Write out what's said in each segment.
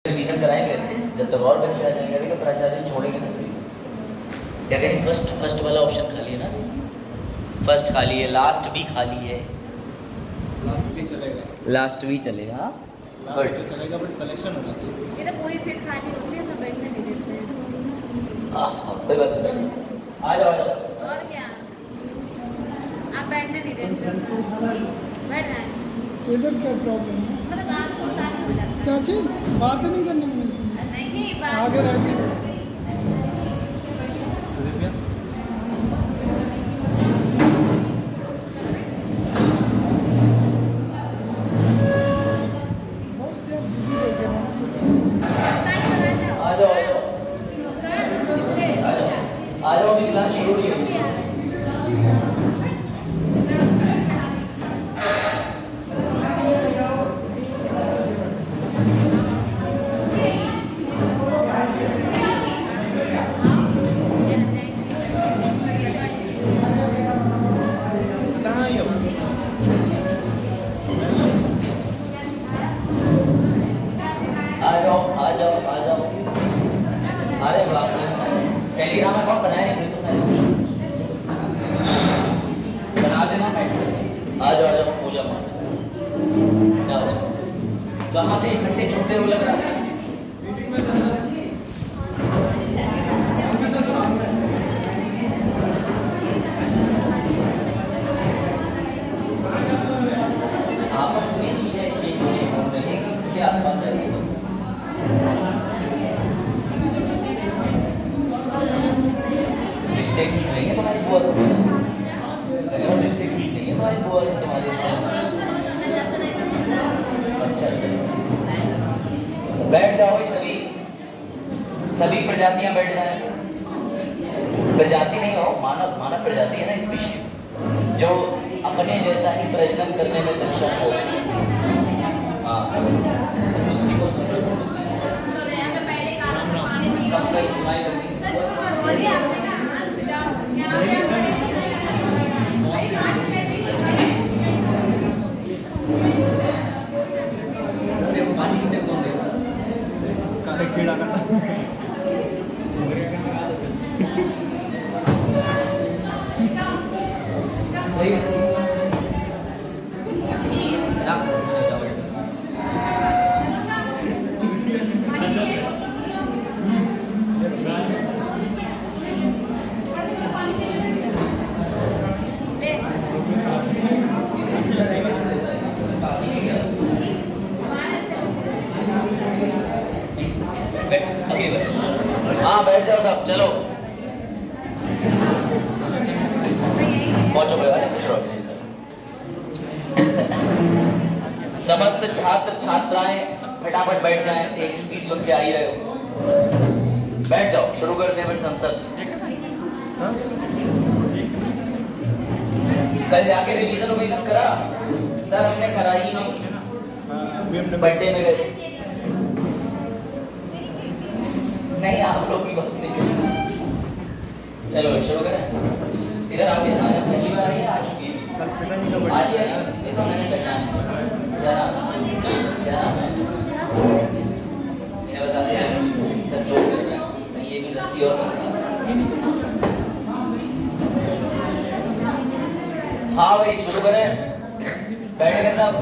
Revision कराएंगे जब तक और बच्चे आ जाएंगे। अभी तो प्राचार्य छोड़ेंगे ना सभी। क्या करें? फर्स्ट वाला ऑप्शन खाली है ना, फर्स्ट खाली है, लास्ट भी खाली है। लास्ट भी चलेगा, लास्ट भी चलेगा, लास्ट भी चलेगा, बट सिलेक्शन होना चाहिए। ये तो पूरी सीट खाली होती है, सब बैठने नहीं देते हैं। कोई बात नहीं, आ जाओ। और क्या, आप बैठने नहीं देते हो, बैठ जाए। इधर क्या प्रॉब्लम है? मतलब आपको ताली हो जाता है। क्या चीज बात नहीं करने में मिलती, नहीं बात आगे रहती आ जाओ, अभी क्लास शुरू नहीं हुई। अरे बाप रे, टेलीग्राम अकाउंट बनाया नहीं तुमने? बना देना। आ जाओ पूजा मान, जाओ। कहाँ थे इकट्ठे छुट्टे हुए लग रहा है। आपस में चीजें एक्सचेंज होने घूम रही है कि आसपास रहती है। रिश्ते ठीक नहीं है तुम्हारी बुआ से, अगर रिश्ते ठीक नहीं है तुम्हारी बुआ से तुम्हारे अच्छा। बैठ जाओ भाई, सभी प्रजातियां बैठ जाएं। प्रजाति नहीं हो, मानव प्रजाति है ना, स्पीशीज जो अपने जैसा ही प्रजनन करने में सक्षम हो। हाँ, उसी को सुनो, कब कहीं सुनाई करनी। देखो पानी कितने कौन देगा, काले कीड़ा का सही है ना? हाँ बैठ जाओ सब, चलो पहुंचो भाई, कुछ समस्त छात्र छात्राएं फटाफट बैठ जाएं, एक स्पीच सुन के आ ही रहे हो। बैठ जाओ, शुरू करते हैं फिर संसद। कल जाके रिवीजन करा? सर हमने करा ही नहीं, बर्थडे में गए नहीं, आप लोग की बात नहीं करें। चलो शुरू करें। इधर आगे पहली बार आई है, आ चुकी है, आज ही आई है। देखो मैंने पहचान क्या नाम है, इन्हें बता दिया सर जो नहीं, ये भी रस्सी और हाँ भाई शुरू करें। बैठ गए सब।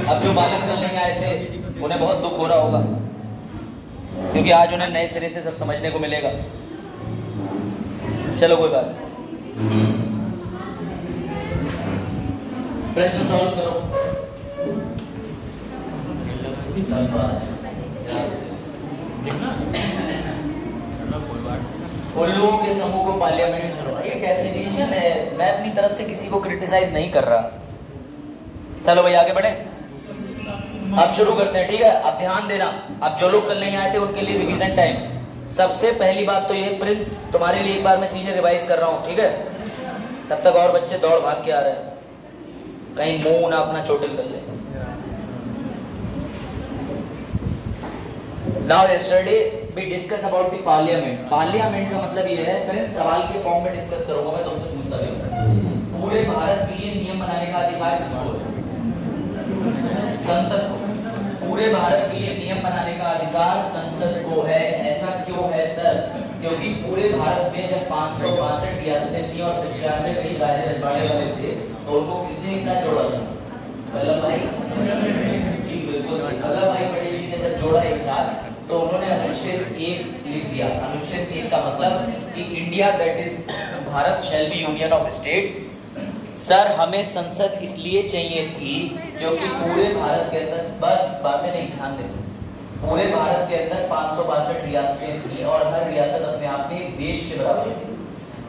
अब जो बालक कल नहीं आए थे उन्हें बहुत दुख हो रहा होगा, क्योंकि आज उन्हें नए सिरे से सब समझने को मिलेगा। चलो कोई बात, प्रश्न सॉल्व करो। उल्लुओं के समूह को पार्लियामेंट करो, ये डेफिनेशन है, मैं अपनी तरफ से किसी को क्रिटिसाइज नहीं कर रहा। चलो भाई आगे बढ़े, अब शुरू करते हैं, ठीक है? अब ध्यान देना, अब जो लोग कल नहीं आए थे उनके लिए रिवीजन टाइम। सबसे पहली बात तो ये, प्रिंस तुम्हारे लिए एक बार मैं चीजें रिवाइज कर रहा हूँ, ठीक है? तब तक और बच्चे दौड़ भाग के आ रहे हैं, कहीं मुंह ना अपना चोटिल कर ले। Now yesterday we discuss about the parliament. Parliament का मतलब ये है, प्रिंस सवाल के फॉर्म में डिस्कस करूंगा मैं तुमसे, पूछता भी हूँ। पूरे भारत के लिए नियम बनाने का अधिकार किसको है? संसद को। पूरे भारत के लिए नियम बनाने का अधिकार संसद को है। ऐसा क्यों है सर? क्योंकि पूरे भारत में जब 562 रियासतें थी और 95 कई राज्य रजवाड़े वाले थे, तो उनको किसने एक साथ जोड़ा था? वल्लभ भाई जी, बिल्कुल सही। वल्लभ भाई पटेल जी ने जब जोड़ा एक साथ, तो उन्होंने अनुच्छेद 1 लिख दिया। अनुच्छेद 1 का मतलब कि India that is Bharat shall be union of state. Sir हमें संसद इसलिए चाहिए थी क्योंकि पूरे भारत के अंदर, बस बातें नहीं, ध्यान देना, पूरे भारत के अंदर 562 रियासतें थी और हर रियासत अपने आप में एक देश के बराबर थी।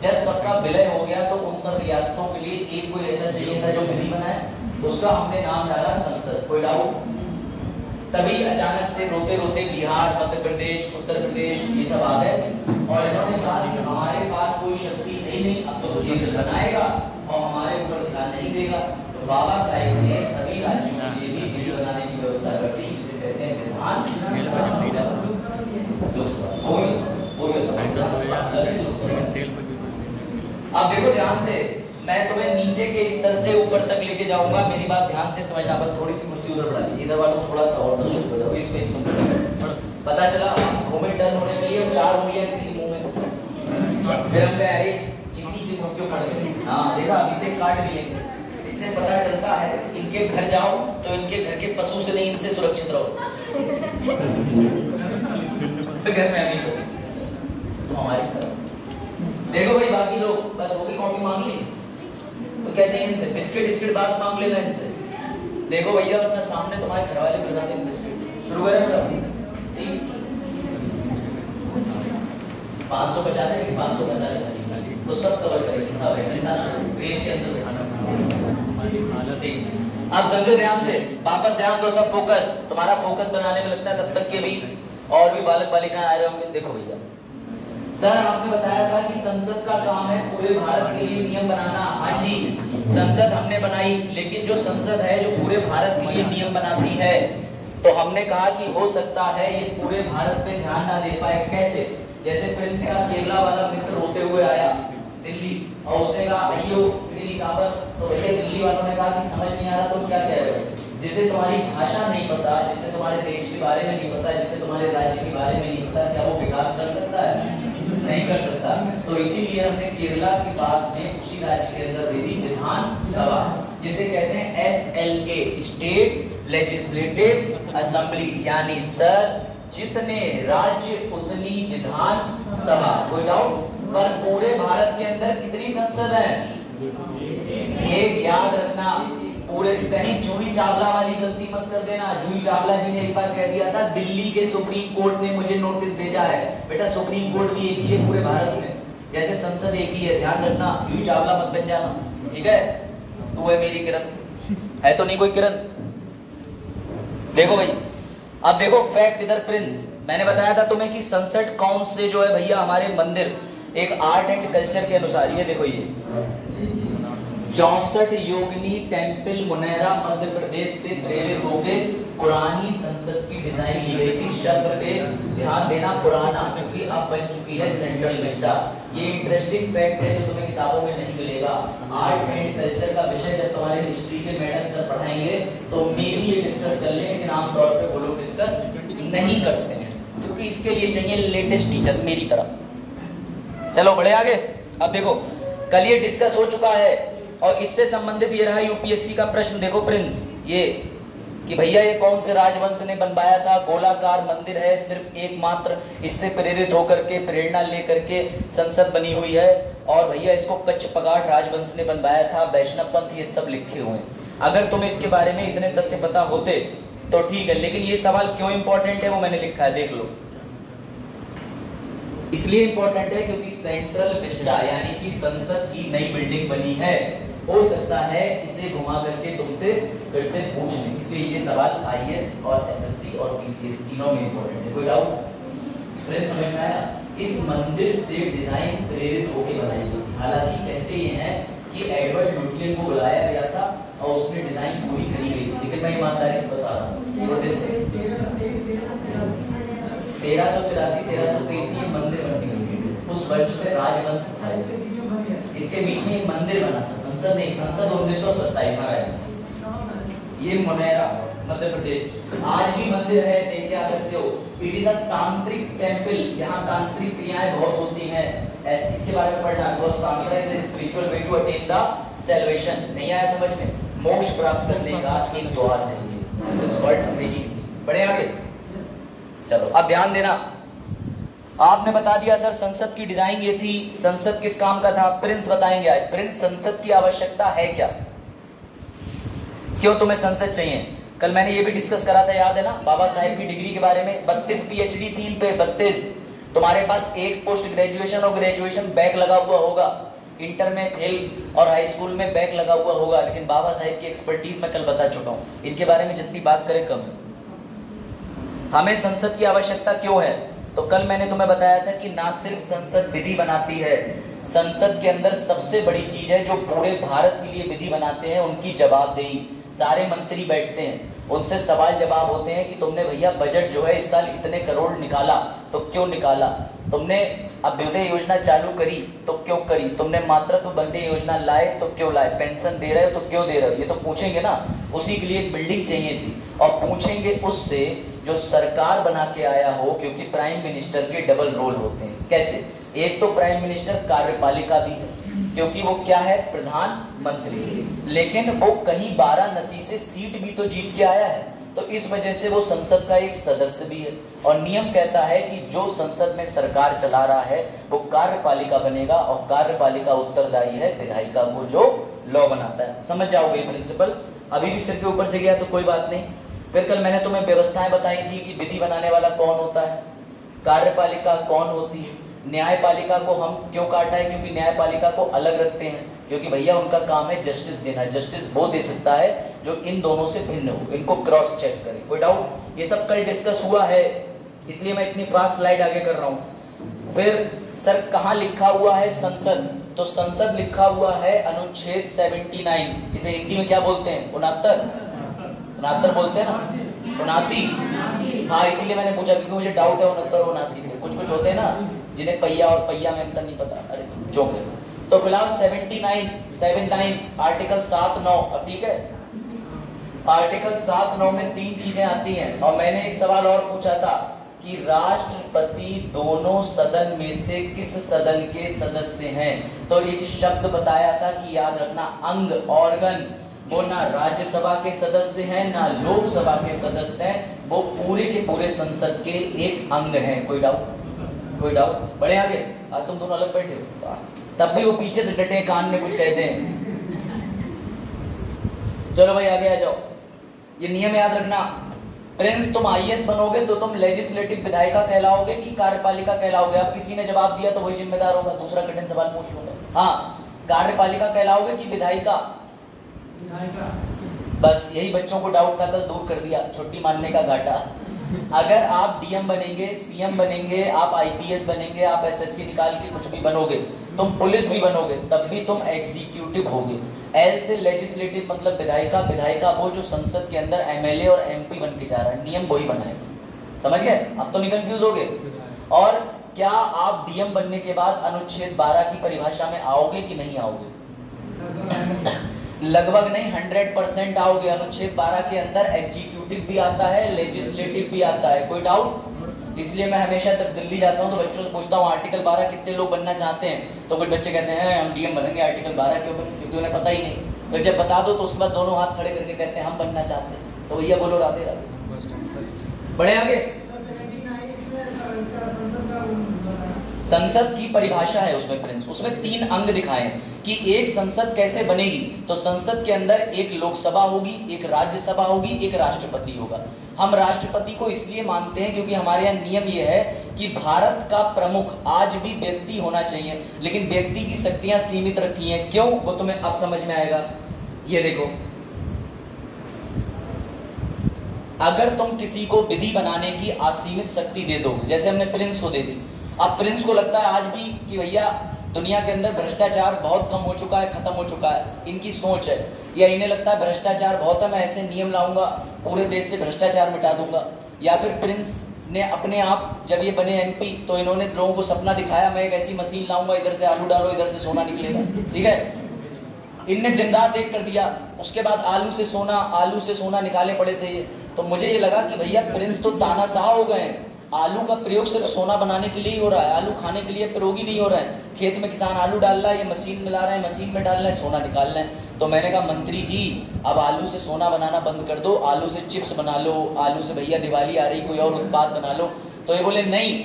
जब सबका विलय हो गया तो उन सब रियासतों के लिए एक कोई ऐसा चाहिए था जो विधि बनाए, उसका हमने नाम डाला संसद। कोई डाउट? तभी अचानक से रोते रोते बिहार, मध्य प्रदेश, उत्तर प्रदेश ये सब आ गए और इन्होंने कहा कि हमारे पास कोई शक्ति नहीं, अब तो केंद्र बनाएगा और हमारे ऊपर ध्यान नहीं देगा। तो बाबा साहेब ने सभी राज्यों के लिए भी बिल बनाने की व्यवस्था कर दी, जिसे कहते हैं विधान लोकसभा। अब देखो ध्यान से, मैं तुम्हें नीचे के स्तर से ऊपर तक लेके जाऊंगा, मेरी बात ध्यान से समझना। बस थोड़ी सी कुर्सी उधर बढ़ा दी, इधर वालों को थोड़ा सा और शुरू हो जाओ, इसमें पता चला घूमे टर्न होने के लिए 4 उंगलियां किसी के मुंह में, फिर हम कह चीनी के मुंह क्यों काट गए? हाँ देखा, अभी से काट लिए। इससे पता चलता है इनके घर जाओ तो इनके घर के पशु से नहीं, इनसे सुरक्षित रहो। घर में अभी तो हमारी तरफ देखो भाई, बाकी लोग बस होगी कॉपी मांग ली तो क्या चाहिए इनसे? बिस्किट बिस्किट बात मांग लेना इनसे। देखो भैया अपना सामने तुम्हारे घर वाले बना देंगे बिस्किट। शुरू करें मतलब 550 है कि 550 वो सब कवर करेंगे, सब है जितना ट्रेन के अंदर खाना। अब समझो ध्यान से, वापस ध्यान दो, सब फोकस। तुम्हारा फोकस बनाने में लगता है तब तक के भी और भी बालक बालिकाएं आ रहे होंगे। देखो भैया, सर आपने बताया था कि संसद का काम है पूरे भारत के लिए नियम बनाना। हाँ जी, संसद हमने बनाई, लेकिन जो संसद है जो पूरे भारत के लिए नियम बनाती है, तो हमने कहा कि हो सकता है ये पूरे भारत पे ध्यान ना दे पाए। कैसे? जैसे प्रिंस का केरला वाला मित्र रोते हुए आया दिल्ली और उसने कहा अयो मेरी साबर, तो भैया दिल्ली वालों ने कहा कि समझ नहीं आ रहा तुम क्या कह रहे हो? जिसे तुम्हारी भाषा नहीं पता, जिसे तुम्हारे देश के बारे में नहीं पता, जिसे तुम्हारे राज्य के बारे में नहीं पता, क्या वो विकास कर सकता है? नहीं कर सकता। तो इसीलिए हमने केरला के पास में उसी राज्य के अंदर दे दी विधान सभा, जिसे कहते हैं SLA, स्टेट लेजिस्लेटिव असेंबली। यानी सर जितने राज्य उतनी विधान सभा। कोई डाउट? पर पूरे भारत के अंदर कितनी संसद है? एक याद रखना, पूरे कहीं जूही चावला वाली गलती मत कर देना। जूही चावला जी ने एक बार कह दिया था दिल्ली के सुप्रीम कोर्ट ने मुझे नोटिस भेजा है। बेटा सुप्रीम कोर्ट भी एक ही है पूरे भारत में, जैसे संसद एक ही है, ध्यान रखना। जूही चावला मत बन जाना, ठीक है? तू है मेरी किरण, है तो नहीं कोई किरण? देखो भाई, अब देखो फैक्ट इधर प्रिंस, मैंने बताया था तुम्हें कि संसद कौन से जो है भैया हमारे मंदिर एक आर्ट एंड कल्चर के अनुसार, ये देखो ये 64 योगिनी टेम्पल मुनैरा मध्य प्रदेश से प्रेरित होकर पुरानी संसद की डिजाइन ली गई थी। शब्द पे ध्यान देना, पुराना, क्योंकि अब बन चुकी है सेंट्रल विस्टा। ये इंटरेस्टिंग फैक्ट है जो तुम्हें किताबों में नहीं मिलेगा। आर्ट एंड कल्चर का विषय जब तुम्हारे हिस्ट्री के मैडम सर पढ़ाएंगे तो मेरी ये डिस्कस कर लें, लेकिन आमतौर पे वो लोग डिस्कस नहीं करते हैं, क्योंकि इसके लिए चाहिए लेटेस्ट टीचर मेरी तरह। चलो बढ़े आगे। अब देखो कल ये डिस्कस हो चुका है और इससे संबंधित ये रहा यूपीएससी का प्रश्न। देखो प्रिंस, ये कि भैया ये कौन से राजवंश ने बनवाया था? गोलाकार मंदिर है, सिर्फ एकमात्र, इससे प्रेरित होकर के प्रेरणा लेकर के संसद बनी हुई है। और भैया इसको कच्छ पगाट राजवंश ने बनवाया था, वैष्णव पंथ, ये सब लिखे हुए हैं। अगर तुम्हें इसके बारे में इतने तथ्य पता होते तो ठीक है, लेकिन ये सवाल क्यों इंपॉर्टेंट है वो मैंने लिखा है, देख लो। इसलिए इंपॉर्टेंट है क्योंकि सेंट्रल विस्टा यानी कि संसद की नई बिल्डिंग बनी है। हो सकता है इसे घुमा करके तुमसे फिर से पूछ लें, इसलिए ये सवाल आईएएस और एसएससी और बीसीएस तीनों में इंपॉर्टेंट है। कोई डाउट? फ्रेंड्स समझ में आया? इस मंदिर से डिजाइन प्रेरित होकर बनाई गई थी। हालांकि कहते ये हैं कि एडवर्ड लुटियन को बुलाया गया था और उसने डिजाइन पूरी करी गई थी, लेकिन मैं ईमानदारी से बता रहा हूँ 1383-1323 में मंदिर बनने लगे। उस वंश में राजवंश था, इसके बीच में एक मंदिर बना था, संसद नहीं, संसद 1927 में आया। ये मुनैरा मध्य प्रदेश। आज भी मंदिर है, देख के आ सकते हो। इट इज अ तांत्रिक टेम्पल, यहाँ तांत्रिक क्रियाएं बहुत होती हैं। इसके बारे में पढ़ना, because tantrik is a spiritual way to attain the salvation. नहीं आया समझ में? मोक्ष प्राप्त करने का एक द्वार है ये। दिस इज कॉल्ड अंग्रेजी। बढ़े आगे, चलो अब ध्यान देना। आपने बता दिया सर संसद की डिजाइन ये थी। संसद किस काम का था? प्रिंस बताएंगे आज। प्रिंस, संसद की आवश्यकता है क्या? क्यों तुम्हें संसद चाहिए? कल मैंने ये भी डिस्कस करा था, याद है ना, बाबा साहेब की डिग्री के बारे में। 32 पीएचडी थी इन पे, 32। तुम्हारे पास एक पोस्ट ग्रेजुएशन और ग्रेजुएशन बैक लगा हुआ होगा, इंटर में फेल और हाई स्कूल में बैक लगा हुआ होगा, लेकिन बाबा साहेब की एक्सपर्टीज मैं कल बता चुका हूं। इनके बारे में जितनी बात करें कम है। हमें संसद की आवश्यकता क्यों है? तो कल मैंने तुम्हें बताया था कि ना सिर्फ संसद विधि बनाती है, संसद के अंदर सबसे बड़ी चीज है जो पूरे भारत के लिए विधि बनाते हैं, उनकी जवाबदेही। सारे मंत्री बैठते हैं, उनसे सवाल जवाब होते हैं कि तुमने भैया बजट जो है इस साल इतने करोड़ निकाला, तो क्यों निकाला? तुमने अभ्युदय योजना चालू करी तो क्यों करी? तुमने मातृत्व वंदे योजना लाए तो क्यों लाए? पेंशन दे रहे हो तो क्यों दे रहे हो? ये तो पूछेंगे ना। उसी के लिए एक बिल्डिंग चाहिए थी, और पूछेंगे उससे जो सरकार बना के आया हो, क्योंकि प्राइम मिनिस्टर के डबल रोल होते हैं। कैसे? एक तो प्राइम मिनिस्टर कार्यपालिका भी है, क्योंकि वो क्या है? प्रधानमंत्री। लेकिन वो कहीं वाराणसी से सीट भी तो जीत के आया है, तो इस वजह से वो संसद का एक सदस्य भी है। और नियम कहता है कि जो संसद में सरकार चला रहा है वो कार्यपालिका बनेगा, और कार्यपालिका उत्तरदायी है विधायिका को जो लॉ बनाता है। समझ जाओगे प्रिंसिपल? अभी भी सिर के ऊपर से गया तो कोई बात नहीं। फिर कल मैंने तुम्हें व्यवस्थाएं बताई थी कि विधि बनाने वाला कौन होता है, कार्यपालिका कौन होती है, न्यायपालिका को हम क्यों काटा है? क्योंकि न्यायपालिका को अलग रखते हैं, क्योंकि भैया उनका काम है जस्टिस देना। जस्टिस वो दे सकता है जो इन दोनों से भिन्न हो, इनको क्रॉस चेक करे। कोई डाउट? ये सब कल डिस्कस हुआ है, इसलिए मैं इतनी फास्ट स्लाइड आगे कर रहा हूं। फिर सर कहाँ लिखा हुआ है संसद? तो संसद लिखा हुआ है अनुच्छेद 79। इसे हिंदी में क्या बोलते हैं? 69 बोलते हैं ना, 79। हाँ, इसीलिए मैंने पूछा, क्योंकि मुझे डाउट है 69 और 79 में। कुछ कुछ होते हैं ना जिन्हें पहिया और पहिया में अंतर नहीं पता। अरे जो है, तो फिलहाल 79 आर्टिकल 7-9, ठीक है। आर्टिकल 7-9 में 3 चीजें आती हैं, और मैंने एक सवाल और पूछा था कि राष्ट्रपति दोनों सदन में से किस सदन के सदस्य हैं? तो एक शब्द बताया था कि याद रखना, अंग, ऑर्गन। वो ना राज्यसभा के सदस्य हैं ना लोकसभा के सदस्य हैं, वो पूरे के पूरे संसद के एक अंग हैं। कोई डाउट? कोई डाउट? बढ़े आगे। तुम दोनों अलग बैठे हो, तब भी वो पीछे से डटे कान में कुछ कहते हैं। चलो भाई आगे आ जाओ। ये नियम याद रखना। प्रिंस, तुम आईएएस बनोगे तो तुम लेजिस्लेटिव विधायिका कहलाओगे कि कार्यपालिका कहलाओगे? अब किसी ने जवाब दिया तो वही जिम्मेदार होगा, दूसरा कठिन सवाल पूछ लूंगा। हाँ, कार्यपालिका कहलाओगे कि विधायिका? बस यही बच्चों को डाउट था, कल दूर कर दिया, छुट्टी मानने का घाटा। अगर आप डीएम बनेंगे, सीएम बनेंगे, आप आईपीएस बनेंगे, आप एसएससी निकाल के कुछ भी बनोगे, तुम पुलिस भी बनोगे, तब भी तुम एग्जीक्यूटिव होगे। एल से लेजिस्लेटिव मतलब विधायिका, विधायिका वो जो संसद के अंदर एमएलए और एमपी बन के जा रहा है, नियम वही बनाएगा। समझ गए? अब तो नहीं कंफ्यूज हो गए। और क्या आप डीएम बनने के बाद अनुच्छेद 12 की परिभाषा में आओगे कि नहीं आओगे? लगभग नहीं, 100% आओगे। अनुच्छेद 12 के अंदर एग्जीक्यूटिव भी आता है, लेजिस्लेटिव भी आता है। कोई डाउट? इसलिए मैं हमेशा जब दिल्ली जाता हूँ तो बच्चों से पूछता हूँ आर्टिकल 12 कितने लोग बनना चाहते हैं? तो कुछ बच्चे कहते हैं हम डीएम बनेंगे। आर्टिकल 12 क्यों बने? क्योंकि उन्हें पता ही नहीं। तो जब बता दो तो उसके बाद दोनों हाथ खड़े करके कहते हैं हम बनना चाहते हैं। तो भैया बोलो राधे राधे। बढ़े आगे। संसद की परिभाषा है उसमें प्रिंस, उसमें 3 अंग दिखाए कि एक संसद कैसे बनेगी। तो संसद के अंदर एक लोकसभा होगी, एक राज्यसभा होगी, एक राष्ट्रपति होगा। हम राष्ट्रपति को इसलिए मानते हैं क्योंकि हमारे यहाँ नियम यह है कि भारत का प्रमुख आज भी व्यक्ति होना चाहिए, लेकिन व्यक्ति की शक्तियां सीमित रखी हैं। क्यों? वो तुम्हें अब समझ में आएगा। ये देखो, अगर तुम किसी को विधि बनाने की असीमित शक्ति दे दोगे, जैसे हमने प्रिंस को दे दी। अब प्रिंस को लगता है आज भी कि भैया दुनिया के अंदर भ्रष्टाचार बहुत कम हो चुका है, खत्म हो चुका है, इनकी सोच है। या इन्हें लगता है भ्रष्टाचार बहुत है, मैं ऐसे नियम लाऊंगा पूरे देश से भ्रष्टाचार मिटा दूंगा। या फिर प्रिंस ने अपने आप जब ये बने एमपी तो इन्होंने लोगों को सपना दिखाया मैं एक ऐसी मशीन लाऊंगा, इधर से आलू डालो इधर से सोना निकलेगा। ठीक है, इनने दिन रात एक कर दिया उसके बाद आलू से सोना निकाले पड़े थे। तो मुझे ये लगा कि भैया प्रिंस तो तानाशाह हो गए, आलू का प्रयोग सिर्फ सोना बनाने के लिए ही हो रहा है, आलू खाने के लिए प्रयोग ही नहीं हो रहा है। खेत में किसान आलू डाल रहा है, ये मशीन मिला रहा है, मशीन में डाल रहा है, सोना निकाल रहे हैं। तो मैंने कहा मंत्री जी अब आलू से सोना बनाना बंद कर दो, आलू से चिप्स बना लो, आलू से भैया दिवाली आ रही कोई और उत्पाद बना लो। तो ये बोले नहीं।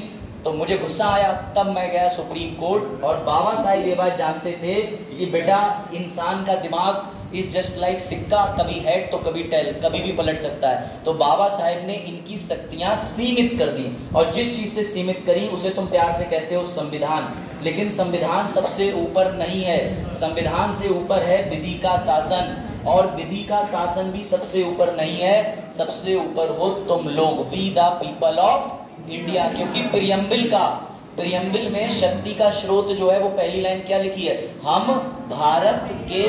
तो मुझे गुस्सा आया, तब मैं गया सुप्रीम कोर्ट। और बाबा साहिब ये बात जानते थे कि बेटा इंसान का दिमाग इज जस्ट लाइक सिक्का, कभी हेड तो कभी टेल, कभी भी पलट सकता है। तो बाबा साहेब ने इनकी शक्तियां सीमित कर दी, और जिस चीज से सीमित करी उसे तुम प्यार से कहते हो संविधान। लेकिन संविधान सबसे ऊपर नहीं है, संविधान से ऊपर है विधि का शासन, और विधि का शासन भी सबसे ऊपर नहीं है, सबसे ऊपर हो तुम लोग, we the people of India. क्योंकि प्रियम्बिल में शक्ति का स्रोत जो है वो पहली लाइन क्या लिखी है, हम भारत के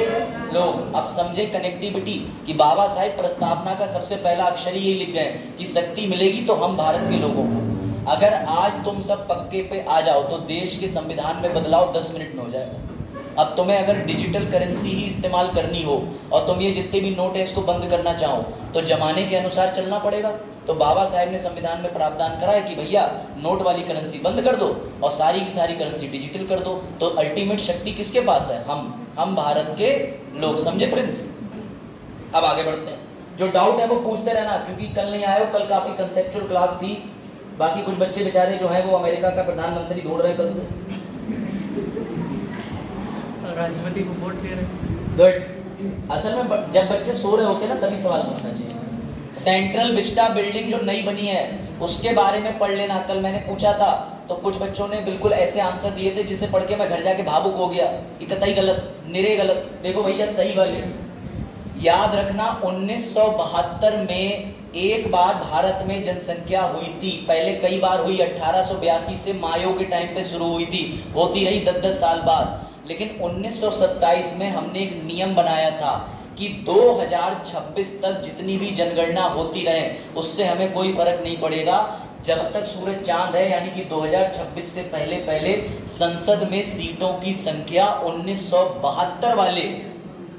लोग। अब समझे कनेक्टिविटी कि बाबा साहेब प्रस्तावना का सबसे पहला अक्षर ही लिख गए कि शक्ति मिलेगी तो हम भारत के लोगों को। अगर आज तुम सब पक्के पे आ जाओ तो देश के संविधान में बदलाव 10 मिनट में हो जाएगा। अब तुम्हें अगर डिजिटल करेंसी ही इस्तेमाल करनी हो और तुम ये जितने भी नोट है इसको बंद करना चाहो तो जमाने के अनुसार चलना पड़ेगा। तो बाबा साहेब ने संविधान में प्रावधान करा है कि भैया नोट वाली करेंसी बंद कर दो और सारी की सारी करेंसी डिजिटल कर दो। तो अल्टीमेट शक्ति किसके पास है, हम भारत के लोग। समझे प्रिंस? अब आगे बढ़ते हैं, जो डाउट है वो पूछते रहना, क्योंकि कल नहीं आए हो, कल काफी कंसेप्चुअल क्लास थी। बाकी कुछ बच्चे बेचारे जो है वो अमेरिका का प्रधानमंत्री ढूंढ रहे कल से, राष्ट्रपति को वोट दे रहे। गुड। असल में जब बच्चे सो रहे होते हैं ना तभी सवाल पूछना चाहिए। सेंट्रल विस्टा बिल्डिंग जो नई बनी है उसके बारे में पढ़ लेना। कल मैंने पूछा था तो कुछ बच्चों ने बिल्कुल ऐसे आंसर दिए थे जिसे पढ़ के मैं घर जाके भावुक हो गया, कतई गलत, निरे गलत। देखो भैया सही वाले याद रखना, 1972 में एक बार भारत में जनसंख्या हुई थी, पहले कई बार हुई, 1882 से मायो के टाइम पे शुरू हुई थी, होती रही 10-10 साल बाद। लेकिन 1927 में हमने एक नियम बनाया था कि 2026 तक जितनी भी जनगणना होती रहे उससे हमें कोई फर्क नहीं पड़ेगा, जब तक सूरज चांद है। यानी कि 2026 से पहले पहले संसद में सीटों की संख्या 1972 वाले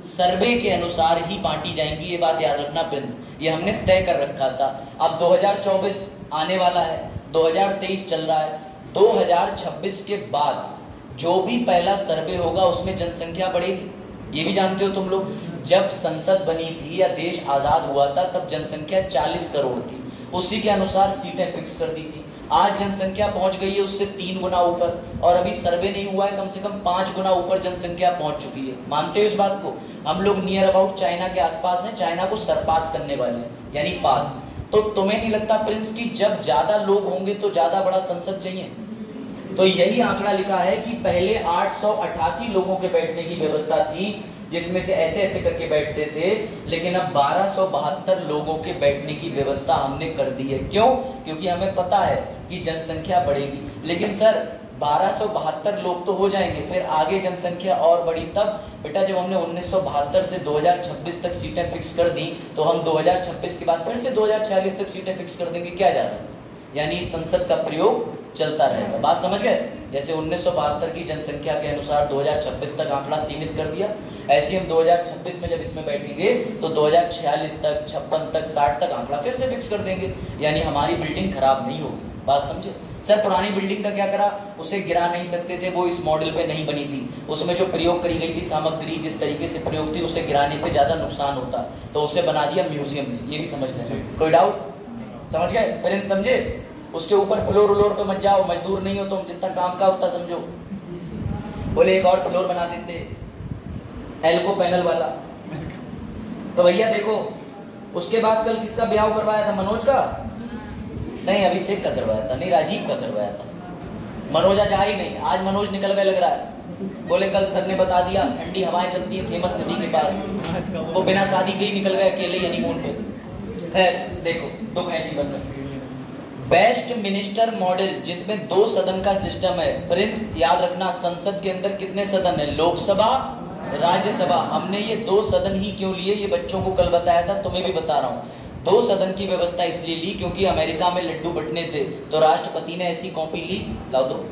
सर्वे के अनुसार ही बांटी जाएंगी। ये बात याद रखना प्रिंस, ये हमने तय कर रखा था। अब 2024 आने वाला है, 2023 चल रहा है, 2026 के बाद जो भी पहला सर्वे होगा उसमें जनसंख्या बढ़ेगी। ये भी जानते हो तुम लोग, जब संसद बनी थी या देश आजाद हुआ था तब जनसंख्या 40 करोड़ थी, उसी के अनुसार सीटें फिक्स कर दी थी। आज जनसंख्या पहुंच गई है उससे 3 गुना ऊपर, और अभी सर्वे नहीं हुआ है, कम से कम 5 गुना ऊपर जनसंख्या पहुंच चुकी है। मानते हो इस बात को? हम लोग नियर अबाउट चाइना के आसपास हैं, चाइना को सरपास करने वाले हैं, यानी पास। तो तुम्हें नहीं लगता प्रिंस की जब ज्यादा लोग होंगे तो ज्यादा बड़ा संसद चाहिए? तो यही आंकड़ा लिखा है कि पहले 888 लोगों के बैठने की व्यवस्था थी, जिसमें से ऐसे ऐसे करके बैठते थे, लेकिन अब 1272 लोगों के बैठने की व्यवस्था हमने कर दी है। क्यों? क्योंकि हमें पता है कि जनसंख्या बढ़ेगी। लेकिन सर 1272 लोग तो हो जाएंगे, फिर आगे जनसंख्या और बढ़ी तब। बेटा जब हमने 1972 से 2026 तक सीटें फिक्स कर दी तो हम 2026 के बाद फिर से 2046 तक सीटें फिक्स कर देंगे, क्या जा रहा है? यानी संसद का प्रयोग चलता रहेगा। बात समझ गए? जैसे 1972 की जनसंख्या के अनुसार 2026 तक आंकड़ा सीमित कर दिया, ऐसे हम 2026 में जब इसमें बैठेंगे तो 2046 तक, 56 तक, 60 तक आंकड़ा फिर से फिक्स कर देंगे, यानी हमारी बिल्डिंग खराब नहीं होगी। बात समझे? सर पुरानी बिल्डिंग का क्या करा? उसे गिरा नहीं सकते थे, वो इस मॉडल पे नहीं बनी थी, उसमें जो प्रयोग करी गई थी सामग्री जिस तरीके से प्रयोग थी उसे गिराने पे ज्यादा नुकसान होता, तो उसे बना दिया म्यूजियम में। ये भी समझ लेना, कोई डाउट? समझ गए पेरेंट्स? समझे? उसके ऊपर फ्लोर व्लोर पे मत जाओ, मजदूर नहीं हो तुम, जितना काम का उतना समझो। बोले एक और फ्लोर बना देते एल्को पैनल वाला। तो भैया देखो, उसके बाद कल किसका ब्याह करवाया था? मनोज का? नहीं, अभिषेक का करवाया था, नहीं राजीव का करवाया था। मनोज आज आई नहीं, आज मनोज निकल गए लग रहा है। बोले कल सर ने बता दिया ठंडी हवाएं चलती है फेमस नदी के पास, वो बिना शादी के ही निकल गए अकेले ही हनीमून पे। खैर देखो, दुख है जीवन में। बेस्ट मिनिस्टर मॉडल जिसमें 2 सदन का सिस्टम है। प्रिंस याद रखना, संसद के अंदर कितने सदन है? लोकसभा, राज्यसभा। हमने ये 2 सदन ही क्यों लिए, ये बच्चों को कल बताया था, तुम्हें भी बता रहा हूँ। 2 सदन की व्यवस्था इसलिए ली क्योंकि अमेरिका में लड्डू बंटने थे, तो राष्ट्रपति ने ऐसी कॉपी ली, लाओ दो,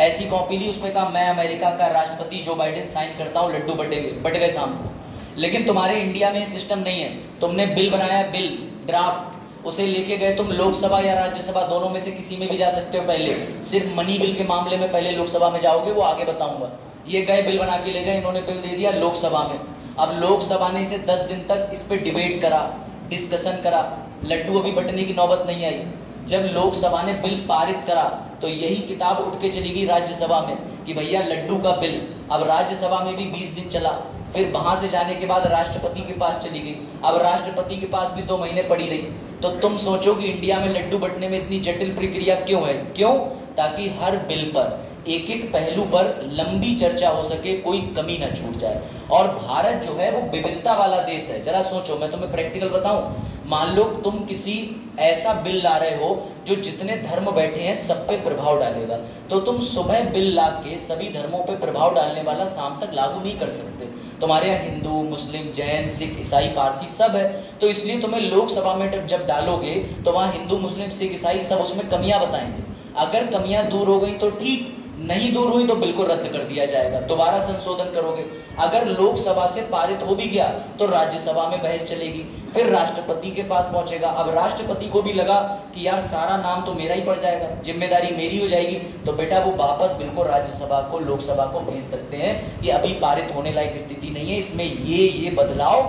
ऐसी कॉपी ली, उसमें कहा मैं अमेरिका का राष्ट्रपति जो बाइडेन साइन करता हूँ, लड्डू बटेंगे, बट गए शाम को। लेकिन तुम्हारे इंडिया में सिस्टम नहीं है। तुमने बिल बनाया, बिल ड्राफ्ट, उसे लेके गए तुम लोकसभा या राज्यसभा, दोनों में से किसी में भी जा सकते हो। पहले सिर्फ मनी बिल के मामले में पहले लोकसभा में जाओगे, वो आगे बताऊंगा। ये गए बिल बना के ले गए, इन्होंने बिल दे दिया लोकसभा में। अब लोकसभा ने इसे 10 दिन तक इस पे डिबेट करा, डिस्कशन करा, लड्डू अभी बंटने की नौबत नहीं आई। जब लोकसभा ने बिल पारित करा तो यही किताब उठ के चली गई राज्यसभा में कि भैया लड्डू का बिल। अब राज्यसभा में भी 20 दिन चला, फिर वहां से जाने के बाद राष्ट्रपति के पास चली गई। अब राष्ट्रपति के पास भी 2 महीने पड़ी रही। तो तुम सोचो कि इंडिया में लड्डू बंटने में इतनी जटिल प्रक्रिया क्यों है? क्यों? ताकि हर बिल पर एक एक पहलू पर लंबी चर्चा हो सके, कोई कमी ना छूट जाए। और भारत जो है वो विविधता वाला देश है। जरा सोचो, मैं तुम्हें प्रैक्टिकल बताऊं। मान लो तुम किसी ऐसा बिल ला रहे हो जो जितने धर्म बैठे हैं सब पे प्रभाव डालेगा, तो तुम सुबह बिल ला के सभी धर्मों पे प्रभाव डालने वाला शाम तक लागू नहीं कर सकते। तुम्हारे यहाँ हिंदू, मुस्लिम, जैन, सिख, ईसाई, पारसी सब है। तो इसलिए तुम्हें लोकसभा में जब डालोगे तो वहां हिंदू, मुस्लिम, सिख, ईसाई सब उसमें कमियां बताएंगे। अगर कमियां दूर हो गई तो ठीक, नहीं दूर हुई तो बिल्कुल रद्द कर दिया जाएगा, दोबारा संशोधन करोगे। अगर लोकसभा से पारित हो भी गया तो राज्यसभा में बहस चलेगी, फिर राष्ट्रपति के पास पहुंचेगा। अब राष्ट्रपति को भी लगा कि यार सारा नाम तो मेरा ही पड़ जाएगा, जिम्मेदारी मेरी हो जाएगी, तो बेटा वो वापस बिल्कुल राज्यसभा को, लोकसभा को भेज सकते हैं कि अभी पारित होने लायक स्थिति नहीं है, इसमें ये बदलाव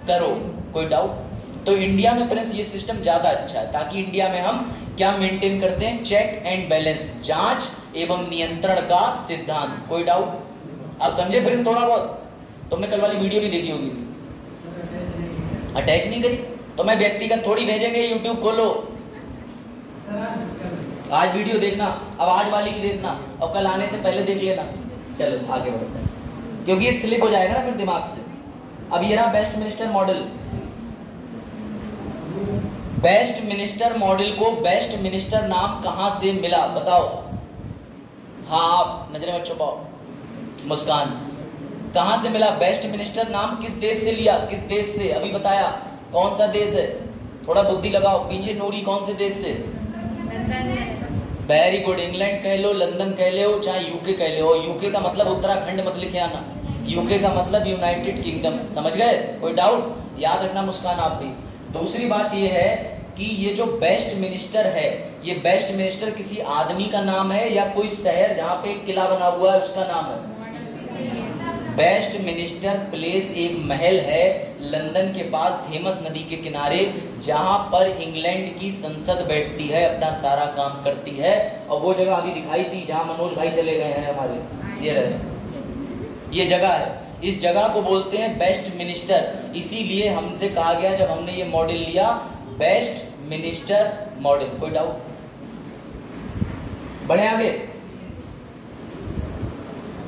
करो। कोई डाउट? तो इंडिया में प्रिंस ये सिस्टम ज्यादा अच्छा है, ताकि इंडिया में हम क्या मेंटेन करते हैं? चेक एंड बैलेंस, जांच एवं नियंत्रण का सिद्धांत। कोई डाउट? आप समझे प्रिंस थोड़ा बहुत? तुमने कल वाली वीडियो भी देखी होगी, अटैच नहीं करी तो मैं व्यक्तिगत थोड़ी भेजेंगे। यूट्यूब खोलो, आज वीडियो देखना, अब आज वाली भी देखना और कल आने से पहले देख लेना। चलो आगे बढ़ते हैं, क्योंकि ये स्लिप हो जाएगा ना फिर दिमाग से। अब ये रहा best minister model. Best minister model को बेस्ट मिनिस्टर नाम कहां से मिला बताओ? हाँ, आप नजरें मत छुपाओ। मुस्कान, कहां से मिला बेस्ट मिनिस्टर नाम? किस देश से लिया? किस देश से? अभी बताया कौन सा देश है? थोड़ा बुद्धि लगाओ। पीछे नूरी, कौन से देश से? Very good. इंग्लैंड कह लो, लंदन कह लो, चाहे यूके कह लो। यूके का मतलब उत्तराखंड मत लिखे आना, यूके का मतलब यूनाइटेड किंगडम। समझ गए? कोई डाउट? याद रखना मुस्कान आप भी। दूसरी बात यह है कि ये जो बेस्ट मिनिस्टर है, ये बेस्ट मिनिस्टर किसी आदमी का नाम है या कोई शहर जहां पे एक किला बना हुआ है उसका नाम है? बेस्ट मिनिस्टर प्लेस एक महल है लंदन के पास, थेमस नदी के किनारे, जहां पर इंग्लैंड की संसद बैठती है, अपना सारा काम करती है। और वो जगह अभी दिखाई थी जहां मनोज भाई चले गए हैं हमारे, ये रहे, ये जगह है। इस जगह को बोलते हैं बेस्ट मिनिस्टर। इसीलिए हमसे कहा गया जब हमने ये मॉडल लिया, बेस्ट मिनिस्टर मॉडल। कोई डाउट? बढ़े आगे।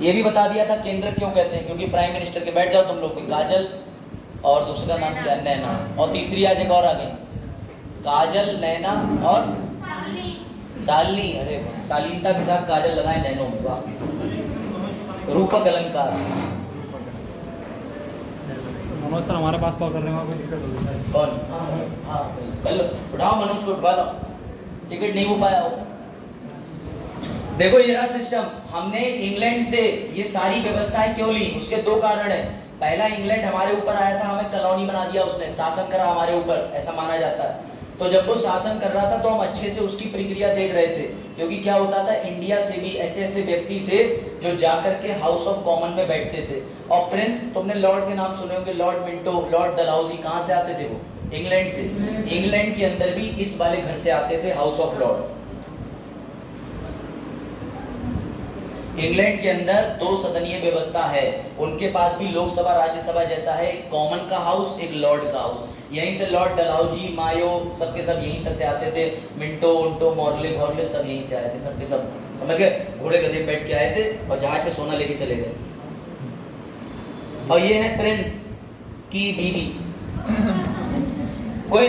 ये भी बता दिया था केंद्र क्यों कहते हैं, क्योंकि प्राइम मिनिस्टर के, बैठ जाओ तुम लोग, काजल और दूसरा नाम क्या? नैना। और तीसरी आज एक और आ गई, काजल, नैना और शालिनी। अरे शालीनता के साथ काजल लगाए नैनो में, वाह, रूपक अलंकार। मनोज सर हमारे पास कॉल कर रहे हैं, कोई दिक्कत होगी? कौन? हाँ, कल उठाओ, मनोज को उठवा लो, टिकट नहीं हो पाया हो। देखो ये रहा सिस्टम। हमने इंग्लैंड से ये सारी व्यवस्थाएं क्यों ली? उसके 2 कारण है। पहला, इंग्लैंड हमारे ऊपर आया था, हमें कॉलोनी बना दिया उसने, शासन करा हमारे ऊपर, ऐसा माना जाता है। तो जब वो शासन कर रहा था तो हम अच्छे से उसकी प्रक्रिया देख रहे थे, क्योंकि क्या होता था, इंडिया से भी ऐसे ऐसे व्यक्ति थे जो जाकर के हाउस ऑफ कॉमन में बैठते थे। और प्रिंस, तुमने लॉर्ड के नाम सुने होंगे, लॉर्ड मिंटो, लॉर्ड डलहौजी, कहां से आते थे वो? इंग्लैंड से। इंग्लैंड के अंदर भी इस वाले घर से आते थे, हाउस ऑफ लॉर्ड। इंग्लैंड के अंदर 2 सदनीय व्यवस्था है, उनके पास भी लोकसभा राज्यसभा जैसा है, एक कॉमन का हाउस, एक लॉर्ड का हाउस। यहीं से लॉर्ड डलहौजी, मायो, सबके सब यहीं तक से आते थे। मिंटो, उंटो, मॉर्ले घोर्ले सब यहीं से आए थे, सबके सब समझ गए, घोड़े गधे बैठ के आए थे और जहाज पे सोना लेके चले गए। और ये है प्रिंस की बीवी कोई।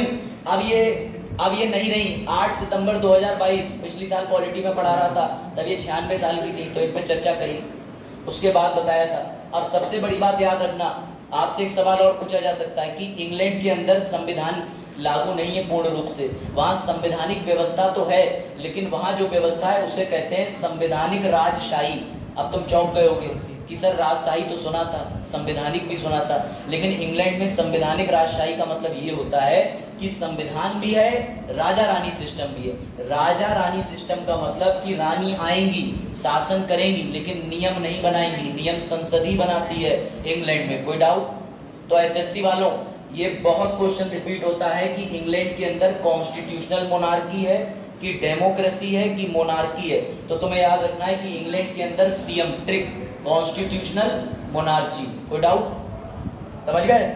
अब ये नहीं रही। 8 सितंबर 2022, पिछली साल पॉलिटी में पढ़ा रहा था, तब ये 96 साल की थी, तो इन पर चर्चा करी, उसके बाद बताया था। अब सबसे बड़ी बात याद रखना, आपसे एक सवाल और पूछा जा सकता है कि इंग्लैंड के अंदर संविधान लागू नहीं है पूर्ण रूप से, वहां संवैधानिक व्यवस्था तो है, लेकिन वहां जो व्यवस्था है उसे कहते हैं संवैधानिक राजशाही। अब तुम चौंक गए होगे कि सर राजशाही तो सुना था, संवैधानिक भी सुना था, लेकिन इंग्लैंड में संवैधानिक राजशाही का मतलब ये होता है कि संविधान भी है, राजा रानी सिस्टम भी है। राजा रानी सिस्टम का मतलब कि रानी आएंगी, शासन करेंगी, लेकिन नियम नहीं बनाएंगी, नियम संसद ही बनाती है इंग्लैंड में। कोई डाउट? तो एसएससी वालों, ये बहुत क्वेश्चन रिपीट होता है कि इंग्लैंड के अंदर कॉन्स्टिट्यूशनल मोनार्की है कि डेमोक्रेसी है कि मोनार्की है। तो तुम्हें याद रखना है कि इंग्लैंड के अंदर सीएम, ट्रिक, कॉन्स्टिट्यूशनल मोनार्ची। कोई डाउट? समझ गए?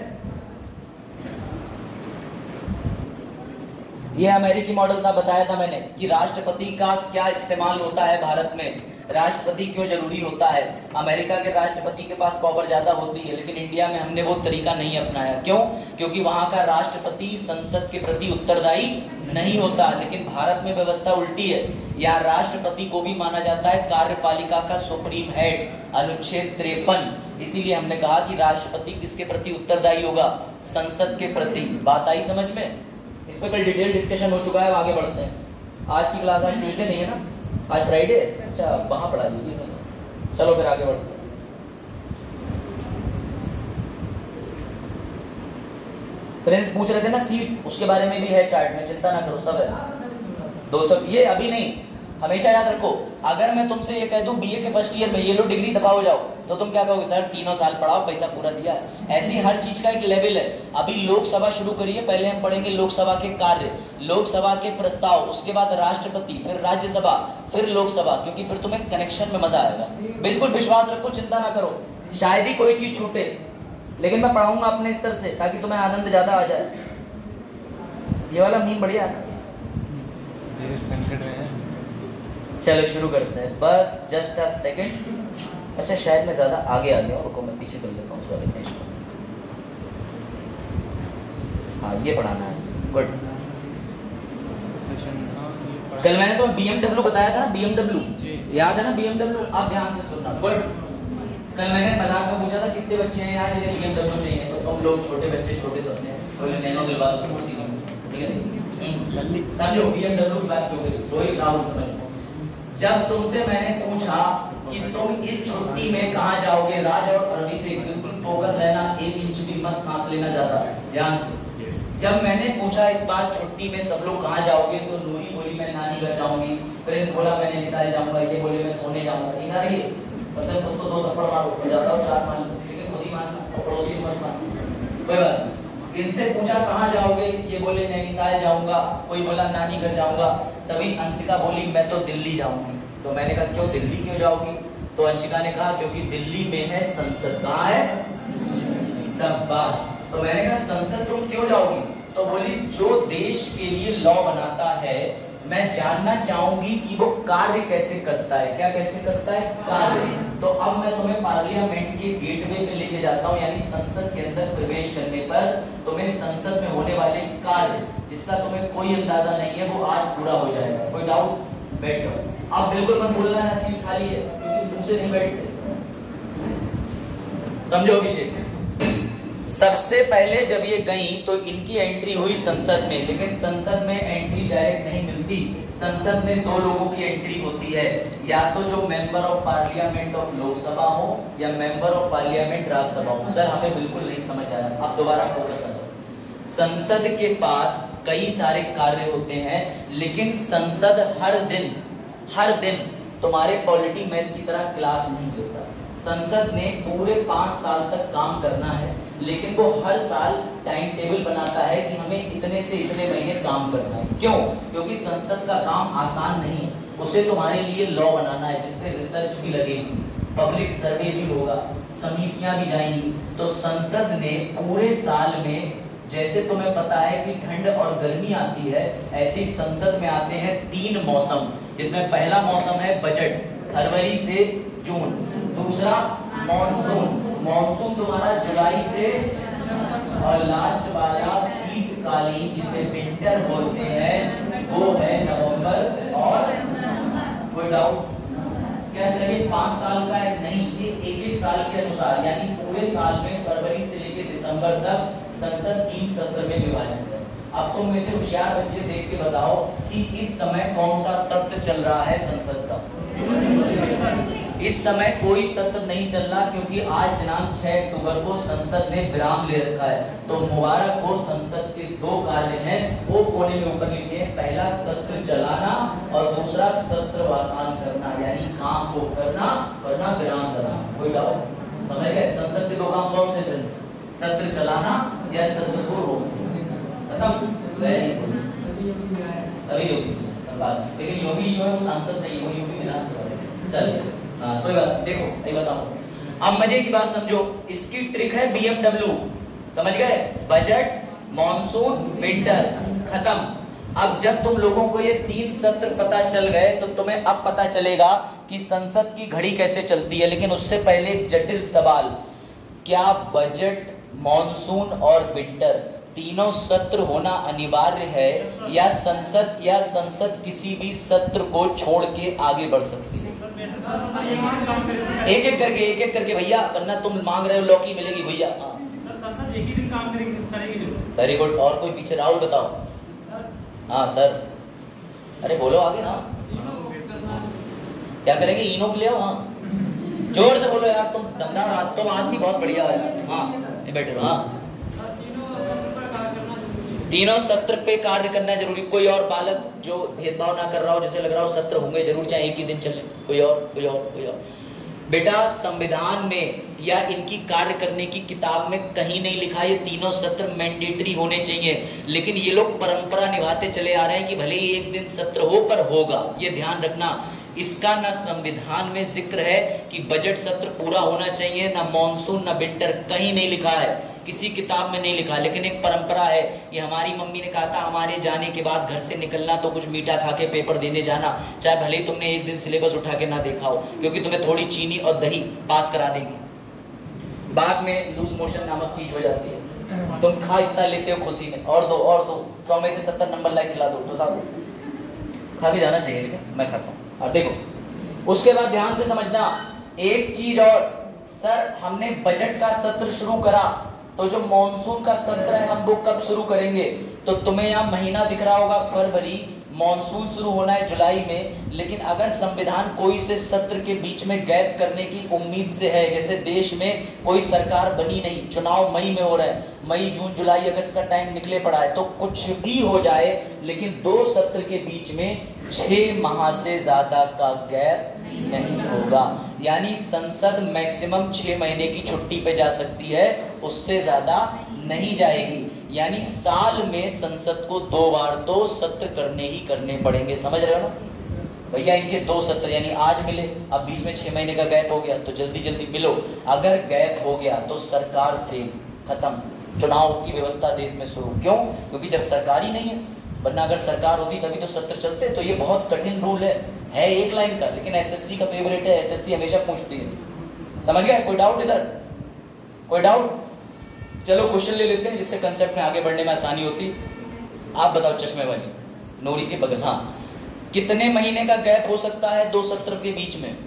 ये अमेरिकी मॉडल था, बताया था मैंने कि राष्ट्रपति का क्या इस्तेमाल होता है भारत में, राष्ट्रपति क्यों जरूरी होता है। अमेरिका के राष्ट्रपति के पास पावर ज्यादा होती है, लेकिन इंडिया में हमने वो तरीका नहीं अपनाया। क्यों? क्योंकि वहां का राष्ट्रपति संसद के प्रति उत्तरदायी नहीं होता, लेकिन भारत में व्यवस्था उल्टी है। यहाँ राष्ट्रपति को भी माना जाता है कार्यपालिका का सुप्रीम हेड, अनुच्छेद 53। इसीलिए हमने कहा कि राष्ट्रपति किसके प्रति उत्तरदायी होगा, संसद के प्रति। बात आई समझ में? इस पर कल डिटेल डिस्कशन हो चुका है, आगे बढ़ते हैं। आज की क्लास, आज ट्यूसडे नहीं है ना, आज फ्राइडे है। अच्छा, वहां पढ़ा लीजिए। चलो फिर आगे बढ़ते हैं। फ्रेंड्स पूछ रहे थे ना सीट, उसके बारे में भी है चार्ट में, चिंता ना करो, सब है। 200 ये अभी नहीं, हमेशा याद रखो। अगर मैं तुमसे ये कह दूं बीए के फर्स्ट ईयर में ये लो डिग्री दबाओ जाओ, तो तुम क्या कहोगे? सर 3 साल पढ़ाओ, पैसा पूरा दिया। ऐसी हर चीज का एक लेवल है। अभी लोकसभा शुरू करिए, पहले हम पढ़ेंगे लोकसभा के कार्य, लोकसभा के प्रस्ताव, उसके बाद राष्ट्रपति, फिर राज्यसभा, फिर लोकसभा, क्योंकि फिर तुम्हें कनेक्शन में मजा आएगा। बिल्कुल विश्वास रखो, चिंता ना करो, शायद ही कोई चीज छूटे, लेकिन मैं पढ़ाऊंगा अपने स्तर से ताकि तुम्हें आनंद ज्यादा आ जाए। ये वाला मीम बढ़िया है। चलो शुरू करते हैं, बस जस्ट अ सेकंड। अच्छा शायद मैं ज्यादा आगे आ गया, रुको मैं पीछे कर लेता हूँ उस वाले पेज को। हाँ ये पढ़ाना है, गुड। कल मैंने तो BMW बताया था ना, BMW याद है ना, BMW? आप ध्यान से सुनना, गुड। कल मैंने मजाक में पूछा था कितने बच्चे हैं यार जिन्हें BMW चाहिए, तो तुम लोग छोटे बच्चे, छोटे सपने हैं, कोई नैनो दिलवा दो कुर्सी में, ठीक है? समझो BMW की बात क्यों करी, रोहित राहुल समझ। जब तुमसे मैंने पूछा कि तुम इस छुट्टी में कहाँ जाओगे, राज और प्रवी से बिल्कुल फोकस रहना, 1 इंच भी मत सांस लेना ज्यादा, ध्यान से। जब मैंने पूछा इस बार छुट्टी में सब लोग कहाँ जाओगे, तो नूरी बोली मैं नानी घर जाऊंगी, प्रिंस बोला मैं नैनीताल जाऊंगा, ये बोले मैं सोने जाऊंगा। ठीक है, मतलब खुद को 2 थप्पड़ मारो, मैं जाता हूँ 4 मान लो, लेकिन खुद ही मानना, पड़ोसी मत मानना। कोई बात। इनसे पूछा कहाँ जाओगे, ये बोले नैनीताल जाऊंगा, कोई बोला नानी घर जाऊंगा। तभी अंशिका बोली मैं तो दिल्ली जाऊंगी। तो मैंने कहा क्यों दिल्ली क्यों जाओगी? तो अंशिका ने कहा क्योंकि दिल्ली में है संसद। कहाँ है? शाबाश। तो मैंने कहा संसद तुम क्यों जाओगी? तो बोली जो देश के लिए लॉ बनाता है, मैं जानना चाहूंगी कि वो कार्य कैसे करता है। क्या कैसे करता है? कार्य। तो अब मैं तुम्हें पार्लियामेंट के गेटवे पे लेके जाता हूँ, यानी संसद के अंदर प्रवेश करने पर तुम्हें संसद में होने वाले कार्य जिसका तुम्हें कोई अंदाजा नहीं है, वो आज पूरा हो जाएगा। कोई डाउट? बैठो। अब बिल्कुल मत बोलना है सीट खाली है, क्योंकि मुंह से नहीं बैठते। समझो अभिषेक, सबसे पहले जब ये गई तो इनकी एंट्री हुई संसद में, लेकिन संसद में एंट्री डायरेक्ट नहीं मिलती। संसद में 2 लोगों की एंट्री होती है, या तो जो member of parliament of Lok Sabha हो या मेंबर ऑफ पार्लियामेंट राज्यसभा हो। सर हमें बिल्कुल नहीं समझ आया, अब दोबारा फोकस करो। संसद के पास कई सारे कार्य होते हैं, लेकिन संसद हर दिन तुम्हारे पॉलिटी मैथ की तरह क्लास नहीं देता। संसद ने पूरे 5 साल तक काम करना है, लेकिन वो हर साल टाइम टेबल बनाता है कि हमें इतने से इतने महीने काम करना है। क्यों? क्योंकि संसद का काम आसान नहीं है, उसे तुम्हारे लिए लॉ बनाना है जिसपे रिसर्च भी लगेगी, पब्लिक सर्वे भी होगा, समितियां भी जाएंगी। तो संसद ने पूरे साल में, जैसे तुम्हें पता है कि ठंड और गर्मी आती है, ऐसे ही संसद में आते हैं 3 मौसम, जिसमें पहला मौसम है बजट, फरवरी से जून। दूसरा मॉनसून तुम्हारा जुलाई से, और लास्ट वाला शीतकालीन जिसे विंटर बोलते हैं, वो है नवंबर और। कोई डाउट? क्या सर ये 5 साल का है? नहीं, ये 1-1 साल के अनुसार, यानी पूरे साल में फरवरी से लेकर दिसंबर तक संसद 3 सत्र में विभाजित है। अब तुम में से होशियार बच्चे देख के बताओ कि इस समय कौन सा सत्र चल रहा है संसद का? इस समय कोई सत्र नहीं चल रहा क्योंकि आज दिनांक 6 अक्टूबर को संसद ने विराम ले रखा है। तो मुबारक हो, संसद के 2 कार्य हैं, वो कोने में ऊपर लिखे हैं। पहला सत्र चलाना और दूसरा सत्र वासान करना, यानी काम को करना वरना विराम करना। कोई डाउट? समझ गए? संसद के 2 काम कौन से फ्रेंड्स? सत्र चलाना या सत्र को रोकना। खत्म। अभी योगी सरकार, लेकिन योगी जो है वो सांसद नहीं, वो यूपी विधानसभा है। चलिए कोई बात, देखो ये बताओ। अब मजे की बात समझो, इसकी ट्रिक है BMW। समझ गए? बजट, मॉनसून, विंटर, खत्म। अब जब तुम लोगों को ये 3 सत्र पता चल गए तो तुम्हें अब पता चलेगा कि संसद की घड़ी कैसे चलती है। लेकिन उससे पहले एक जटिल सवाल, क्या बजट, मॉनसून और विंटर तीनों सत्र होना अनिवार्य है या संसद किसी भी सत्र को छोड़ के आगे बढ़ सकती है? एक एक करके भैया, वरना तुम मांग रहे हो लौकी मिलेगी भैया। संसद एक ही दिन काम करेगी। Very good. और कोई पीछे? राहुल बताओ। हाँ सर, अरे बोलो आगे ना। क्या करेंगे? इनो के लिए आओ। हाँ जोर से बोलो यार, तुम दमदार, तुम आदमी बहुत बढ़िया है। हाँ बैठे रहो। हाँ, तीनों सत्र पे कार्य करना जरूरी। कोई और बालक जो भेदभाव ना कर रहा हो, जिसे लग रहा हो सत्र होंगे जरूर, चाहे एक ही दिन चले। कोई और बेटा, संविधान में या इनकी कार्य करने की किताब में कहीं नहीं लिखा ये तीनों सत्र मैंडेटरी होने चाहिए। लेकिन ये लोग परंपरा निभाते चले आ रहे हैं कि भले ही एक दिन सत्र हो पर होगा। ये ध्यान रखना, इसका ना संविधान में जिक्र है कि बजट सत्र पूरा होना चाहिए, ना मॉनसून ना विंटर, कहीं नहीं लिखा है, किसी किताब में नहीं लिखा। लेकिन एक परंपरा है, ये हमारी मम्मी ने कहा था, हमारे जाने के बाद घर से निकलना तो कुछ मीठा खा के पेपर देने जाना, चाहे भले ही तुमने एक दिन सिलेबस उठा के ना देखा हो, क्योंकि तुम्हें थोड़ी चीनी और दही पास करा देगी। बाद में लूज मोशन नामक चीज हो जाती है, तुम खा इतना लेते हो खुशी में, और दो 100 में से 70 नंबर लाइक खिला दो तो साहब खा भी जाना चाहिए। लेकिन मैं खाता हूँ। अब देखो, उसके बाद ध्यान से समझना एक चीज और, सर हमने बजट का सत्र शुरू करा तो जो मॉनसून का सत्र है हम वो कब शुरू करेंगे? तो तुम्हें यहाँ महीना दिख रहा होगा फरवरी, मॉनसून शुरू होना है जुलाई में। लेकिन अगर संविधान कोई से सत्र के बीच में गैप करने की उम्मीद से है, जैसे देश में कोई सरकार बनी नहीं, चुनाव मई में हो रहे हैं, मई जून जुलाई अगस्त का टाइम निकले पड़ा है, तो कुछ भी हो जाए लेकिन 2 सत्र के बीच में 6 माह से ज्यादा का गैप नहीं होगा। यानी संसद मैक्सिमम 6 महीने की छुट्टी पे जा सकती है, उससे ज्यादा नहीं जाएगी। यानी साल में संसद को 2 बार तो सत्र करने ही करने पड़ेंगे। समझ रहे हो ना भैया? इनके 2 सत्र, यानी आज मिले, अब बीच में 6 महीने का गैप हो गया तो जल्दी जल्दी मिलो। अगर गैप हो गया तो सरकार फेल, खत्म, चुनाव की व्यवस्था देश में शुरू। क्यों? क्योंकि जब सरकार ही नहीं है, वरना अगर सरकार होती तभी तो सत्र चलते। तो ये बहुत कठिन रूल है एक लाइन का, लेकिन एसएससी का फेवरेट है, एसएससी हमेशा पूछती है। समझ गए? कोई डाउट इधर? कोई डाउट? चलो क्वेश्चन ले लेते हैं जिससे कंसेप्ट में आगे बढ़ने में आसानी होती। आप बताओ चश्मे वाली, नूरी के बगल, हाँ, कितने महीने का गैप हो सकता है 2 सत्र के बीच में?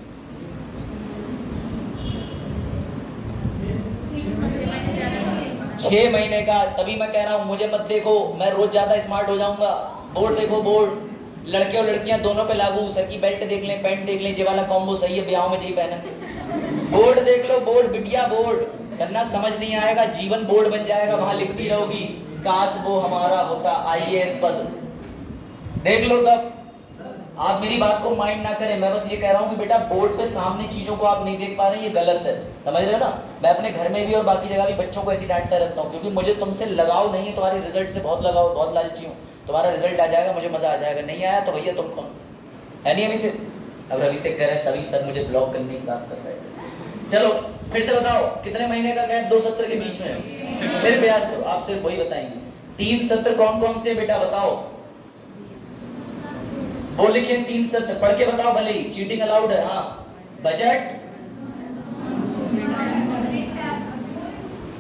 6 महीने का। तभी मैं कह रहा हूं मुझे मत देखो, मैं रोज ज्यादा स्मार्ट हो जाऊंगा। बोर्ड देखो, बोर्ड, लड़के और लड़कियां दोनों पे लागू। सर की बेल्ट देख लें, पैंट देख लें, ये वाला कॉम्बो सही है, ब्याह में जी पहने। बोर्ड देख लो, बोर्ड बिटिया, बोर्ड करना समझ नहीं आएगा, जीवन बोर्ड बन जाएगा, वहां लिखती रहोगी काश वो हमारा होता IAS पद। देख लो सब। आप मेरी बात को माइंड ना करें, मैं बस ये कह रहा हूँ कि बेटा बोर्ड पे सामने चीजों को आप नहीं देख पा रहे, ये गलत है। समझ रहे हो ना? मैं अपने घर में भी और बाकी जगह भी बच्चों को ऐसी डांटता रहता हूँ, क्योंकि मुझे तुमसे लगाव नहीं है, तुम्हारे रिजल्ट से बहुत लगाव, बहुत लालची हूँ। तुम्हारा रिजल्ट आ जाएगा, मुझे मजा आ जाएगा, नहीं आया तो भैया तुम कौन है? नहीं अभी से, अब रवि से कह रहे तभी सर मुझे ब्लॉक करने की बात कर रहे हैं। चलो फिर से बताओ, कितने महीने का गैप 2 सत्र के बीच में? फिर प्रयास करो, आप सिर्फ वही बताएंगे। 3 सत्र कौन कौन से बेटा बताओ? वो लिखे 3 सत्र, पढ़ के बताओ, भले ही चीटिंग अलाउड है। हाँ, बजट,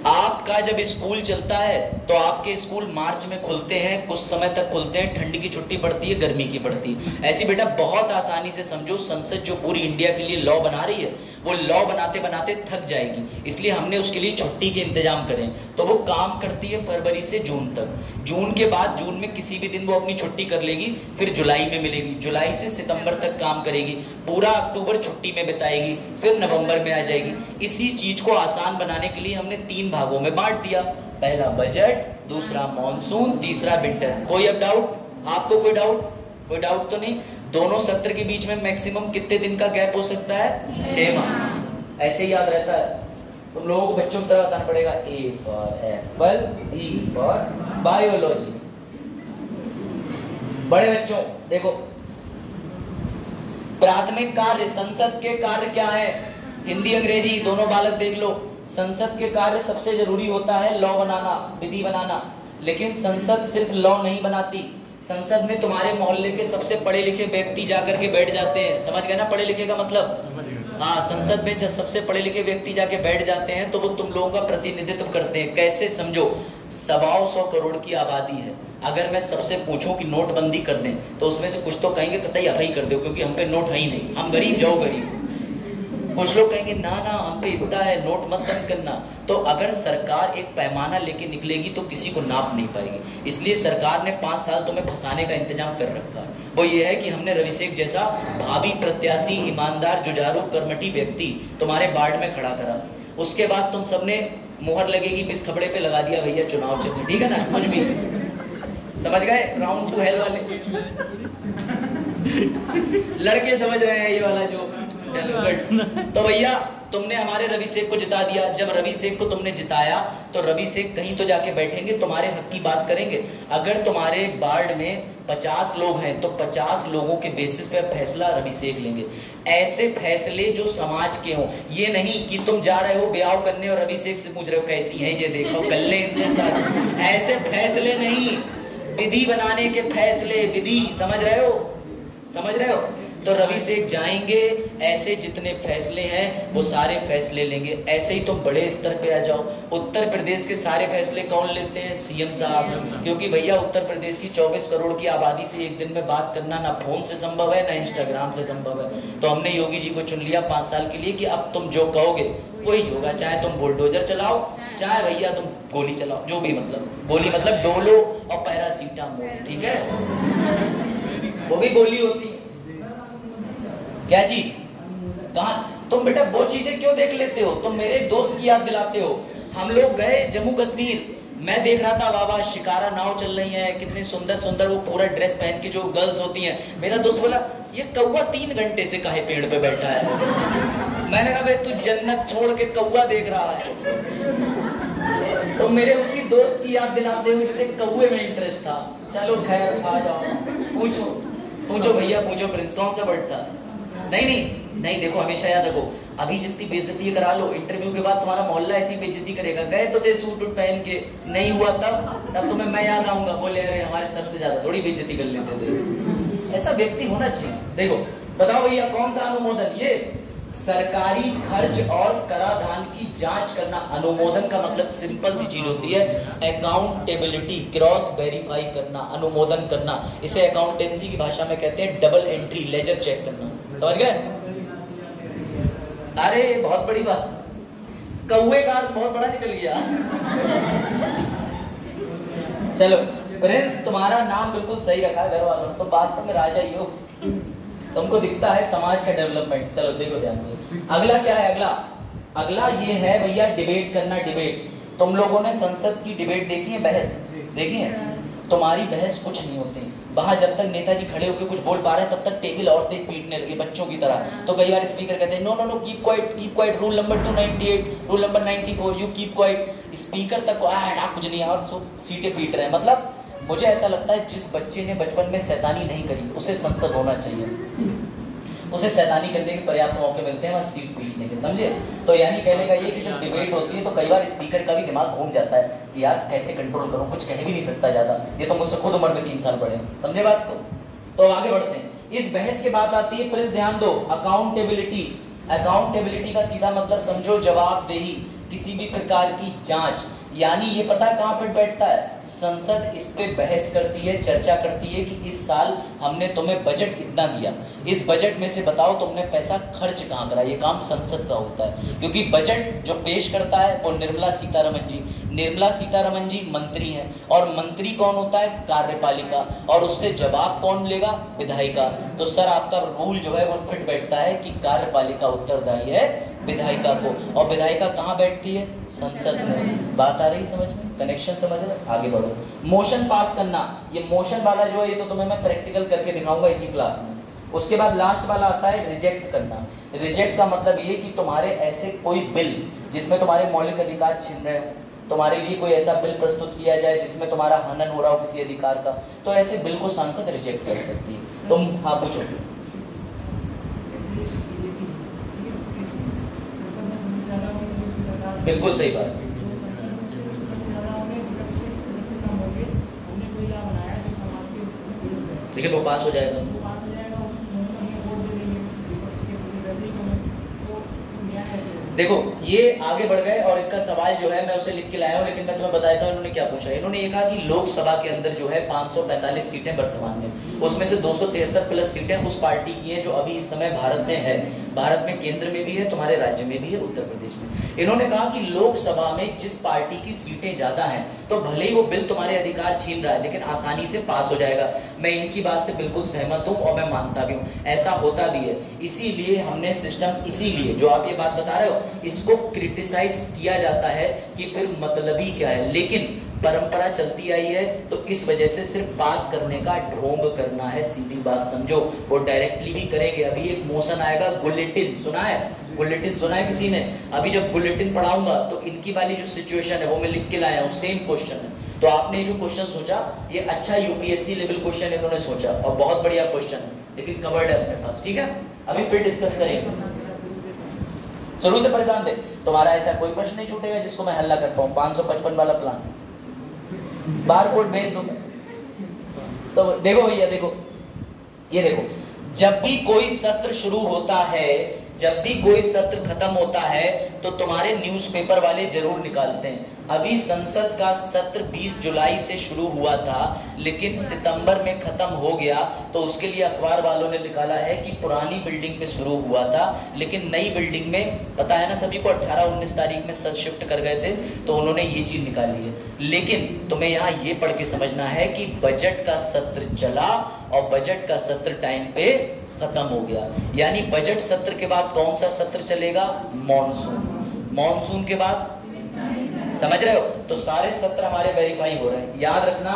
आपका जब स्कूल चलता है तो आपके स्कूल मार्च में खुलते हैं, कुछ समय तक खुलते हैं, ठंडी की छुट्टी पड़ती है, गर्मी की पड़ती है। ऐसी बेटा बहुत आसानी से समझो, संसद जो पूरी इंडिया के लिए लॉ बना रही है वो लॉ बनाते बनाते थक जाएगी, इसलिए हमने उसके लिए छुट्टी के इंतजाम करें। तो वो काम करती है फरवरी से जून तक। जून के बाद जून में किसी भी दिन वो अपनी छुट्टी कर लेगी, फिर जुलाई में मिलेगी, जुलाई से सितंबर तक काम करेगी, पूरा अक्टूबर छुट्टी में बिताएगी, फिर नवंबर में आ जाएगी। इसी चीज को आसान बनाने के लिए हमने 3 भागों में बांट दिया, पहला बजट, दूसरा मॉनसून, तीसरा विंटर। कोई अब डाउट? आपको कोई डाउट? कोई डाउट तो नहीं? दोनों सत्र के बीच में मैक्सिमम कितने दिन का गैप हो सकता है? 6 माह। ऐसे ही याद रहता है। तुम लोगों को बच्चों की तरह बताना पड़ेगा। A for apple, B for biology. बड़े बच्चों देखो, प्राथमिक कार्य, संसद के कार्य क्या है? हिंदी अंग्रेजी दोनों बालक देख लो। संसद के कार्य सबसे जरूरी होता है लॉ बनाना, विधि बनाना। लेकिन संसद सिर्फ लॉ नहीं बनाती, संसद में तुम्हारे मोहल्ले के सबसे पढ़े लिखे व्यक्ति जाकर के बैठ जाते हैं। समझ गए ना पढ़े लिखे का मतलब? हाँ, संसद में जब सबसे पढ़े लिखे व्यक्ति जाके बैठ जाते हैं तो वो तुम लोगों का प्रतिनिधित्व करते हैं। कैसे समझो, 125 करोड़ की आबादी है। अगर मैं सबसे पूछूं कि नोटबंदी कर दें तो उसमें से कुछ तो कहेंगे कतई अभी कर दो, क्योंकि हम पे नोट है ही नहीं, हम गरीब जाओ गरीब। कुछ लोग कहेंगे ना ना हम पे इतना है, नोट मत बंद करना। तो अगर सरकार एक पैमाना लेके निकलेगी तो किसी को नाप नहीं पाएगी। इसलिए सरकार ने 5 साल तुम्हें फंसाने का इंतजाम कर रखा है। वो ये है कि हमने रवि शेख जैसा भावी प्रत्याशी, ईमानदार, जुझारू, कर्मठी व्यक्ति तुम्हारे वार्ड में खड़ा करा। उसके बाद तुम सबने मुहर लगेगी बिस खबड़े पे लगा दिया, भैया चुनाव चिन्ह, ठीक है ना? कुछ भी समझ गए? राउंड टू हेल वाले लड़के समझ रहे हैं ये वाला जो। चलो गुड। तो भैया तुमने हमारे रवि शेख को जिता दिया। जब रवि शेख को तुमने जिताया तो रवि शेख कहीं तो जाके बैठेंगे, तुम्हारे हक की बात करेंगे। अगर तुम्हारे वार्ड में 50 लोग हैं तो 50 लोगों के बेसिस पे फैसला रवि शेख लेंगे। ऐसे फैसले जो समाज के हों, ये नहीं कि तुम जा रहे हो ब्याह करने और रवि शेख से पूछ रहे हो कैसी है ये, देखो कर ले इनसे साथ। ऐसे फैसले नहीं, विधि बनाने के फैसले, विधि। समझ रहे हो? समझ रहे हो? तो रवि शेख जाएंगे, ऐसे जितने फैसले हैं वो सारे फैसले लेंगे। ऐसे ही तुम बड़े स्तर पे आ जाओ। उत्तर प्रदेश के सारे फैसले कौन लेते हैं? सीएम साहब। क्योंकि भैया उत्तर प्रदेश की 24 करोड़ की आबादी से एक दिन में बात करना ना फोन से संभव है ना इंस्टाग्राम से संभव है। तो हमने योगी जी को चुन लिया 5 साल के लिए कि अब तुम जो कहोगे वही होगा। चाहे तुम बुलडोजर चलाओ, चाहे भैया तुम गोली चलाओ, जो भी। मतलब गोली मतलब डोलो और पैरासीटामोल, ठीक है? वो भी गोली होती है। क्या चीज? कहाँ? तुम बेटा वो चीजें क्यों देख लेते हो? तुम मेरे दोस्त की याद दिलाते हो। हम लोग गए जम्मू कश्मीर, मैं देख रहा था वाह शिकारा नाव चल रही है, कितनी सुंदर सुंदर, वो पूरा ड्रेस पहन के जो गर्ल्स होती हैं। मेरा दोस्त बोला ये कौवा 3 घंटे से काहे पेड़ पे बैठा है? मैंने कहा भाई तू जन्नत छोड़ के कौवा देख रहा है। तो मेरे उसी दोस्त की याद दिलाते हुए जिसे कौवे में इंटरेस्ट था। चलो खैर आ जाओ, पूछो पूछो भैया पूछो, प्रिंस कौन सा बर्ड था? नहीं देखो, हमेशा याद रखो, अभी जितनी बेइज्जती करा लो, इंटरव्यू के बाद तुम्हारा मोहल्ला ऐसी बेइज्जती करेगा। गए तो थे सूट वूट पहन के, नहीं हुआ तब तुम्हें मैं याद आऊंगा, बोले अरे हमारे सर से ज्यादा थोड़ी बेइज्जती कर लेते थे। ऐसा व्यक्ति होना चाहिए। देखो बताओ भैया कौन सा अनुमोदन? ये सरकारी खर्च और कराधान की जांच करना। अनुमोदन का मतलब सिंपल सी चीज होती है, अकाउंटेबिलिटी, क्रॉस वेरीफाई करना, अनुमोदन करना। इसे अकाउंटेंसी की भाषा में कहते हैं डबल एंट्री, लेजर चेक करना। समझ गए? अरे बहुत बड़ी बात, कौवे का अर्थ बहुत बड़ा निकल गया। चलो प्रिंस, तुम्हारा नाम बिल्कुल सही रखा घर वालों, तो वास्तव में राजा ही हो। तुमको दिखता है समाज का डेवलपमेंट। चलो देखो ध्यान से, अगला क्या है? अगला ये है भैया डिबेट करना। डिबेट, तुम लोगों ने संसद की डिबेट देखी है, बहस देखी है? तुम्हारी बहस कुछ नहीं होती वहां। जब तक नेताजी खड़े होकर कुछ बोल पा रहे हैं तब तक टेबल औरतें पीटने लगे बच्चों की तरह। तो कई बार स्पीकर कहते हैं no no no, keep quiet, rule number 298, rule number 94, you keep quiet. Speaker तक कुछ नहीं, और सीटें पीट रहे हैं। मतलब मुझे ऐसा लगता है जिस बच्चे ने बचपन में शैतानी नहीं करी उसे संसद होना चाहिए। उसे शैतानी करने के पर्याप्त मौके मिलते हैं, वहाँ सीट पीटने के। समझे? तो यानी कहने का ये कि जब डिबेट होती है तो कई बार स्पीकर का भी दिमाग घूम जाता है कि यार कैसे कंट्रोल करूं, कुछ कह भी नहीं सकता ज्यादा, ये तो मुझसे खुद उम्र में 3 साल बड़े हैं। समझे बात? तो आगे बढ़ते हैं। इस बहस के बाद आती है, प्लीज ध्यान दो, अकाउंटेबिलिटी। अकाउंटेबिलिटी का सीधा मतलब समझो जवाबदेही, किसी भी प्रकार की जांच। यानी ये पता है कहाँ फिट बैठता है, संसद इस पे बहस करती है, चर्चा करती है कि इस साल हमने तुम्हें बजट इतना दिया, इस बजट में से बताओ तुमने पैसा खर्च कहाँ करा। ये काम संसद का होता है, क्योंकि बजट जो पेश करता है वो निर्मला सीतारमण जी। निर्मला सीतारमण जी मंत्री हैं, और मंत्री कौन होता है, कार्यपालिका, और उससे जवाब कौन लेगा, विधायिका। तो सर आपका रूल जो है वो फिट बैठता है कि कार्यपालिका उत्तरदायी है विधायिका को, और विधायिका कहाँ बैठती है, संसद में। बात आ रही समझ में, कनेक्शन समझ रहे, आगे बढ़ो। मोशन पास करना, ये मोशन वाला जो है ये तो तुम्हें मैं प्रैक्टिकल करके दिखाऊंगा इसी क्लास में। उसके बाद लास्ट वाला आता है रिजेक्ट करना। रिजेक्ट का मतलब ये कि तुम्हारे ऐसे कोई बिल जिसमें तुम्हारे मौलिक अधिकार छिन रहे हो, तुम्हारे लिए कोई ऐसा बिल प्रस्तुत किया जाए जिसमें तुम्हारा हनन हो रहा हो किसी अधिकार का, तो ऐसे बिल को सांसद रिजेक्ट कर सकती है। तुम हाँ पूछो। बिल्कुल सही बात। लेकिन वो पास हो जाएगा। देखो ये आगे बढ़ गए, और इनका सवाल जो है मैं उसे लिख के लाया हूं, लेकिन मैं तुम्हें बता देता हूं इन्होंने क्या पूछा। इन्होंने ये कहा कि लोकसभा के अंदर जो है 545 सीटें वर्तमान में, उसमें से 273 प्लस सीटें उस पार्टी की हैं जो अभी इस समय भारत में है। भारत में केंद्र में भी है, तुम्हारे राज्य में भी है, उत्तर प्रदेश में। इन्होंने कहा कि लोकसभा में जिस पार्टी की सीटें ज्यादा हैं तो भले ही वो बिल तुम्हारे अधिकार छीन रहा है लेकिन आसानी से पास हो जाएगा। मैं इनकी बात से बिल्कुल सहमत हूं और मैं मानता भी हूं, ऐसा होता भी है। इसीलिए हमने सिस्टम, इसीलिए जो आप ये बात बता रहे हो इसको क्रिटिसाइज किया जाता है कि फिर मतलब ही क्या है, लेकिन परंपरा चलती आई है तो इस वजह से सिर्फ पास करने का ढोंग करना है, सीधी बात समझो। वो डायरेक्टली भी करेंगे। अभी एक मोशन आएगा बुलेटिन, सुना है, बुलेटिन सुना है किसी ने? अभी जब बुलेटिन पढ़ाऊंगा तो इनकी वाली जो सिचुएशन है वो मैं लिख के लाया हूँ, सेम क्वेश्चन है। तो आपने जो क्वेश्चन सोचा ये अच्छा यूपीएससी लेवल क्वेश्चन इन्होंने सोचा और बहुत बढ़िया क्वेश्चन है, लेकिन कवर्ड है अपने पास, ठीक है। अभी फिर डिस्कस करेंगे। शुरू से परेशान थे, तुम्हारा ऐसा कोई प्रश्न नहीं छूटेगा जिसको मैं हल ना कर पाऊं। 555 वाला प्लान बार कोड भेज दूंगा। तो देखो भैया, देखो ये देखो, जब भी कोई सत्र शुरू होता है, जब भी कोई सत्र खत्म होता है तो तुम्हारे न्यूज़पेपर वाले जरूर निकालते हैं। अभी संसद का सत्र 20 जुलाई से शुरू हुआ था लेकिन सितंबर में खत्म हो गया, तो उसके लिए अखबार वालों ने निकाला है कि पुरानी बिल्डिंग में शुरू हुआ था लेकिन नई बिल्डिंग में, पता है ना सभी को, 18-19 तारीख में सत्र शिफ्ट कर गए थे, तो उन्होंने ये चीज निकाली है। लेकिन तुम्हें यहाँ ये पढ़ के समझना है कि बजट का सत्र चला और बजट का सत्र टाइम पे खत्म हो गया। यानी बजट सत्र के बाद कौन सा सत्र चलेगा? मॉनसून। मॉनसून के बाद, समझ रहे हो? तो सारे सत्र हमारे वेरीफाई हो रहे हैं। याद रखना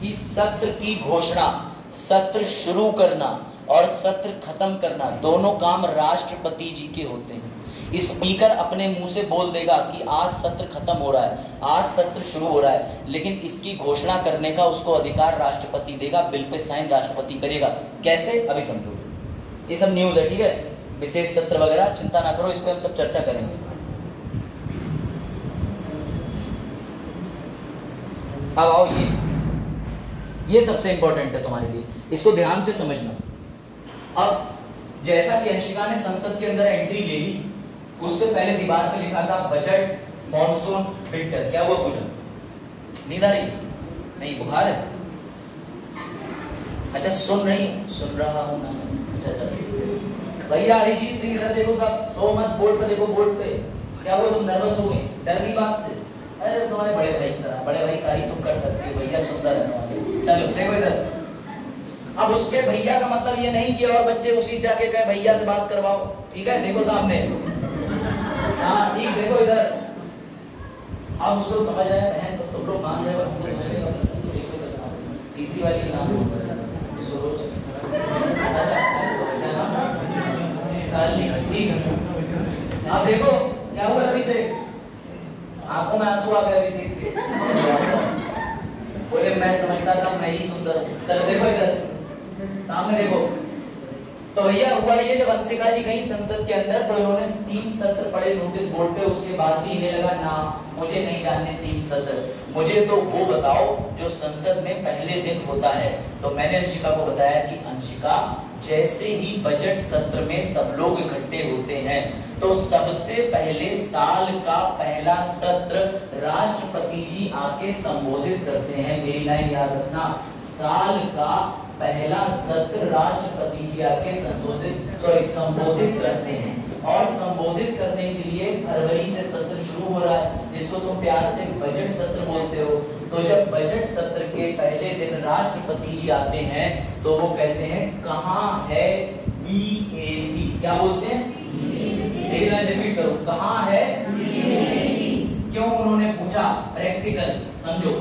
कि सत्र की घोषणा, सत्र शुरू करना और सत्र खत्म करना दोनों काम राष्ट्रपति जी के होते हैं। स्पीकर अपने मुंह से बोल देगा कि आज सत्र खत्म हो रहा है, आज सत्र शुरू हो रहा है, लेकिन इसकी घोषणा करने का उसको अधिकार राष्ट्रपति देगा, बिल पे साइन राष्ट्रपति करेगा। कैसे? अभी समझो, ये सब न्यूज है, ठीक है। विशेष सत्र वगैरह चिंता ना करो, इस पे हम सब चर्चा करेंगे। अब आओ, ये सबसे इंपॉर्टेंट है तुम्हारे लिए, इसको ध्यान से समझना। अब जैसा कि अंशिका ने संसद के अंदर एंट्री ले ली, उससे पहले दीवार पे लिखा था बजट, मॉनसून, विंटर। क्या हुआ पूजन? नींद आ रही? नहीं, बुखार है? अच्छा, सुन रही? सुन रहा हूं ना। अच्छा भैया, अरिजीत सिंह इधर देखो, सब सो मत, बोर्ड पे देखो, बोर्ड पे। क्या हुआ, तुम नर्वस हो गए? डर गई बात से? अरे तुम्हारे बड़े भाई की तरह, बड़े भाई तारीफ तुम कर सकते हो, भैया सुनता रहने वाले। चलो देखो इधर। अब उसके भैया का मतलब ये नहीं कि और बच्चे उसी जाके कहे भैया से बात करवाओ, ठीक है? देखो सामने, हाँ ठीक, देखो इधर। अब उसको समझ आया बहन, तो तुम लोग मान रहे हो। तीसरी वाली का नाम ठीक है। अब देखो क्या हुआ, अभी से आंखों में आंसू आ गए अभी से। बोले मैं समझता था मैं ही सुंदर। चलो देखो इधर सामने देखो। तो भैया हुआ ये, जब अंशिका जी गई संसद के अंदर तो इन्होंने 3 सत्र पढ़े नोटिस बोर्ड पे। उसके बाद भी इन्हें लगा ना, मुझे नहीं जानने 3 सत्र, मुझे तो वो बताओ जो संसद में पहले दिन होता है। तो मैंने अंशिका को बताया कि अंशिका, जैसे ही बजट सत्र में सब लोग इकट्ठे होते हैं तो सबसे पहले साल का पहला सत्र राष्ट्रपति जी आके संबोधित करते हैं। मेरी लाइन याद रखना, साल का पहला सत्र राष्ट्रपति जी आके संबोधित करते हैं। और संबोधित करने के लिए फरवरी से सत्र शुरू हो रहा है, जिसको तुम प्यार से बजट सत्र बोलते हो। तो जब बजट सत्र के पहले दिन राष्ट्रपति जी आते हैं तो वो कहते हैं कहाँ है बीएसी, क्या बोलते हैं? रिपीट करो, कहाँ है? क्यों उन्होंने पूछा? प्रैक्टिकल समझो।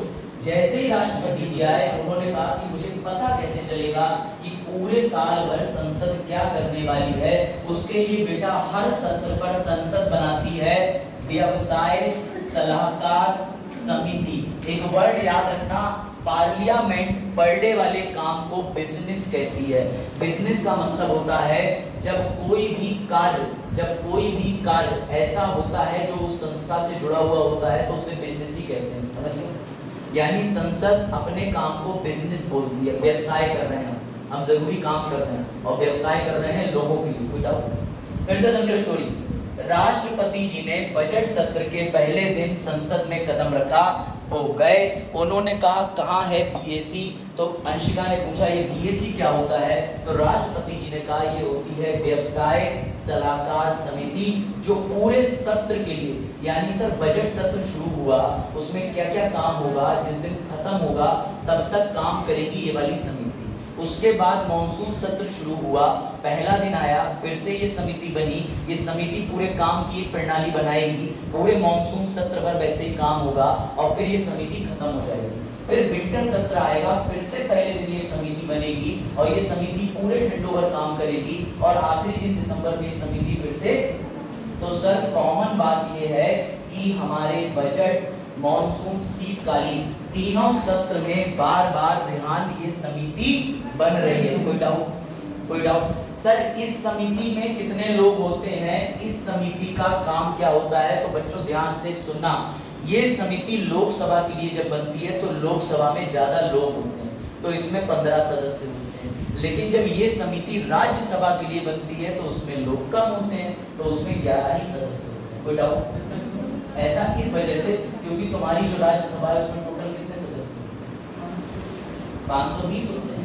जैसे ही राष्ट्रपति जी आए उन्होंने कहा कि मुझे पता कैसे चलेगा कि पूरे साल भर संसद क्या करने वाली है। उसके लिए बेटा हर सत्र पर संसद बनाती है व्यवसाय सलाहकार समिति। एक वर्ड याद रखना, पार्लियामेंट पर डे वाले काम को बिजनेस कहती है। बिजनेस का मतलब होता है जब कोई भी कार्य ऐसा होता है जो उस संस्था से जुड़ा हुआ होता है तो उसे बिजनेस ही कहते हैं। समझ गए? यानी संसद अपने काम को बिजनेस बोलती है। व्यवसाय कर रहे हैं हम जरूरी काम कर रहे हैं और व्यवसाय कर रहे हैं लोगों के लिए। कोई डाउट? फिर से समझो स्टोरी। राष्ट्रपति जी ने बजट सत्र के पहले दिन संसद में कदम रखा, वो गए, उन्होंने कहा कहाँ है बीएसी। तो अंशिका ने पूछा ये बीएसी क्या होता है? तो राष्ट्रपति जी ने कहा ये होती है व्यवसाय सलाहकार समिति, जो पूरे सत्र के लिए, यानी सर बजट सत्र शुरू हुआ उसमें क्या क्या काम होगा, जिस दिन खत्म होगा तब तक काम करेगी ये वाली समिति। उसके बाद मॉनसून सत्र शुरू हुआ, पहला दिन आया, फिर से ये समिति बनी। ये समिति पूरे काम की एक प्रणाली बनाएगी, पूरे मॉनसून सत्र भर वैसे ही काम होगा और फिर ये समिति खत्म हो जाएगी। फिर विंटर सत्र आएगा, फिर से पहले दिन ये समिति बनेगी और ये समिति पूरे ठंडों भर काम करेगी और आखिरी दिन दिसंबर में ये समिति फिर से। तो सर कॉमन बात ये है कि हमारे बजट, मॉनसून, शीतकालीन तीनों सत्र में बार बार ध्यान ये समिति बन रही है। कोई डाउट? सर इस समिति में कितने लोग होते हैं, इस समिति का काम क्या होता है? तो बच्चों ध्यान से सुनना, ये समिति लोकसभा के लिए जब बनती है तो लोकसभा में ज्यादा लोग होते हैं तो इसमें 15 सदस्य होते हैं। लेकिन जब ये समिति राज्यसभा के लिए बनती है तो उसमें लोग कम होते हैं तो उसमें 11 ही सदस्य होते हैं। कोई डाउट? ऐसा इस वजह से क्योंकि तुम्हारी जो राज्यसभा है उसमें टोटल कितने सदस्य होते हैं? 520 होते हैं।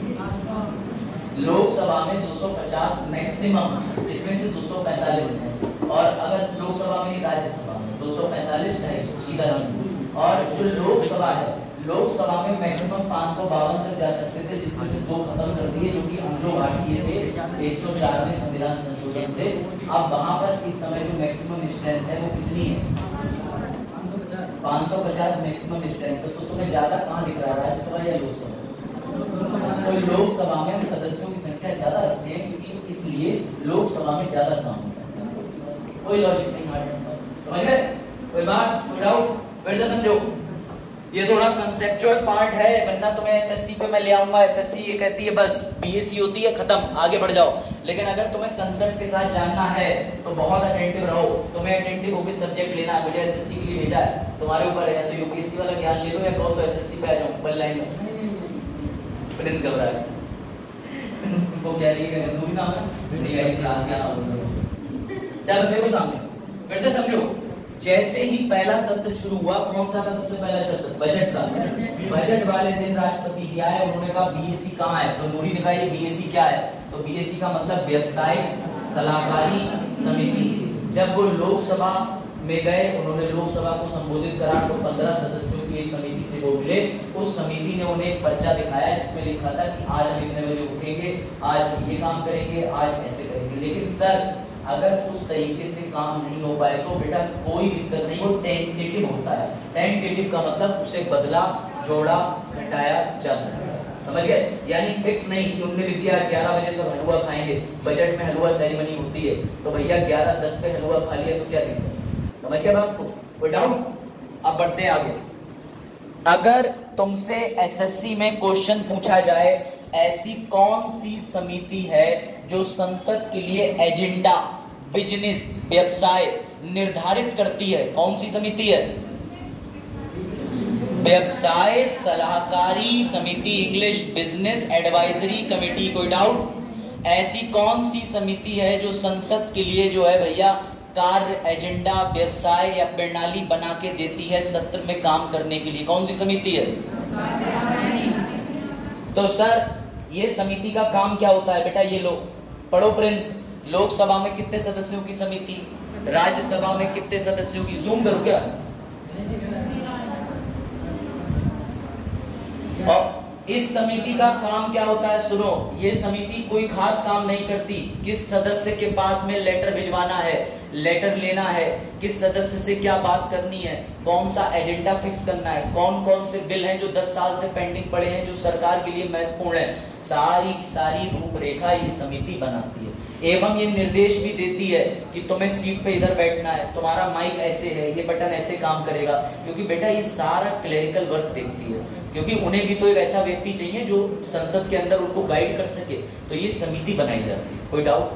लोकसभा में 250 मैक्सिमम, इसमें से 245 हैं। और अगर लोकसभा में राज्यसभा में 245 सीधा। और जो लोकसभा है, लोकसभा में मैक्सिमम 552 तक जा सकते थे, जिसमें से 2 खत्म कर दिए जो कि एंग्लो भारतीय थे 104 में संविधान संशोधन से। अब वहां पर इस समय जो मैक्सिमम स्ट्रेंथ है वो कितनी है? 550 मैक्सिमम स्ट्रेंथ। तो तुम्हें ज्यादा कहाँ दिख रहा है, राज्यसभा या लोकसभा? तो लोकसभा में सदस्यों की संख्या ज्यादा रखते हैं क्योंकि इसलिए लोकसभा में ज्यादा काम होता है। कोई लॉजिक नहीं, समझ गए? कोई बात, कोई डाउट? फिर से समझो, ये थोड़ा कंसेप्चुअल पार्ट है, वरना तुम्हें एसएससी पे मैं ले आऊंगा। एसएससी ये कहती है बस बीएससी होती है, खत्म, आगे बढ़ जाओ। लेकिन अगर तुम्हें कंसेप्ट के साथ जानना है तो बहुत अटेंटिव रहो। तुम्हें अटेंटिव होकर सब्जेक्ट लेना है। मुझे एसएससी के लिए भेजा है, तुम्हारे ऊपर है, या तो यूपीएससी वाला ज्ञान ले लो या कहो तो एसएससी पे आ जाओ। पहले लाइन में प्रिंस घबरा है वो कह रही है तू भी नाम है क्लास का नाम। चलो देखो सामने, फिर से समझो। जैसे ही पहला सत्र शुरू हुआ, कौन सा था सबसे पहला सत्र? बजट का। बजट वाले दिन राष्ट्रपति जी आए, उन्होंने कहा बीएससी कहाँ है? तो नूरी ने कहा ये बीएससी क्या है? तो बीएससी का मतलब व्यवसाय सलाहकारी समिति। जब वो लोकसभा में गए, उन्होंने लोकसभा को संबोधित करा तो 15 सदस्यों की एक समिति से वो मिले। उस समिति ने उन्हें एक पर्चा दिखाया जिसमें लिखा था कि आज हम इतने बजे उठेंगे, आज ये काम करेंगे, आज ऐसे करेंगे। लेकिन सर अगर उस तरीके से काम नहीं हो पाए तो बेटा कोई दिक्कत नहीं, वो टेंटेटिव होता है। टेंटेटिव का मतलब उसे बदला, जोड़ा, घटाया जा सकता है। समझ गए? यानी फिक्स नहीं कि उन्होंने लिख दिया 11 बजे सब हलवा खाएंगे, बजट में हलवा सेरेमनी होती है तो भैया 11:10 पे हलवा खा लिया तो क्या दिक्कत? समझ गए बात को? कोई डाउट? अब बढ़ते हैं आगे। अगर तुमसे एसएससी में क्वेश्चन पूछा जाए ऐसी कौन सी समिति है जो संसद के लिए एजेंडा, बिजनेस, व्यवसाय निर्धारित करती है, कौन सी समिति है? व्यवसाय सलाहकारी समिति, इंग्लिश बिजनेस एडवाइजरी कमेटी। कोई डाउट? ऐसी कौन सी समिति है जो संसद के लिए जो है भैया कार्य, एजेंडा, व्यवसाय या प्रणाली बना के देती है सत्र में काम करने के लिए? कौन सी समिति है? तो सर ये समिति का काम क्या होता है बेटा? ये लो पढ़ो प्रिंस। लोकसभा में कितने सदस्यों की समिति, राज्यसभा में कितने सदस्यों की? जूम करूं क्या? और इस समिति का काम क्या होता है? सुनो, ये समिति कोई खास काम नहीं करती। किस सदस्य के पास में लेटर भिजवाना है, लेटर लेना है, किस सदस्य से क्या बात करनी है, कौन सा एजेंडा फिक्स करना है, कौन कौन से बिल हैं जो 10 साल से पेंडिंग पड़े हैं जो सरकार के लिए महत्वपूर्ण है, सारी की सारी रूपरेखा ये समिति बनाती है। एवं ये निर्देश भी देती है कि तुम्हें सीट पे इधर बैठना है, तुम्हारा माइक ऐसे है, ये बटन ऐसे काम करेगा। क्योंकि बेटा ये सारा क्लेरिकल वर्क देखती है, क्योंकि उन्हें भी तो एक ऐसा व्यक्ति चाहिए जो संसद के अंदर उनको गाइड कर सके। तो ये समिति बनाई जाती है। कोई डाउट,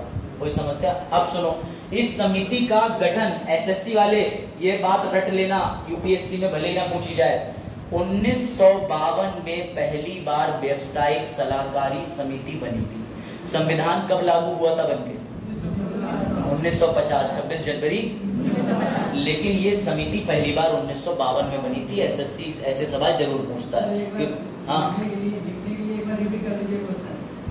कोई समस्या? अब सुनो, इस समिति का गठन एसएससी वाले ये बात रट लेना, यूपीएससी में भले ही ना पूछी जाए, 1952 में पहली बार व्यावसायिक सलाहकारी समिति बनी थी। संविधान कब लागू हुआ था बनके? 1950, 26 जनवरी। लेकिन ये समिति पहली बार 1952 में बनी थी। एसएससी ऐसे सवाल जरूर पूछता है। हाँ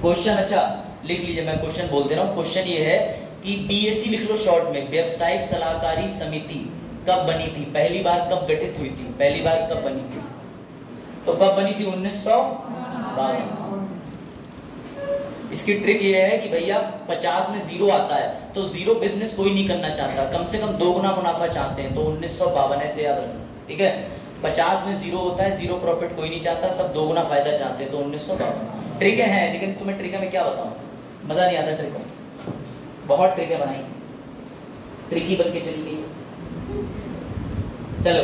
क्वेश्चन, अच्छा लिख लीजिए, मैं क्वेश्चन बोल दे रहा हूँ। क्वेश्चन ये है कि बीएससी लिख लो शॉर्ट में। व्यावसायिक सलाहकारी समिति कब बनी थी, पहली बार कब गठित हुई थी, पहली बार कब बनी थी? तो कब बनी थी? 1952। इसकी ट्रिक ये है कि भैया 50 में जीरो आता है तो जीरो बिजनेस कोई नहीं करना चाहता, कम से कम 2 गुना मुनाफा चाहते हैं, तो 1952 ऐसे याद रखना, ठीक है। 50 में जीरो होता है, जीरो प्रॉफिट कोई नहीं चाहता, सब 2 गुना फायदा चाहते हैं, तो 1952। ट्रिक है, लेकिन तुम्हें ट्रिक में क्या बताऊं, मजा नहीं आता ट्रिक में, बहुत ट्रिकें बनाई, ट्रिकी बन के चली गई। चलो,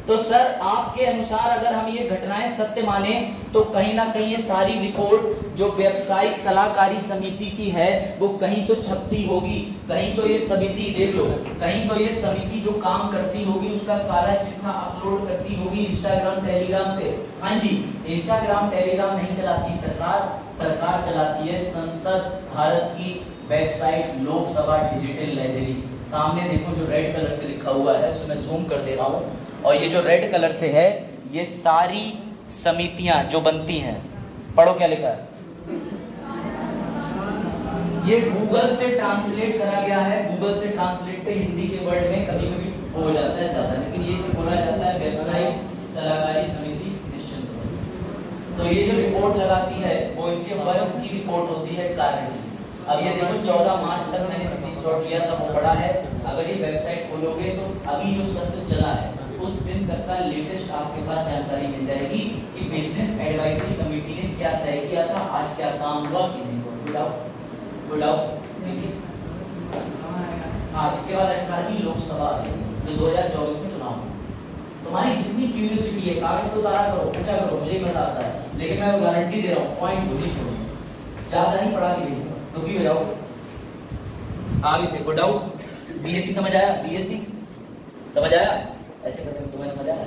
तो सर आपके अनुसार अगर हम ये घटनाएं सत्य माने तो कहीं ना कहीं ये सारी रिपोर्ट जो व्यावसायिक सलाहकारी समिति की है वो कहीं तो छपती होगी, कहीं तो ये समिति, देख लो, कहीं तो ये समिति जो काम करती होगी उसका काला चिट्ठा अपलोड करती होगी इंस्टाग्राम टेलीग्राम पे। हाँ जी, इंस्टाग्राम टेलीग्राम नहीं चलाती सरकार, सरकार चलाती है संसद भारत की वेबसाइट लोकसभा डिजिटल लाइब्रेरी। सामने देखो जो रेड कलर से लिखा हुआ है उसे मैं जूम कर दे रहा हूँ, और ये जो रेड कलर से है ये सारी समितियां जो बनती हैं, पढ़ो क्या लिखा है, ये गूगल से ट्रांसलेट करा गया है। गूगल से ट्रांसलेट पे हिंदी के वर्ड में कभी कभी हो जाता है ज्यादा, लेकिन ये से बोला जाता है व्यावसायिक सलाहकारी समिति निश्चित। तो ये जो रिपोर्ट लगाती है वो इनके वर्क की रिपोर्ट होती है, कार्य की। अब ये देखो 14 मार्च तक मैंने स्क्रीनशॉट लिया था, वो पड़ा है। अगर ये वेबसाइट खोलोगे तो अभी जो सत्र चला है उस दिन तक का लेटेस्ट आपके पास जानकारी मिल जाएगी कि बिजनेस एडवाइजरी कमेटी ने क्या तय किया था, आज क्या काम हुआ कि नहीं हुआ। Good out. हाँ, इसके बाद 18वीं लोकसभा आएगी जो 2024 में चुनाव। तुम्हारी जितनी क्यूरियोसिटी है कागज तो उतारा करो, पूछा करो, मुझे मजा आता है, लेकिन मैं गारंटी दे रहा हूँ पॉइंट नहीं छोड़ूंगा, ज्यादा ही पढ़ा के भेजूंगा, दुखी हो जाओ। आगे से गुड आउट। बीएससी समझ आया? बीएससी समझ आया? ऐसे करते हैं, तुम्हें समझ आया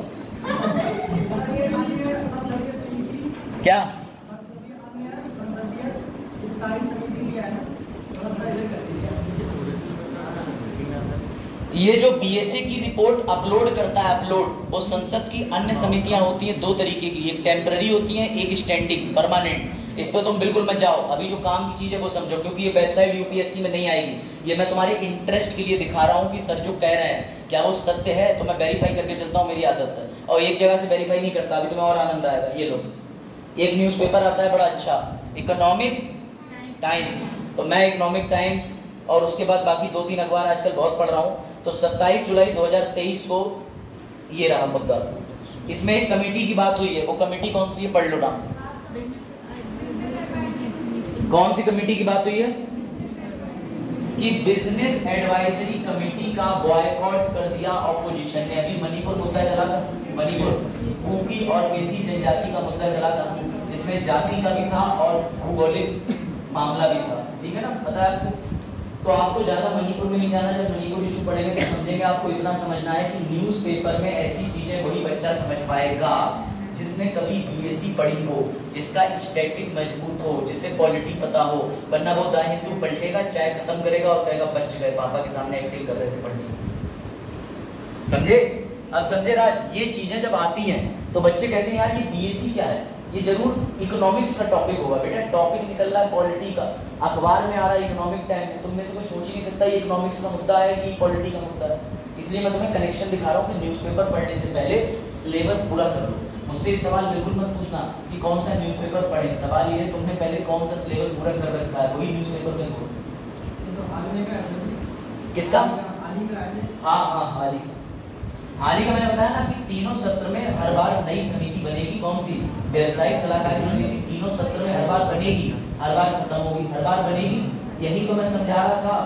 क्या? ये जो बीएससी की रिपोर्ट अपलोड करता है, अपलोड, वो संसद की अन्य समितियां होती हैं दो तरीके की, एक टेम्पररी होती है, एक स्टैंडिंग परमानेंट। इस पर तुम बिल्कुल मत जाओ, अभी जो काम की चीज है वो समझो, क्योंकि ये वेबसाइट यूपीएससी में नहीं आएगी। ये मैं तुम्हारे इंटरेस्ट के लिए दिखा रहा हूँ कि सर जो कह रहे हैं क्या वो सत्य है, तो मैं वेरीफाई करके चलता हूँ, मेरी आदत है, और एक जगह से वेरीफाई नहीं करता, अभी तुम्हें और आनंद आएगा। ये लो, एक न्यूज़पेपर आता है बड़ा अच्छा, इकोनॉमिक टाइम्स, तो मैं इकोनॉमिक टाइम्स और उसके बाद बाकी 2-3 अखबार आजकल बहुत पढ़ रहा हूँ। तो 27 जुलाई 2023 को ये रहा मुद्दा, इसमें एक कमेटी की बात हुई है, वो कमेटी कौन सी है, पढ़ लो नाम। कौन सी कमेटी की बात हुई है कि बिजनेस एडवाइजरी कमेटी का बॉयकॉट कर दिया ऑपोजिशन ने। अभी मणिपुर मुद्दा चला था, मणिपुर कुकी और मेथी जनजाति का मुद्दा चला था, जिसमें जाति का भी था और भूगोलिक मामला भी था, ठीक है ना, पता है आपको। तो आपको ज्यादा मणिपुर में नहीं जाना, जब मणिपुर इशू पढ़ेंगे तो समझेंगे। आपको इतना समझना है कि न्यूज़पेपर में ऐसी चीजें वही बच्चा समझ पाएगा जिसने कभी बीएससी पढ़ी हो, जिसका स्टैटिक मजबूत हो, जिसे पॉलिटी पता हो, वरना वो दा हिंदू पलटेगा, चाय खत्म करेगा और कहेगा बच गए, पापा के सामने एक्टिंग कर रहे थे पढ़ने। समझे? अब समझे राज, ये चीजें जब आती हैं तो बच्चे कहते हैं यार ये बीएससी क्या है, ये जरूर इकोनॉमिक्स का टॉपिक होगा। बेटा टॉपिक निकल रहा है पॉलिटी का, अखबार में आ रहा है इकोनॉमिक टाइम में, तुम में से कोई सोच ही नहीं सकता ये इकोनॉमिक्स का मुद्दा है कि पॉलिटी का मुद्दा है। इसलिए मैं तुम्हें कनेक्शन दिखा रहा हूँ कि न्यूज़पेपर पढ़ने से पहले सिलेबस पूरा कर लो। मुझसे ये सवाल बिल्कुल मत पूछना कि कौन सा न्यूज़पेपर पढ़े, सवाल ये तुमने पहले कौन सा सिलेबस पूरा कर रखा है, वही न्यूज़पेपर देखो। किसका? हाँ हाँ हाल ही का मैंने बताया ना कि तीनों सत्र में हर बार नई समिति बनेगी। कौन सी? व्यवसायिक सलाहकारी समिति। तीनों सत्र में हर बार बनेगी, हर बार खत्म होगी, हर बार बनेगी। यही तो मैं समझा रहा था,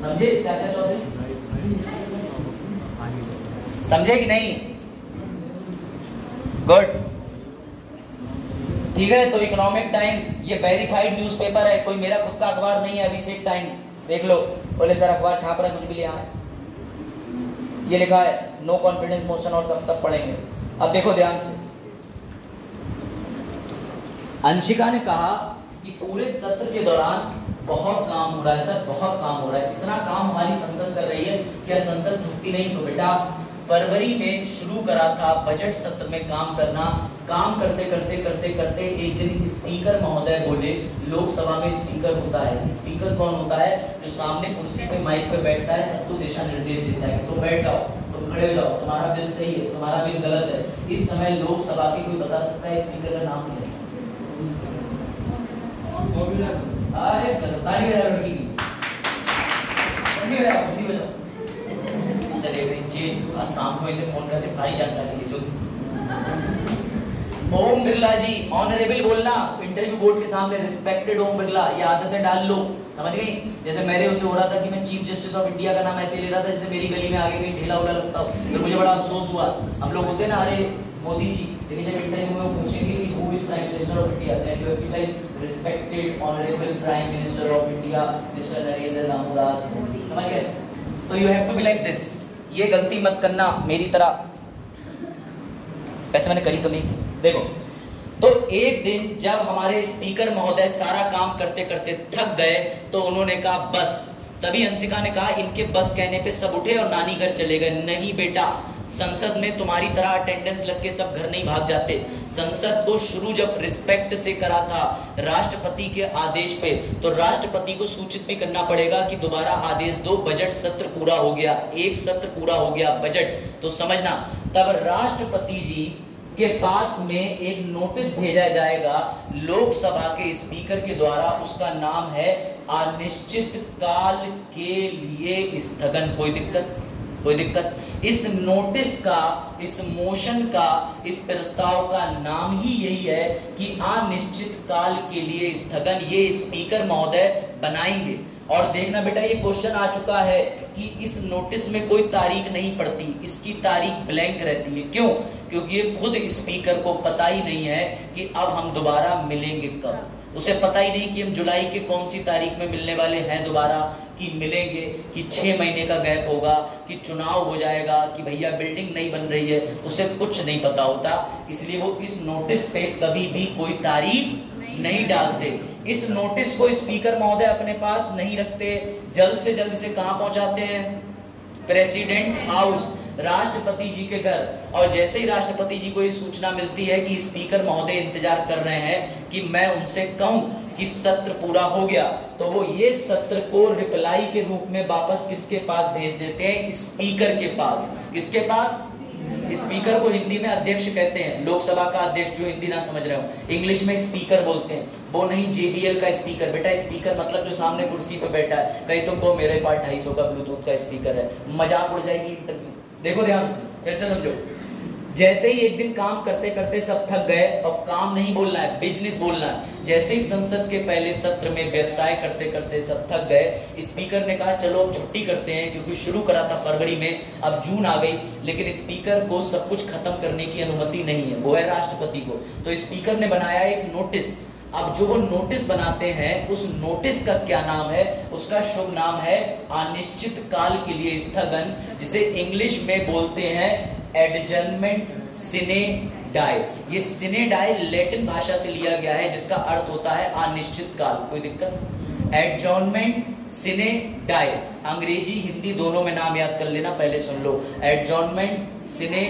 समझे चाचा चौधरी? समझे कि नहीं? गुड, ठीक है। तो इकोनॉमिक टाइम्स ये वेरीफाइड न्यूज़पेपर है, कोई मेरा खुद का अखबार नहीं है। अभिषेक टाइम्स देख लो, बोले सर अखबार छाप रहा है, कुछ भी लिया है, ये लिखा है नो कॉन्फिडेंस मोशन और सब पढ़ेंगे। अब देखो ध्यान से, अंशिका ने कहा कि पूरे सत्र के दौरान बहुत काम हो रहा है सर, बहुत काम हो रहा है, इतना काम हमारी संसद कर रही है, क्या संसद रुकती नहीं? तो बेटा फरवरी में शुरू करा था बजट सत्र में काम करना। काम करते करते करते करते एक दिन स्पीकर महोदय बोले, लोकसभा में स्पीकर होता है, स्पीकर कौन होता है? जो सामने कुर्सी पे माइक पे बैठता है, सबको दिशा निर्देश देता है, तो बैठ जाओ, तुम खड़े हो जाओ, तुम्हारा बिल सही है, तुम्हारा बिल गलत है। इस समय लोकसभा के कोई बता सकता है स्पीकर का नाम क्या है? अरे ताली बजाओ लड़की की, चलिए जी आज शाम को इसे फोन करके सारी जानकारी ले लो। ओम बिरला जी, ऑनरेबल बोलना इंटरव्यू बोर्ड के सामने, रिस्पेक्टेड ओम बिरला, ये आदतें डाल लो, समझ गई? जैसे मेरे उससे हो रहा था कि मैं चीफ जस्टिस ऑफ इंडिया का नाम ऐसे ले रहा था जैसे मेरी गली में आगे कहीं ठेला उला लगता हो, तो मुझे बड़ा अफसोस हुआ। हम लोग होते ना, अरे मोदी जी, लेकिन जब इंटरव्यू में पूछेंगे कि who is prime minister of India, then you have to like respected honourable prime minister of India mister Narendra Damodar Modi, समझ गए? तो you have to be like this. ये गलती मत करना मेरी तरह, वैसे मैंने करी तो नहीं थी। देखो, तो एक दिन जब हमारे स्पीकर महोदय सारा काम करते करते थक गए तो उन्होंने कहा बस। तभी अंशिका ने कहा इनके बस कहने पे सब उठे और नानी घर चले गए। नहीं बेटा, संसद में तुम्हारी तरह अटेंडेंस लग के सब घर नहीं भाग जाते। संसद को शुरू जब रिस्पेक्ट से करा था राष्ट्रपति के आदेश पे, तो राष्ट्रपति को सूचित भी करना पड़ेगा कि दोबारा आदेश दो, बजट सत्र पूरा हो गया, एक सत्र पूरा हो गया बजट, तो समझना। तब राष्ट्रपति जी के पास में एक नोटिस भेजा जाएगा लोकसभा के स्पीकर के द्वारा, उसका नाम है अनिश्चित काल के लिए स्थगन। कोई दिक्कत? कोई दिक्कत? इस नोटिस का, इस मोशन का, इस प्रस्ताव का नाम ही यही है कि अनिश्चित काल के लिए स्थगन। ये स्पीकर महोदय बनाएंगे। और देखना बेटा, ये क्वेश्चन आ चुका है कि इस नोटिस में कोई तारीख नहीं पड़ती, इसकी तारीख ब्लैंक रहती है। क्यों? क्योंकि ये खुद स्पीकर को पता ही नहीं है कि अब हम दोबारा मिलेंगे कब। उसे पता ही नहीं कि हम जुलाई के कौन सी तारीख में मिलने वाले हैं दोबारा, कि मिलेंगे, कि 6 महीने का गैप होगा, कि चुनाव हो जाएगा, कि भैया बिल्डिंग नहीं बन रही है, उसे कुछ नहीं पता होता। इसलिए वो इस नोटिस पे कभी भी कोई तारीख नहीं डालते। इस नोटिस को स्पीकर महोदय अपने पास नहीं रखते, जल्द से जल्द से कहां पहुंचाते हैं? प्रेसिडेंट हाउस, राष्ट्रपति जी के घर। और जैसे ही राष्ट्रपति जी को ये सूचना मिलती है कि स्पीकर महोदय इंतजार कर रहे हैं कि मैं उनसे कहूं कि सत्र पूरा हो गया, तो वो ये सत्र को रिप्लाई के रूप में वापस किसके पास भेज देते हैं? स्पीकर के पास। किसके पास? स्पीकर को हिंदी में अध्यक्ष कहते हैं, लोकसभा का अध्यक्ष, जो हिंदी ना समझ रहे हो, इंग्लिश में स्पीकर बोलते हैं। वो नहीं JBL का स्पीकर, बेटा स्पीकर मतलब जो सामने कुर्सी पे बैठा है। कहीं तुमको मेरे पास 250 का ब्लूटूथ का स्पीकर है, मजाक उड़ जाएगी इंटरव्यू। देखो ध्यान से, फिर से समझो। जैसे ही एक दिन काम करते करते सब थक गए, और काम नहीं बोलना है, बिजनेस बोलना है। जैसे ही संसद के पहले सत्र में व्यवसाय करते करते सब थक गए, स्पीकर ने कहा चलो अब छुट्टी करते हैं, क्योंकि शुरू करा था फरवरी में, अब जून आ गई, लेकिन स्पीकर को सब कुछ खत्म करने की अनुमति नहीं है, वो है राष्ट्रपति को। तो स्पीकर ने बनाया एक नोटिस। अब जो वो नोटिस बनाते हैं, उस नोटिस का क्या नाम है? उसका शुभ नाम है अनिश्चित काल के लिए स्थगन, जिसे इंग्लिश में बोलते हैं एडजर्नमेंट सिने डाई। ये सिने डाई लैटिन भाषा से लिया गया है जिसका अर्थ होता है अनिश्चित काल। कोई दिक्कत? एडजॉर्नमेंट, सिने डाई, अंग्रेजी हिंदी दोनों में नाम याद कर लेना, पहले सुन लो। एडजॉर्नमेंट, सिने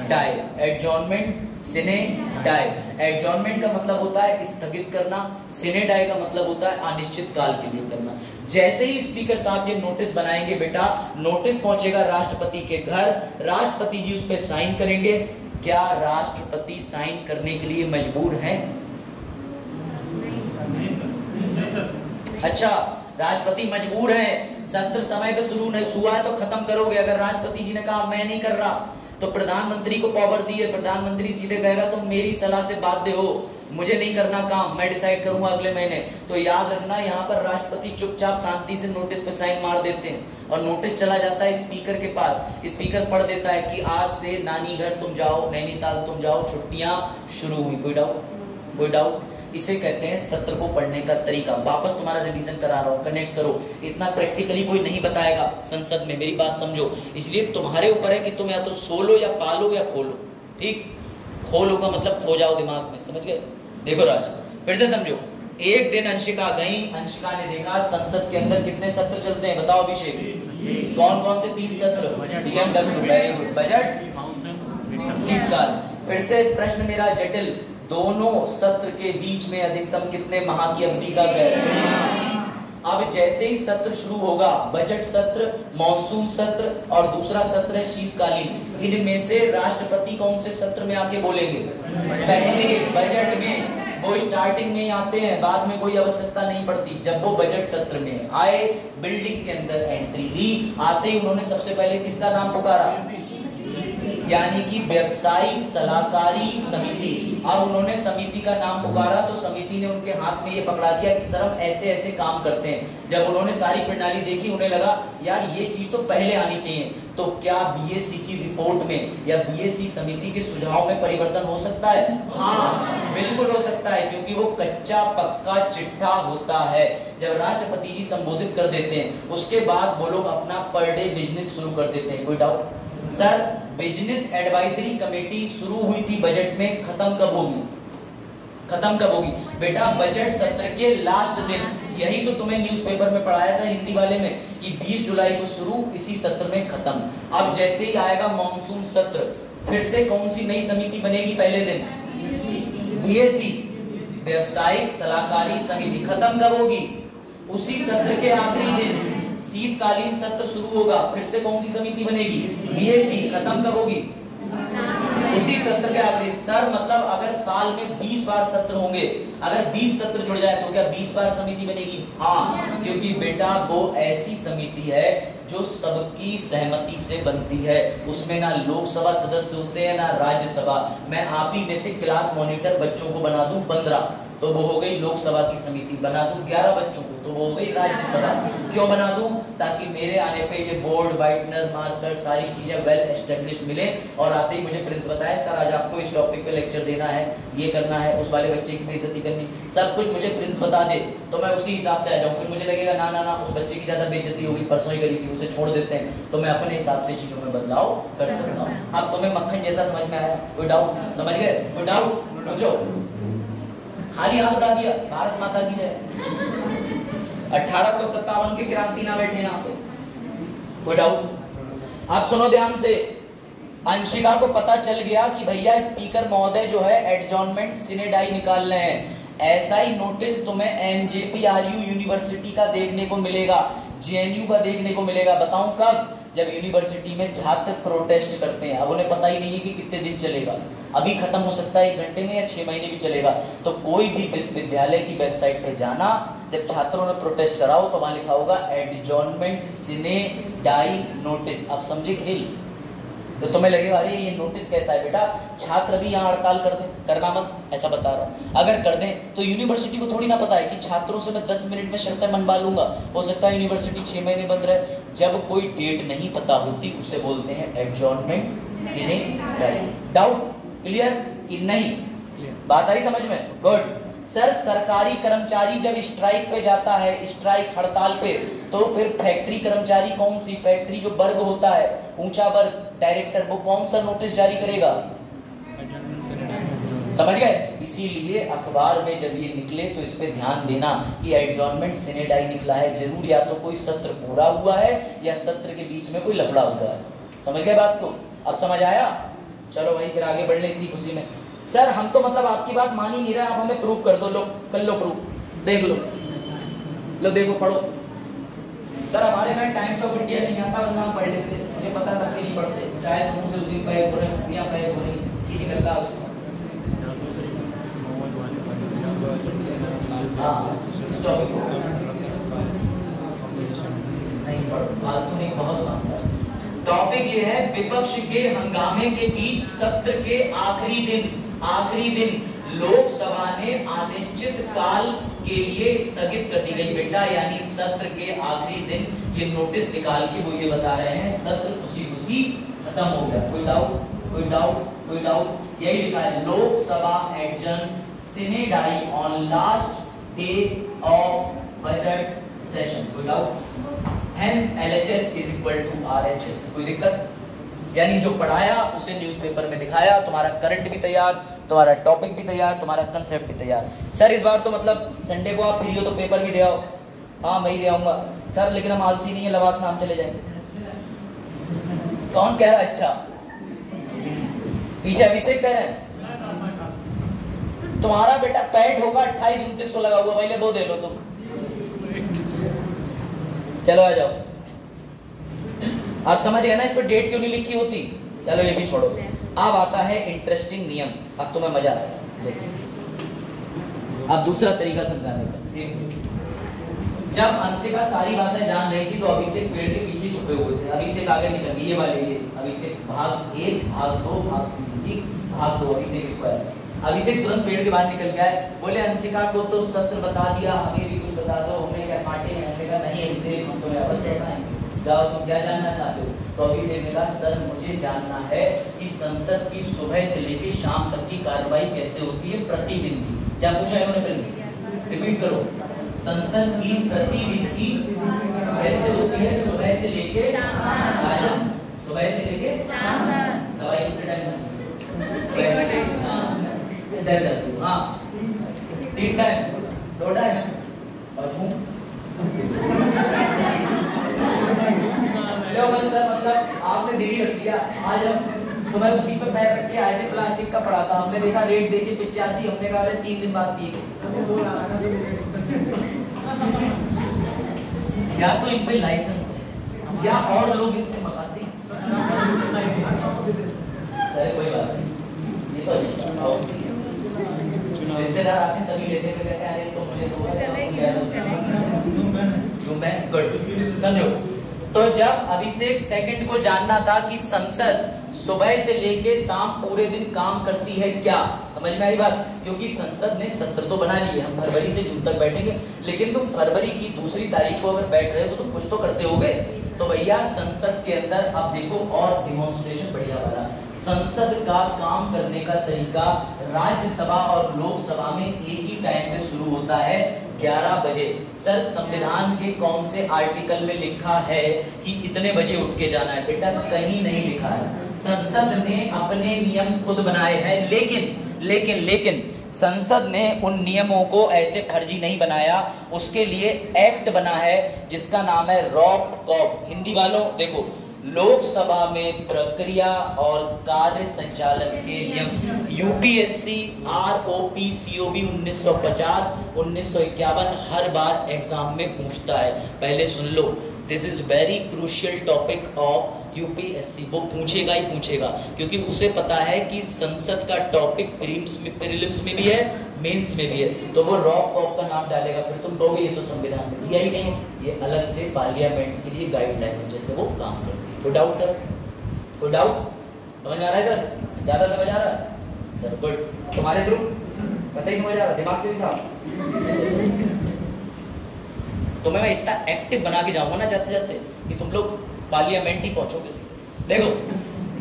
डाई, एडजॉर्नमेंट, सिने डाई। एडजॉर्नमेंट का मतलब होता है स्थगित करना, सिने डाई का मतलब होता है अनिश्चित काल के लिए करना। जैसे ही स्पीकर साहब ये नोटिस बनाएंगे बेटा, नोटिस पहुंचेगा राष्ट्रपति के घर, राष्ट्रपति जी उस पर साइन करेंगे। क्या राष्ट्रपति साइन करने के लिए मजबूर हैं? अच्छा, राष्ट्रपति मजबूर है। सत्र समय पे शुरू नहीं हुआ है तो खत्म करोगे। अगर राष्ट्रपति जी ने कहा मैं नहीं कर रहा तो प्रधानमंत्री को पावर दी है, प्रधानमंत्री सीधे कहेगा तुम मेरी सलाह से बाध्य हो, मुझे नहीं करना काम, मैं डिसाइड करूंगा अगले महीने। तो याद रखना, यहाँ पर राष्ट्रपति चुपचाप शांति से नोटिस पे साइन मार देते हैं और नोटिस चला जाता है स्पीकर के पास। स्पीकर पढ़ देता है कि आज से नानी घर तुम जाओ, नैनीताल तुम जाओ, छुट्टियां शुरू हुई। कोई डाउट? कोई डाउट? इसे कहते हैं सत्र को पढ़ने का तरीका। वापस तुम्हारा रिवीजन करा रहा हूं, कनेक्ट करो। इतना प्रैक्टिकली कोई नहीं बताएगा संसद में, मेरी बात समझो। इसलिए तुम्हारे ऊपर है कि तुम या तो सोलो या पालो या खोलो। ठीक? खोलो का मतलब खो जाओ दिमाग में, समझ गए? देखो राज, फिर से समझो। एक दिन अंशिका गई, अंशिका ने देखा संसद के अंदर कितने सत्र चलते हैं, बताओ अभिषेक? कौन कौन से 3 सत्र? DMW, वेरी गुड, बजट, शीतकाल। फिर से प्रश्न मेरा जटिल, दोनों सत्र के बीच में अधिकतम कितने माह की अवधि का गैप है? अब जैसे ही सत्र शुरू होगा, बजट सत्र, मॉनसून सत्र और दूसरा सत्र है शीतकालीन, इनमें से राष्ट्रपति कौन से सत्र में आके बोलेंगे? पहले बजट में। वो स्टार्टिंग में ही आते हैं, बाद में कोई आवश्यकता नहीं पड़ती। जब वो बजट सत्र में आए, बिल्डिंग के अंदर एंट्री ली, आते ही उन्होंने सबसे पहले किसका नाम पुकारा? यानी कि व्यवसायी सलाहकारी समिति। अब उन्होंने समिति का नाम पुकारा तो समिति ने उनके हाथ में ये पकड़ा दिया कि सर हम ऐसे ऐसे काम करते हैं। जब उन्होंने सारी प्रणाली देखी, उन्हें लगा यार ये चीज तो पहले आनी चाहिए। तो क्या बीएसी की रिपोर्ट में या बीएसी समिति के सुझाव में परिवर्तन हो सकता है? हाँ, बिल्कुल हो सकता है, क्योंकि वो कच्चा पक्का चिट्ठा होता है। जब राष्ट्रपति जी संबोधित कर देते हैं, उसके बाद वो लोग अपना पर डे बिजनेस शुरू कर देते हैं। कोई doubt? Sir, business advisory committee शुरू हुई थी बजट में, खत्म कब होगी? खत्म कब होगी बेटा? बजट सत्र के लास्ट दिन। यही तो तुम्हें न्यूज़पेपर में पढ़ाया था हिंदी वाले में कि 20 जुलाई को शुरू, इसी सत्र में खत्म। अब जैसे ही आएगा मॉनसून सत्र, फिर से कौन सी नई समिति बनेगी पहले दिन? बीएसी, व्यवसायिक सलाहकारी समिति। खत्म कब होगी? उसी सत्र के आखिरी दिन। शीतकालीन सत्र शुरू होगा, फिर से कौन सी समिति बनेगी? बीएसी। खत्म कब होगी? उसी सत्र के आखिरी। सर मतलब अगर साल में 20 बार सत्र होंगे, अगर 20 सत्र जुड़ जाए तो क्या 20 बार समिति बनेगी? हाँ, क्योंकि बेटा वो ऐसी समिति है जो सबकी सहमति से बनती है। उसमें ना लोकसभा सदस्य होते हैं ना राज्यसभा। मैं आप ही में से क्लास मॉनिटर बच्चों को बना दूं 15, तो वो हो गई लोकसभा की समिति। बना दूं 11 बच्चों को, तो वो हो गई राज्यसभा। क्यों बना दूं? ताकि मेरे आने पे ये बोर्ड, व्हाइटनर, मार्कर सारी चीजें वेल एस्टेब्लिश्ड मिले और आते ही मुझे प्रिंस बताए सर आज आपको इस टॉपिक पे लेक्चर देना है, ये करना है, उस वाले बच्चे की बेइज्जती करनी, सब कुछ मुझे प्रिंस बता दे तो मैं उसी हिसाब से आ जाऊं। फिर मुझे लगेगा ना ना ना उस बच्चे की ज्यादा बेइज्जती होगी, परसों ही करी थी, उसे छोड़ देते हैं। तो मैं अपने हिसाब से चीजों में बदलाव कर सकता हूँ। अब तुम्हें मक्खन जैसा समझ में आया? कोई डाउट? समझ गए? कोई डाउट? पूछो। खाली हाथ उठा दिया, भारत माता की जय। 1857 की क्रांति ना बैठे यहाँ पे। कोई डाउट? आप सुनो ध्यान से। अंशिका को पता चल गया कि भैया स्पीकर महोदय जो है एडजॉर्नमेंट सिने डाई निकाल रहे हैं। ऐसा ही नोटिस तुम्हें एनजेपीआरयू यूनिवर्सिटी का देखने को मिलेगा, जेएनयू का देखने को मिलेगा। बताऊं कब? जब यूनिवर्सिटी में छात्र प्रोटेस्ट करते हैं। अब उन्हें पता ही नहीं है कि कितने दिन चलेगा, अभी खत्म हो सकता है 1 घंटे में या 6 महीने भी चलेगा। तो कोई भी विश्वविद्यालय की वेबसाइट पर जाना, जब छात्रों ने प्रोटेस्ट कराओ तो वहां लिखा होगा एडजॉर्नमेंट सिने डाई नोटिस। आप समझे खेल? तो तुम्हें लगेगा अरे ये नोटिस कैसा है बेटा, छात्र भी यहाँ हड़ताल कर दें, करना मत, ऐसा बता रहा हूँ। अगर कर दें तो यूनिवर्सिटी को थोड़ी ना पता है कि छात्रों से मैं 10 मिनट में शर्तें मनवा लूंगा। हो सकता है यूनिवर्सिटी 6 महीने बंद रहे। जब कोई डेट नहीं पता होती उसे बोलते हैं एडजॉर्नमेंट सिने डाई। डाउट क्लियर कि नहीं? बात आई समझ में? गुड। सर सरकारी कर्मचारी जब स्ट्राइक पे जाता है, स्ट्राइक हड़ताल पे, तो फिर फैक्ट्री कर्मचारी कौन सी फैक्ट्री जो वर्ग होता है ऊंचा वर्ग डायरेक्टर, वो कौन सा नोटिस जारी करेगा? समझ गए? इसीलिए अखबार में जब ये निकले तो इस पे ध्यान देना कि एडजॉर्नमेंट सिने डाई निकला है, जरूर या तो कोई सत्र पूरा हुआ है या सत्र के बीच में कोई लफड़ा हुआ है। समझ गए बात को? अब समझ आया? चलो भाई फिर आगे बढ़ ले इतनी खुशी में। सर हम तो मतलब आपकी बात मान ही नहीं रहे, आप हमें प्रूव कर दो। लो कर लो प्रूव, देख लो, लो देखो पढ़ो। सर हमारे में टाइम्स ऑफ इंडिया नहीं आता, वरना हम पढ़ लेते, मुझे पता था कि नहीं पढ़ते, चाहे समूह से उसी पैक हो रहे दुनिया पैक हो रही की निकलता उसको। हाँ स्टॉप नहीं पढ़ो, फालतू नहीं, बहुत काम था। टॉपिक ये है विपक्ष के हंगामे के बीच सत्र के आखिरी दिन लोकसभा ने अनिश्चित काल के लिए स्थगित कर दी गई बेटा, यानी सत्र के आखिरी दिन ये नोटिस निकाल के वो ये बता रहे हैं सत्र खुशी खत्म हो गया। कोई डाउट? यही लिखा है Lok Sabha adjourned sine die on last day of budget session. कोई doubt? Hence LHS is equal to RHS। कोई दिक्कत? यानी जो पढ़ाया उसे न्यूज़पेपर में दिखाया, तुम्हारा करंट भी तैयार, तुम्हारा टॉपिक भी तैयार, तुम्हारा कंसेप्ट भी तैयार। सर इस बार तो मतलब संडे को आप फ्री हो तो पेपर भी दे आओ। हाँ मैं ही दे आऊंगा सर, लेकिन हम आलसी नहीं है, लवास नाम चले जाएंगे। कौन कह रहा है? अच्छा पीछे अभिषेक कह रहे हैं। तुम्हारा बेटा पैट होगा 28-29 को लगा हुआ, पहले वो दे लो तुम। चलो आ जाओ, आप समझ गए ना इस पर डेट क्यों नहीं लिखी होती? चलो ये भी छोड़ो। अब आता है इंटरेस्टिंग नियम, अब तुम्हें मजा आएगा। देखो अब दूसरा तरीका समझाने का। जब अंशिका सारी बातें जान रही थी तो अभिषेक पेड़ के पीछे छुपे हुए थे। अभिषेक आगे निकल गई, ये वाले ये अभिषेक भाग 1 भाग 2 भाग 3 भाग 2 अभिषेक स्क्वायर। अभिषेक तुरंत पेड़ के बाहर निकल गया, बोले अंशिका को तो सत्र बता दिया, हमें भी कुछ बता दो, हमें क्या काटे हैं? हमने कहा नहीं अभिषेक हम तुम्हें अवश्य बताएंगे, जाओ तुम क्या जानना चाहते हो? तो अभिषेक ने कहा सर मुझे जानना है कि संसद की सुबह से लेकर शाम तक की कार्रवाई कैसे होती है प्रतिदिन की। क्या पूछा है उन्होंने? प्लीज रिपीट करो। संसद की प्रतिदिन की कैसे होती है सुबह से लेके सुबह से लेके दवाई कितने टाइम? हाँ 3 टाइम 2 टाइम और बस सर मतलब आपने दिल्ली रख लिया। आज हम सुबह उसी पे पैर रख के आए थे, प्लास्टिक का पड़ा था, हमने देखा रेट देके 85, हमने कहा 3 दिन बाद पिए। या तो इन पे लाइसेंस है या और लोग इनसे मंगाते हैं। अरे कोई बात नहीं, ये तो अच्छा रिश्तेदार आते हैं तभी लेते हैं, कहते हैं अरे तो मुझे गुड समझो। तो जब अभिषेक सेकंड को जानना था कि संसद सुबह से लेके शाम पूरे दिन काम करती है क्या, समझ में आई बात? क्योंकि संसद ने सत्र तो बना लिए, हम फरवरी से जून तक बैठेंगे, लेकिन तुम फरवरी की 2 तारीख को अगर बैठ रहे हो तो तुम कुछ तो करते होगे। तो भैया संसद के अंदर अब देखो और डिमॉन्स्ट्रेशन बढ़िया वाला, संसद का काम करने का तरीका राज्यसभा और लोकसभा में एक ही टाइम पे शुरू होता है 11 बजे। सर संविधान के कौन से आर्टिकल में लिखा है कि इतने बजे उठ के जाना है? बेटा कहीं नहीं लिखा है। संसद ने अपने नियम खुद बनाए हैं, लेकिन संसद ने उन नियमों को ऐसे फर्जी नहीं बनाया, उसके लिए एक्ट बना है जिसका नाम है रॉप कॉप। हिंदी वालों देखो, लोकसभा में प्रक्रिया और कार्य संचालन के नियम यूपीएससी आरओपी सीओबी 1950 1951 हर बार एग्जाम में पूछता है। पहले सुन लो, this is very crucial topic of UPSC. वो पूछेगा ही पूछेगा, क्योंकि उसे पता है कि संसद का टॉपिक प्रीलिम्स में भी है, मेंस में भी है, तो वो रॉक कॉप का नाम डालेगा। फिर तुम कहोगे ये तो संविधान में दिया ही नहीं, ये अलग से पार्लियामेंट के लिए गाइडलाइन है, जैसे वो काम करती है। कोई डाउट है? कोई डाउट? समझ आ रहा है सर? ज्यादा समझ आ रहा है? चलो गुड। तुम्हारे थ्रू पता ही समझ आ रहा है, दिमाग से भी साफ। तुम्हें मैं इतना एक्टिव बना के जाऊंगा ना जाते जाते कि तुम लोग पार्लियामेंट ही पहुंचोगे। देखो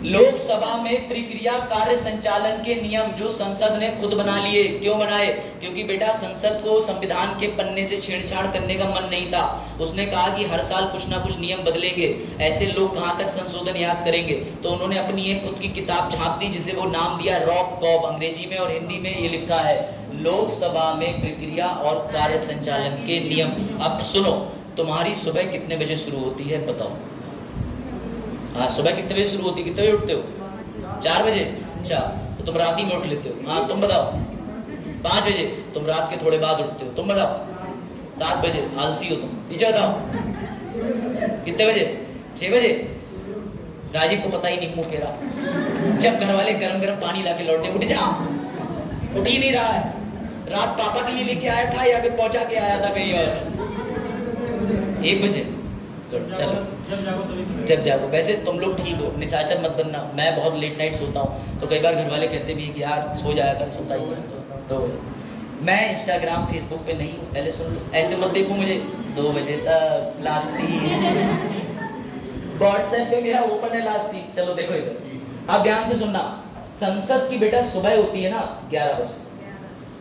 लोकसभा में प्रक्रिया कार्य संचालन के नियम जो संसद ने खुद बना लिए। क्यों बनाए? क्योंकि बेटा संसद को संविधान के पन्ने से छेड़छाड़ करने का मन नहीं था। उसने कहा कि हर साल कुछ ना कुछ नियम बदलेंगे, ऐसे लोग कहां तक संशोधन याद करेंगे। तो उन्होंने अपनी एक खुद की किताब छाप दी जिसे वो नाम दिया रॉक कॉब। अंग्रेजी में और हिंदी में ये लिखा है लोकसभा में प्रक्रिया और कार्य संचालन के नियम। अब सुनो, तुम्हारी सुबह कितने बजे शुरू होती है बताओ? हाँ, सुबह कितने बजे शुरू होती है? कितने बजे उठते हो? 4 बजे। अच्छा, तो तुम रात ही में उठ लेते हो। हाँ, तुम बताओ। 5 बजे। तुम रात के थोड़े बाद उठते हो। तुम बताओ। 7 बजे। आलसी हो तुम। नीचे बताओ कितने बजे? 6 बजे। राजीव को पता ही नहीं, मुंह फेरा। जब घर वाले गरम गरम पानी लाके लौटे, उठ जा, उठ ही नहीं रहा है। रात पापा के लिए लेके आया था या फिर पहुंचा के आया था कहीं और? 1 बजे। चलो जब जागो। वैसे तुम लोग ठीक हो, निशाचर मत बनना। मैं बहुत लेट नाइट सोता हूँ, तो कई बार घर वाले कहते भी कि यार सो जाया कर, सोता ही है। तो मैं इंस्टाग्राम फेसबुक पे नहीं हूँ, पहले सुन लो। ऐसे मत देखो मुझे 2 बजे तक लास्ट सीन। व्हाट्सएप पे मेरा ओपन है लास्ट सीन। चलो देखो इधर, अब ध्यान से सुनना। संसद की बेटा सुबह होती है ना 11 बजे।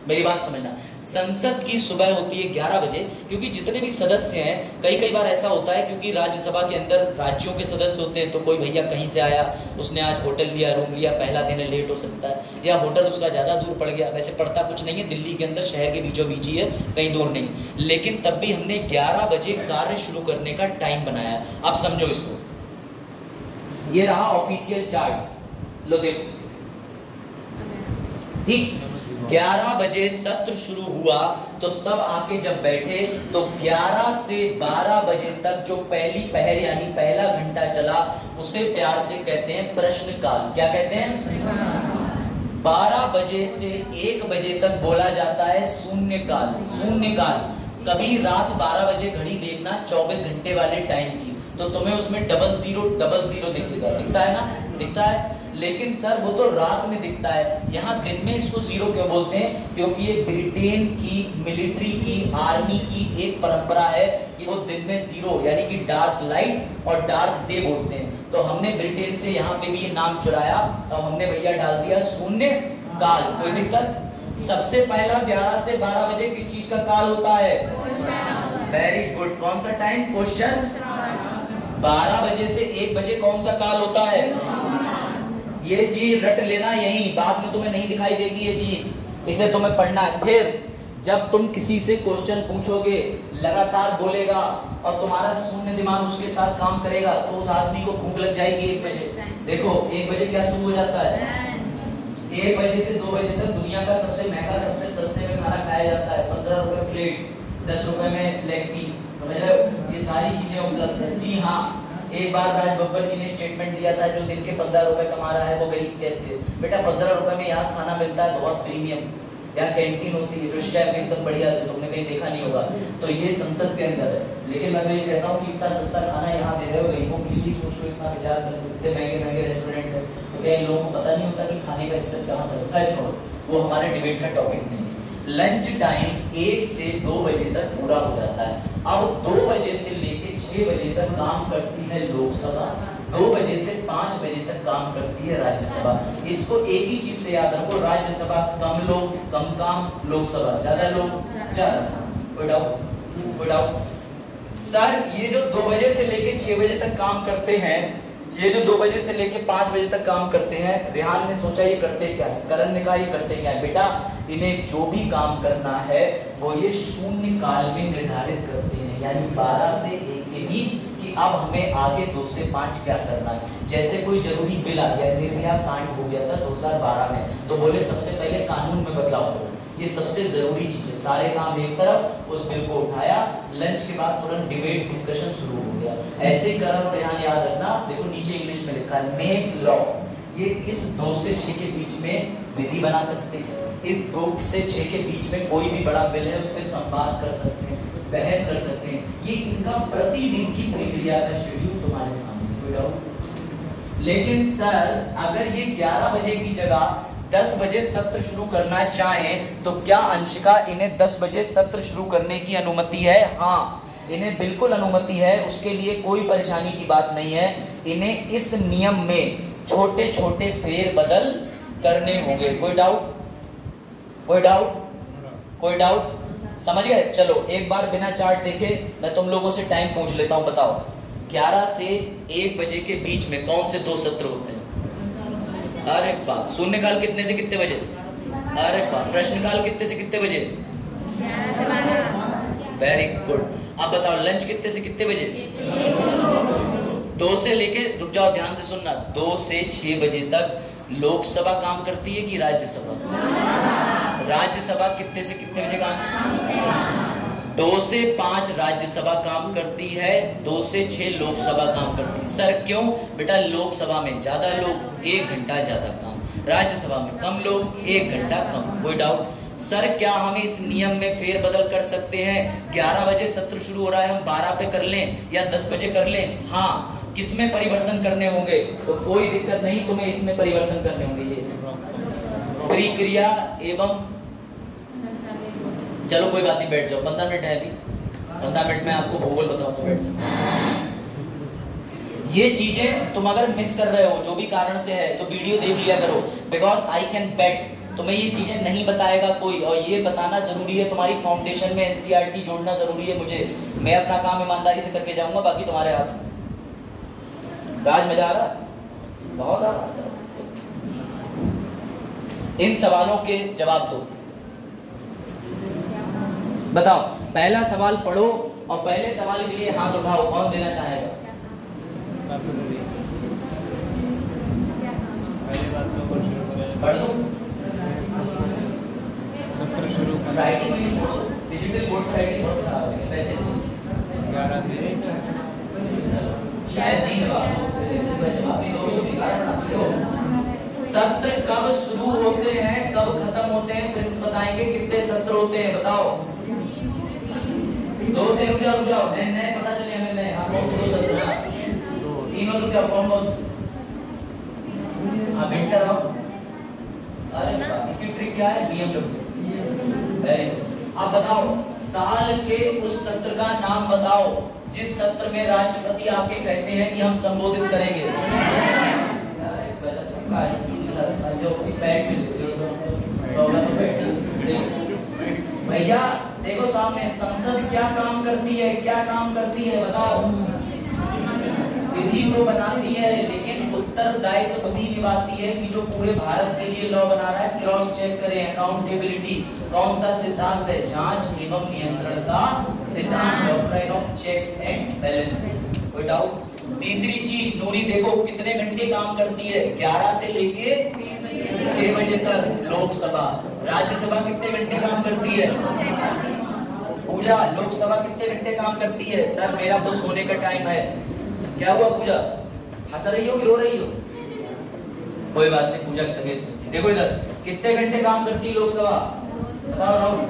मेरी बात समझना, संसद की सुबह होती है 11 बजे, क्योंकि जितने भी सदस्य हैं, कई बार ऐसा होता है क्योंकि राज्यसभा के अंदर राज्यों के सदस्य होते हैं, तो कोई भैया कहीं से आया, उसने आज होटल लिया, रूम लिया, पहला दिन है, लेट हो सकता है, या होटल उसका ज्यादा दूर पड़ गया। वैसे पड़ता कुछ नहीं है, दिल्ली के अंदर शहर के बीचों बीच ही है, कहीं दूर नहीं, लेकिन तब भी हमने 11 बजे कार्य शुरू करने का टाइम बनाया। अब समझो इसको, ये रहा ऑफिशियल चार्ट, लो देखो, ठीक। 11 बजे सत्र शुरू हुआ तो सब आके जब बैठे तो 11 से 12 बजे तक जो पहली पहर यानी पहला घंटा चला उसे प्यार से कहते हैं प्रश्नकाल। क्या कहते हैं? 12 बजे से 1 बजे तक बोला जाता है शून्यकाल। शून्यकाल कभी रात 12 बजे घड़ी देखना 24 घंटे वाले टाइम की, तो तुम्हें उसमें 0000 दिखेगा, दिखता है ना? दिखता है, लेकिन सर वो तो रात में दिखता है। यहाँ दिन में इसको 0 क्यों बोलते हैं? क्योंकि ये ब्रिटेन की मिलिट्री की, आर्मी की एक परंपरा है कि वो दिन में 0 यानी कि डार्क लाइट और डार्क डे बोलते हैं। तो हमने ब्रिटेन से यहाँ पे भी ये नाम चुराया और हमने भैया डाल दिया शून्य काल। कोई दिक्कत? सबसे पहला 11 से 12 बजे किस चीज का काल होता है? Very good. कौन सा टाइम? क्वेश्चन। 12 बजे से 1 बजे कौन सा काल होता है? ये चीज रट लेना, यही बाद में तुम्हें नहीं दिखाई देगी ये चीज, इसे तुम्हें पढ़ना है। फिर जब तुम किसी से क्वेश्चन पूछोगे, लगातार बोलेगा और तुम्हारा शून्य दिमाग उसके साथ काम करेगा, तो उस आदमी को भूख लग जाएगी 1 बजे। देखो 1 बजे क्या शुरू हो जाता है? 1 बजे से 2 बजे तक दुनिया का सबसे महंगा, सबसे सस्ते में खाना खाया जाता है। 15 रुपए प्लेट, 10 रुपए में लेग पीस, समझ रहे हो? ये सारी चीजें उपलब्ध है। जी हाँ, एक बार राज बब्बर जी ने स्टेटमेंट दिया था, जो दिन के 15 रुपए कमा रहा है वो गरीब कैसे है? बेटा 15 रुपए में यहाँ खाना मिलता है बहुत प्रीमियम, यहाँ कैंटीन होती है जो शेफ एकदम बढ़िया से, तुमने कहीं देखा नहीं होगा। तो ये संसद के अंदर है, लेकिन मैं तो ये कहता हूँ कि इतना सस्ता खाना यहाँ दे रहे हो गरीबों के लिए, सोचो इतना विचार कर, इतने महंगे महंगे रेस्टोरेंट है, तो क्या इन लोगों को पता नहीं होता कि खाने का स्तर कहाँ पर है? छोड़, वो हमारे डिबेट का टॉपिक नहीं। लंच टाइम 1 से 2 बजे तक पूरा हो जाता है। अब 2 बजे से लेके 6 बजे तक काम करती है लोकसभा, 2 बजे से 5 बजे तक काम करती है राज्यसभा। इसको एक ही चीज से याद रखो, राज्यसभा कम लोग कम काम, लोकसभा ज्यादा लोग ज्यादा काम। कोई डाउट? सर ये जो 2 बजे से लेके 6 बजे तक काम करते हैं, ये जो 2 बजे से लेके 5 बजे तक काम करते हैं, रेहान ने सोचा ये करते क्या है? करण ने कहा ये करते क्या है? बेटा इन्हें जो भी काम करना है वो ये शून्य काल में निर्धारित करते हैं, यानी 12 से 1 के बीच कि अब हमें आगे 2 से 5 क्या करना है। जैसे कोई जरूरी बिल आ गया, निर्भया कांड हो गया था 2012 में, तो बोले सबसे पहले कानून में बदलाव करो, ये सबसे जरूरी चीज है। सारे काम एक तरफ, उस बिल को उठाया, लंच के बाद तुरंत डिबेट डिस्कशन शुरू हो गया। ऐसे करण और यहाँ याद रखना, देखो नीचे इंग्लिश में लिखा है मेक लॉ। ये इस 2 से 6 के बीच में विधि बना सकते हैं, इस 2 से 6 के बीच में कोई भी बड़ा बिल है उस पर संवाद कर सकते हैं, बहस कर सकते हैं। ये इनका प्रतिदिन की प्रक्रिया का शेड्यूल तुम्हारे सामने, कोई डाउट? लेकिन सर अगर ये 11 बजे की जगह 10 बजे सत्र शुरू करना चाहें तो क्या अंशिका इन्हें 10 बजे सत्र शुरू करने की अनुमति है? हाँ, इन्हें बिल्कुल अनुमति है, उसके लिए कोई परेशानी की बात नहीं है। इन्हें इस नियम में छोटे छोटे फेर बदल करने होंगे। कोई डाउट? कोई डाउट? कोई डाउट? समझ गए? चलो एक बार बिना चार्ट देखे मैं तुम लोगों से टाइम पूछ लेता हूं, बताओ 11 से 1 बजे के बीच में कौन से 2 सत्र होते हैं? अरे वाह। शून्यकाल कितने से कितने बजे? अरे वाह। प्रश्नकाल कितने से कितने बजे? 11 से 12। Very good. अब बताओ लंच कितने से कितने बजे? 2 से लेके, रुक जाओ ध्यान से सुनना, 2 से 6 बजे तक लोकसभा काम करती है कि राज्यसभा? राज्यसभा कितने से कितने बजे काम? 2 से 5 राज्यसभा काम करती है, 2 से 6 लोकसभा काम करती है। सर क्यों? बेटा लोकसभा में ज्यादा लोग, 1 घंटा ज्यादा काम, राज्यसभा में कम लोग, 1 घंटा कम। कोई डाउट? सर क्या हम इस नियम में फेरबदल कर सकते हैं? 11 बजे सत्र शुरू हो रहा है, हम 12 पे कर लें या 10 बजे कर लें? हाँ। किसमें परिवर्तन करने होंगे? तो कोई दिक्कत नहीं, तुम्हें इसमें परिवर्तन करने होंगे। ये प्रक्रिया एवं, चलो कोई बात नहीं, बैठ जाओ, 15 मिनट है अभी, 15 मिनट में आपको भूगोल बताऊंगा, बैठ जाओ। ये चीजें तुम अगर मिस कर रहे हो जो भी कारण से है तो वीडियो देख लिया करो, बिकॉज आई कैन बेट तुम्हें ये चीजें नहीं बताएगा कोई, और ये बताना जरूरी है, तुम्हारी फाउंडेशन में एनसीईआरटी जोड़ना जरूरी है मुझे। मैं अपना काम ईमानदारी से करके जाऊंगा, बाकी तुम्हारे हाथ। राज मजा आ रहा? बहुत आ रहा। इन सवालों के जवाब दो। बताओ पहला सवाल पढ़ो और पहले सवाल के लिए हाथ उठाओ, कौन देना चाहेगा? पढ़ दो। राइटिंग में छोड़ दो, डिजिटल बोर्ड पर राइटिंग बहुत खराब है वैसे। 11 से शायद नहीं जवाब नहीं दोगे। सत्र कब शुरू होते हैं कब खत्म होते हैं प्रिंस बताएंगे। कितने सत्र होते हैं बताओ? 2 रुक जाओ, नए पता चले हमें नए। हाँ कौन से 2 सत्र? 3 हो तो क्या, कौन से? हाँ बेटर हो। अरे इसकी ट्रिक क्या है? नियम लोग। अब बताओ साल के उस सत्र का नाम बताओ जिस सत्र में राष्ट्रपति आके कहते हैं कि हम संबोधित करेंगे। भैया देखो सामने, संसद क्या काम करती है? क्या काम करती है बताओ? विधि तो बनाती है लेकिन उत्तरदायित्व भी निभाती है कि जो पूरे भारत के लिए लॉ बना रहा है क्रॉस चेक करें, अकाउंटेबिलिटी। कौन सा सिद्धांत है? जांच एवं नियंत्रण का सिद्धांत, doctrine of checks and balances. कोई डाउट? तीसरी चीज नूरी देखो कितने घंटे काम करती है? 11 से लेके 6 बजे तक लोकसभा। राज्यसभा कितने घंटे काम करती है? पूजा लोकसभा कितने घंटे काम करती है? सर मेरा तो सोने का टाइम है। क्या हुआ पूजा? हंस रही हो कि रो रही हो? कोई बात नहीं, पूजा की तबीयत। देखो इधर कितने घंटे काम करती है लोकसभा? बताओ राहुल।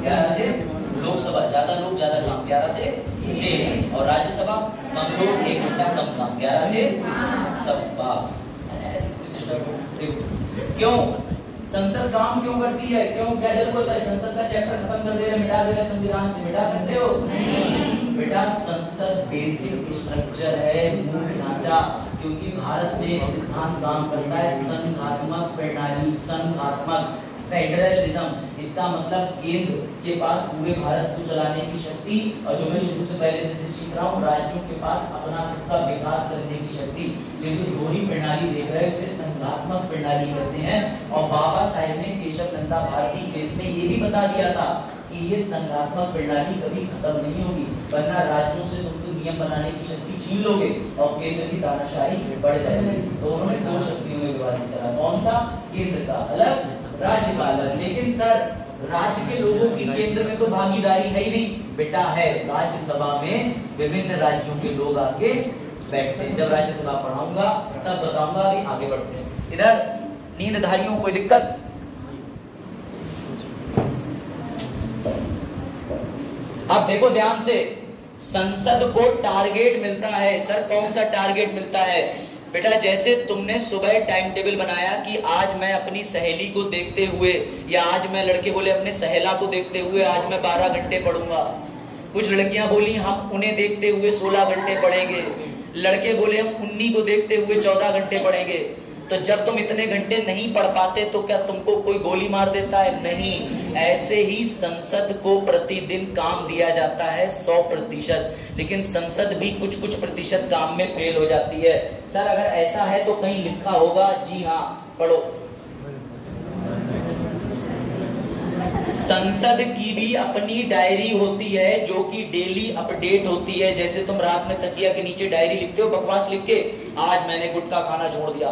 11 से लोकसभा ज्यादा लोग ज्यादा काम, 11 से 6, और राज्यसभा कम लोग 1 घंटा कम काम, 11 से सब पास। ऐसे पूरी सिस्टम। क्यों संसद काम क्यों करती है? क्यों क्या जरूरत है? संसद का चैप्टर खत्म कर दे रहे, मिटा दे रहे संविधान से, मिटा सकते हो? बेटा संसद बेसिक स्ट्रक्चर है, मूल ढांचा, क्योंकि भारत में एक सिद्धांत काम करता है संघात्मक प्रणाली, संघात्मक फेडरलिज्म। इसका मतलब केंद्र के पास पूरे भारत को चलाने की शक्ति, और जो मैं शुरू से पहले दिन से सीख रहा हूँ, राज्यों के पास अपना खुद का विकास करने की शक्ति। ये जो दोहरी प्रणाली देख रहे हैं उसे संघात्मक प्रणाली कहते हैं। और बाबा साहेब ने केशव नंदा भारती केस में ये भी बता दिया था कि ये संघात्मक प्रणाली कभी खत्म नहीं होगी, वरना राज्यों से तुम तो नियम बनाने की शक्ति छीन लोगे और केंद्र की तानाशाही बढ़ जाएगी। तो उन्होंने 2 शक्तियों में विभाजित करा। कौन सा? केंद्र का अलग, राज्य का अलग। लेकिन सर राज्य के लोगों की केंद्र में तो भागीदारी है ही नहीं। बेटा है, राज्यसभा में विभिन्न राज्यों के लोग आके बैठते हैं। जब राज्यसभा पढ़ाऊंगा तब बताऊंगा, अभी आगे बढ़ते हैं। इधर नींदधारियों कोई दिक्कत? अब देखो ध्यान से, संसद को टारगेट मिलता है। सर कौन सा टारगेट मिलता है? बेटा जैसे तुमने सुबह टाइम टेबल बनाया कि आज मैं अपनी सहेली को देखते हुए, या आज मैं, लड़के बोले अपने सहेला को देखते हुए आज मैं 12 घंटे पढ़ूंगा। कुछ लड़कियां बोली हम उन्हें देखते हुए 16 घंटे पढ़ेंगे। लड़के बोले हम 19 को देखते हुए 14 घंटे पढ़ेंगे। तो जब तुम इतने घंटे नहीं पढ़ पाते तो क्या तुमको कोई गोली मार देता है? नहीं। ऐसे ही संसद को प्रतिदिन काम दिया जाता है 100%, लेकिन संसद भी कुछ कुछ प्रतिशत काम में फेल हो जाती है। सर अगर ऐसा है तो कहीं लिखा होगा? जी हाँ, पढ़ो। संसद की भी अपनी डायरी होती है जो कि डेली अपडेट होती है। जैसे तुम रात में तकिया के नीचे डायरी लिखते हो बकवास लिख के, आज मैंने गुटखा खाना छोड़ दिया,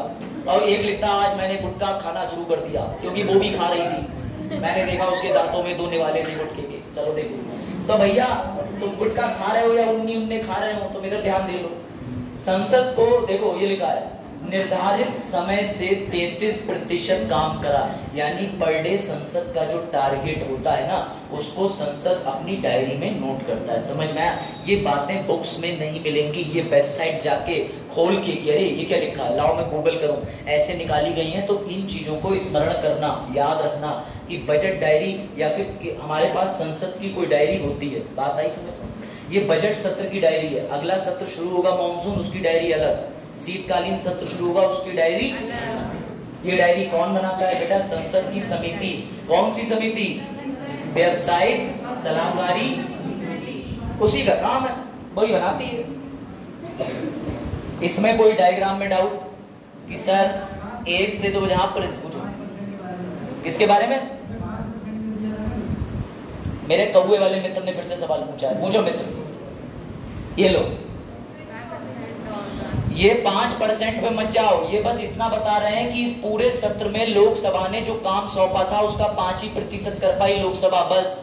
और एक लिखता आज मैंने गुटखा खाना शुरू कर दिया, क्योंकि वो भी खा रही थी, मैंने देखा उसके दांतों में 2 निवाले थे गुटखे के। चलो देखो, तो भैया तुम गुटखा खा रहे हो या उन्नी खा रहे हो, तो मेरा ध्यान दे लो। संसद को देखो ये लिखा है निर्धारित समय से 33% काम करा, यानी पर डे संसद का जो टारगेट होता है ना, उसको संसद अपनी डायरी में नोट करता है। समझ में आया? ये बातें बुक्स में नहीं मिलेंगी, ये वेबसाइट जाके खोल के कि अरे ये क्या लिखा है, लाओ मैं गूगल करूं, ऐसे निकाली गई हैं। तो इन चीजों को स्मरण करना, याद रखना कि बजट डायरी या फिर हमारे पास संसद की कोई डायरी होती है। बात आई समझ में? ये बजट सत्र की डायरी है, अगला सत्र शुरू होगा मॉनसून, उसकी डायरी अलग, शीतकालीन सत्र शुरू होगा उसकी डायरी। ये डायरी कौन बनाता है बेटा? संसद की समिति। कौन सी समिति? व्यावसायिक सलाहकारी, उसी का काम है, वही बनाती है। इसमें कोई डायग्राम में डाउट कि सर 1 से 2 जहां पर पूछो किसके बारे में? मेरे कौवे वाले मित्र ने फिर से सवाल पूछा है, पूछो मित्र। ये लो, ये 5% पे मत जाओ, ये बस इतना बता रहे हैं कि इस पूरे सत्र में लोकसभा ने जो काम सौंपा था उसका 5% कर पाई लोकसभा बस।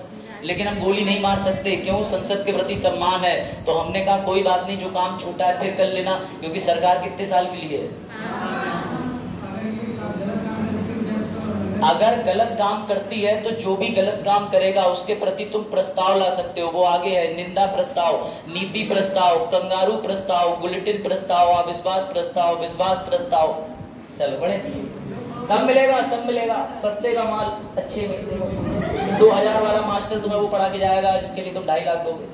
लेकिन हम गोली नहीं मार सकते, क्यों? संसद के प्रति सम्मान है। तो हमने कहा कोई बात नहीं, जो काम छूटा है फिर कर लेना, क्योंकि सरकार कितने साल के लिए है। अगर गलत काम करती है तो जो भी गलत काम करेगा उसके प्रति तुम प्रस्ताव ला सकते हो। वो आगे है, निंदा प्रस्ताव, नीति प्रस्ताव, कंगारू प्रस्ताव, बुलेटिन प्रस्ताव, अविश्वास प्रस्ताव, विश्वास प्रस्ताव। चलो बड़े सब मिलेगा, सब मिलेगा, सस्ते का माल अच्छे मिलते। 2000 वाला मास्टर तुम्हें वो पढ़ा के जाएगा जिसके लिए तुम 2.5 लाख दोगे।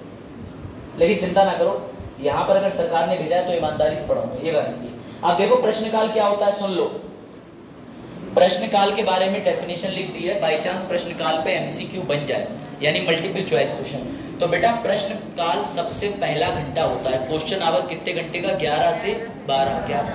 लेकिन चिंता ना करो, यहाँ पर अगर सरकार ने भेजा है तो ईमानदारी से पढ़ाऊंगा, ये गारंटी। अब देखो प्रश्नकाल क्या होता है, सुन लो। प्रश्नकाल के बारे में डेफिनेशन लिख दी है, बाई चांस प्रश्नकाल पे एमसीक्यू बन जाए, यानी मल्टीपल चॉइस क्वेश्चन। तो बेटा प्रश्नकाल सबसे पहला घंटा होता है। क्वेश्चन आवर कितने घंटे का? 11 से 12।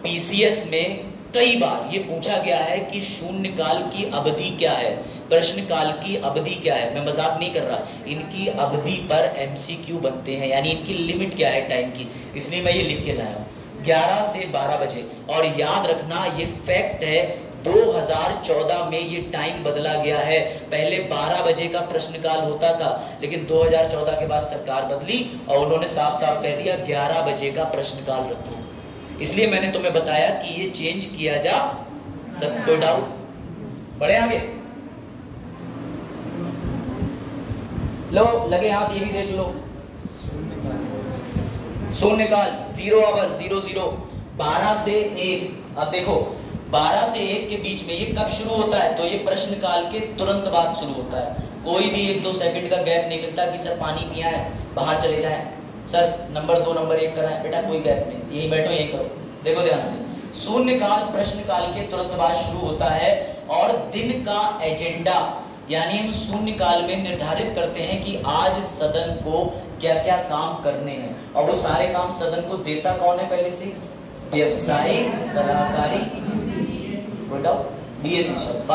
पीसीएस में कई बार ये पूछा गया है कि शून्यकाल की अवधि क्या है, प्रश्नकाल की अवधि क्या है। मैं मजाक नहीं कर रहा, इनकी अवधि पर एमसीक्यू बनते हैं, यानी इनकी लिमिट क्या है टाइम की, इसलिए मैं ये लिख के लाया हूं 11 से 12 बजे। और याद रखना ये फैक्ट है, 2014 में ये टाइम बदला गया है। पहले 12 बजे का प्रश्नकाल होता था, लेकिन 2014 के बाद सरकार बदली और उन्होंने साफ साफ कह दिया 11 बजे का प्रश्नकाल रखो। इसलिए मैंने तुम्हें बताया कि ये चेंज किया जा सकता। कोई डाउट? बढ़े आगे? लो लगे हाथ, ये भी देख लो। शून्यकाल 0 आवर 00, 12 से 1। अब देखो 12 से 1 के बीच में ये कब शुरू होता है? तो ये प्रश्नकाल के तुरंत बाद शुरू होता है। कोई भी 1-2 सेकंड का गैप नहीं मिलता कि सर पानी पिया है, बाहर चले जाएं, सर नंबर 2 नंबर 1 कराएं। बेटा कोई गैप नहीं, यही बैठो यही करो। देखो ध्यान से, शून्यकाल प्रश्नकाल के तुरंत बाद शुरू होता है और दिन का एजेंडा, यानी हम शून्यकाल में निर्धारित करते हैं कि आज सदन को क्या क्या काम करने हैं, और वो सारे काम सदन को देता कौन है? पहले से व्यवसायिक सलाहकारी, बीएससी शब्द।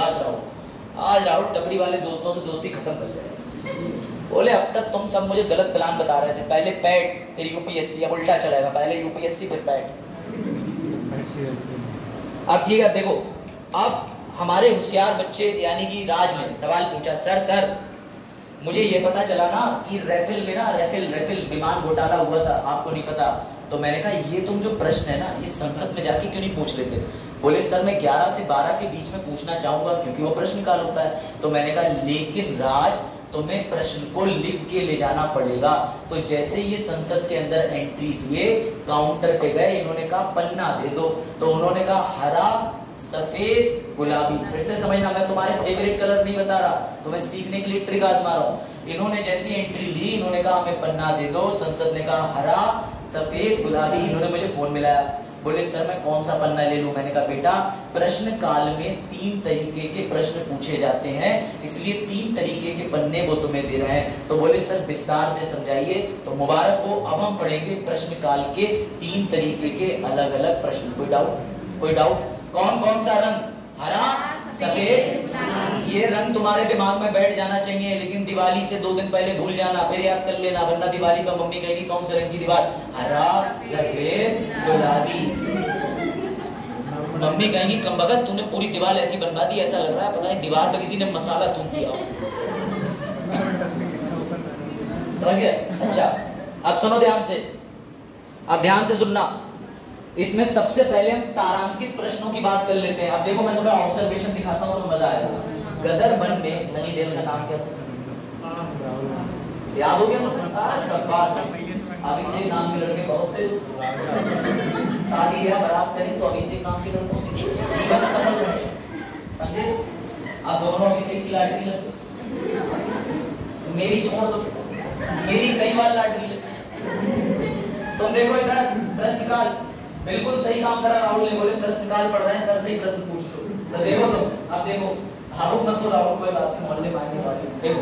आज राहुल टपरी वाले दोस्तों से दोस्ती खत्म कर जाए। बोले अब तक तुम सब मुझे गलत प्लान बता रहे थे, पहले पैट फिर यूपीएससी, अब उल्टा चलेगा, पहले यूपीएससी फिर पैट। अब ठीक है, देखो अब हमारे होशियार बच्चे यानी कि राज ने सवाल पूछा, सर मुझे ये पता चला ना कि रैफिल में ना रैफिल विमान घोटाला हुआ था, आपको नहीं पता? तो मैंने कहा ये तुम जो प्रश्न है ना ये संसद में जाके क्यों नहीं पूछ लेते? बोले सर मैं 11 से 12 के बीच में पूछना चाहूंगा क्योंकि वो प्रश्नकाल होता है। तो मैंने कहा लेकिन राज तुम्हें प्रश्न को लिख के ले जाना पड़ेगा। तो जैसे ये संसद के अंदर एंट्री हुए, काउंटर पे गए, इन्होंने कहा पन्ना दे दो, तो उन्होंने कहा हरा सफेद गुलाबी। फिर से समझना, मैं तुम्हारे फेवरेट कलर नहीं बता रहा, तुम्हें सीखने के लिए ट्रिक आजमा रहा हूं। इन्होंने जैसी एंट्री ली, इन्होंने कहा हमें पन्ना दे दो, संसद ने कहा हरा सफेद गुलाबी। इन्होंने मुझे फोन मिलाया, बोले सर मैं कौन सा पन्ना ले लूं। मैंने कहा बेटा प्रश्न काल में 3 तरीके के प्रश्न पूछे जाते हैं, इसलिए 3 तरीके के पन्ने वो तुम्हें दे रहे हैं। तो बोले सर विस्तार से समझाइए। तो मुबारक हो, अब हम पढ़ेंगे प्रश्न काल के 3 तरीके के अलग अलग प्रश्न। कोई डाउट? कोई डाउट? कौन कौन सा रंग? हरा सफेद। ये रंग तुम्हारे दिमाग में बैठ जाना चाहिए, लेकिन दिवाली से 2 दिन पहले भूल जाना, फिर याद कर लेना, वरना दिवाली पर मम्मी कहेगी कौन से रंग की दीवार? हरा सफेद गुलाबी। मम्मी कहेंगी कम भगत तूने पूरी दीवार ऐसी बनवा दी, ऐसा लग रहा है पता नहीं दीवार पे किसी ने मसाला थूक दिया। समझ गए? अच्छा अब सुनो ध्यान से, अब ध्यान से सुनना। इसमें सबसे पहले हम तारांकित प्रश्नों की बात कर लेते हैं। अब देखो मैं तुम्हें ऑब्जर्वेशन दिखाता हूँ तो मजा आएगा। गदर वन में सनी देओल का नाम क्या था? याद हो गया? अभिषेक नाम के लड़के बहुत थे, शादी ब्याह बारात करें तो अभिषेक नाम के लड़कों से जीवन सफल रहे, समझे? अब दोनों अभिषेक की लॉटरी लगी, मेरी छोड़ दो, मेरी कई बार लॉटरी लगी। तुम देखो इधर प्रश्नकाल, बिल्कुल सही काम करा राहुल ने, बोले प्रश्नकाल पढ़ रहे हैं सर से ही प्रश्न पूछ लो। तो देखो तुम, अब देखो भावुक मत हो राहुल, कोई बात नहीं, मोहल्ले मारने वाले। देखो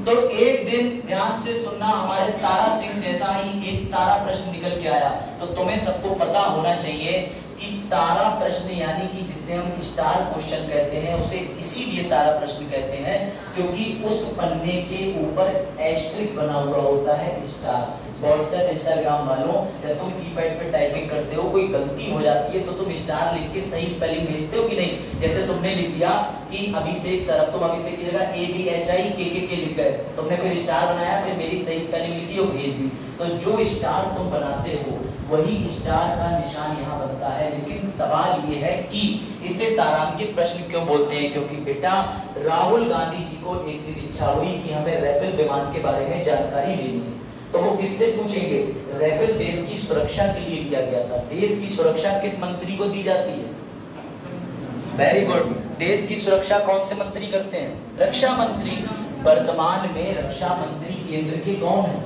तो एक दिन ध्यान से सुनना, हमारे तारा सिंह जैसा ही एक तारा प्रश्न निकल के आया। तो तुम्हें सबको पता होना चाहिए कि तारा प्रश्न यानी कि जिसे हम स्टार क्वेश्चन कहते हैं, उसे इसीलिए तारा प्रश्न कहते हैं क्योंकि उस पन्ने के ऊपर एस्ट्रिक बना हुआ होता है स्टार। व्हाट्सएप इंस्टाग्राम वालों, जब तुम कीपैड पे टाइपिंग करते हो कोई गलती हो जाती है तो तुम स्टार लिख के सही स्पेलिंग भेजते हो कि नहीं? जैसे तुमने लिख दिया कि अभिषेक सर, अब तुम अभिषेक की जगह ABHIKKK लिख गए, तुमने फिर स्टार बनाया, फिर मेरी सही स्पेलिंग लिखी और भेज दी। तो जो स्टार तुम बनाते हो वही स्टार का निशान यहाँ बनता है। लेकिन सवाल ये है कि इसे तारांकित प्रश्न क्यों बोलते हैं? क्योंकि बेटा राहुल गांधी जी को एक दिन इच्छा हुई कि हमें राफेल विमान के बारे में जानकारी लेनी है। तो वो किससे पूछेंगे? राफेल देश की सुरक्षा के लिए लिया गया था। देश की सुरक्षा किस मंत्री को दी जाती है? Very good. देश की सुरक्षा कौन से मंत्री करते हैं? रक्षा मंत्री। वर्तमान में रक्षा मंत्री केंद्र के कौन है?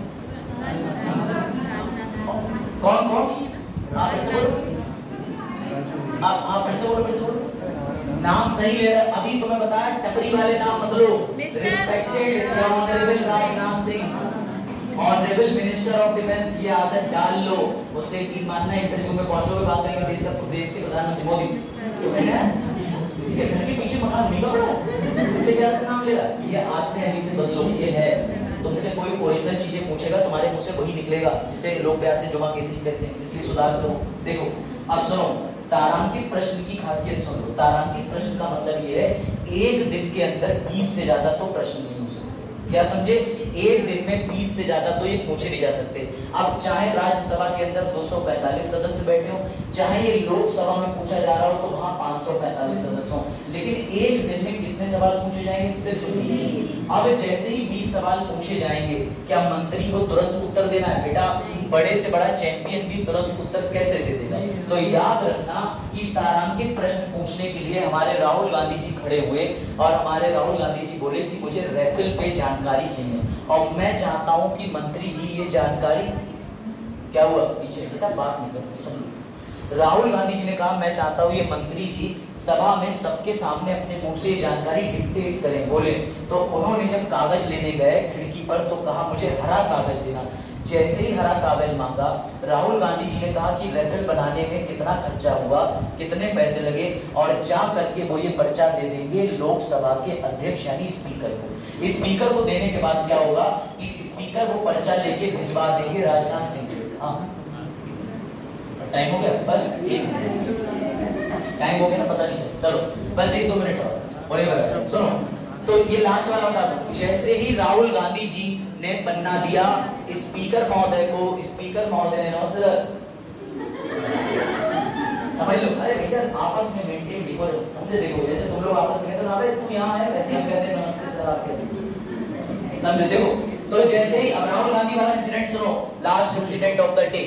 कौन कौन? आप फिर से बोलो। नाम सही ले रहा। अभी तुम्हें बताया टपरी वाले नाम मत लो। Respected honourable Rajnath Singh, honourable minister of defence की आदत डाल लो। उससे की मानना इंटरव्यू में पहुंचोगे, बात करेंगे देश के प्रधानमंत्री मोदी, तो कहना इसके घर के पीछे मकान नहीं बना है, क्या से नाम ले रहा? ये आदतें अभी से बदलो। ये है, तुमसे कोई ओरिजिनल चीजें पूछेगा तुम्हारे मुंह से वही निकलेगा जिसे लोग प्यार से जुमा केसरी कहते हैं, इसलिए सुधार करो। देखो अब सुनो, तारांकित प्रश्न की खासियत सुन लो। तारांकित प्रश्न का मतलब ये है एक दिन के अंदर 20 से ज्यादा तो प्रश्न नहीं हो सकते। क्या समझे? एक दिन में 20 से ज्यादा तो ये पूछे नहीं जा सकते। अब चाहे राज्यसभा के अंदर 245 सदस्य बैठे हो, चाहे ये लोकसभा में पूछा जा रहा हो तो वहां 545 सदस्य हो, लेकिन एक दिन में कितने सवाल पूछे जाएंगे? सिर्फ 20। अब जैसे ही 20 सवाल पूछे जाएंगे, क्या मंत्री को तुरंत उत्तर देना है? बेटा बड़े से बड़ा चैंपियन भी तुरंत उत्तर कैसे दे देगा? तो याद रखना कि तारांकित प्रश्न पूछने के लिए हमारे राहुल गांधी जी खड़े हुए और हमारे राहुल गांधी जी बोले कि मुझे राफेल पे जानकारी चाहिए, और मैं चाहता हूं कि मंत्री जी ये जानकारी, क्या हुआ पीछे बेटा बात नहीं कर, सुन लो। राहुल गांधी जी ने कहा मैं चाहता हूं ये मंत्री जी सभा में सबके सामने अपने मुंह से जानकारी डिक्टेट करें। बोले तो उन्होंने जब कागज लेने गए खिड़की पर तो कहा मुझे हरा कागज देना। जैसे ही हरा कागज मांगा, राहुल गांधी जी ने कहा कि राफेल बनाने में कितना खर्चा हुआ, कितने पैसे लगे, और जा करके वो ये पर्चा दे देंगे लोकसभा के अध्यक्ष यानी स्पीकर को। स्पीकर को देने के बाद क्या होगा कि स्पीकर वो पर्चा लेके भिजवा देंगे राजनाथ सिंह को। हाँ टाइम हो गया, बस टाइम हो गया ना, पता नहीं चला, चलो बस 1-2 मिनट और सुनो। तो ये लास्ट वाला बता दो, जैसे ही राहुल गांधी जी ने पन्ना दिया स्पीकर महोदय को, स्पीकर महोदय ने नमस्ते समझ लो, अरे भैया आपस में मेंटेन डिकोर समझे। देखो जैसे तुम लोग आपस में कहते हो अरे तू यहाँ है, वैसे हम कहते हैं नमस्ते सर आप कैसे, समझे। देखो तो जैसे ही अब राहुल गांधी वाला इंसिडेंट सुनो, last incident of the day.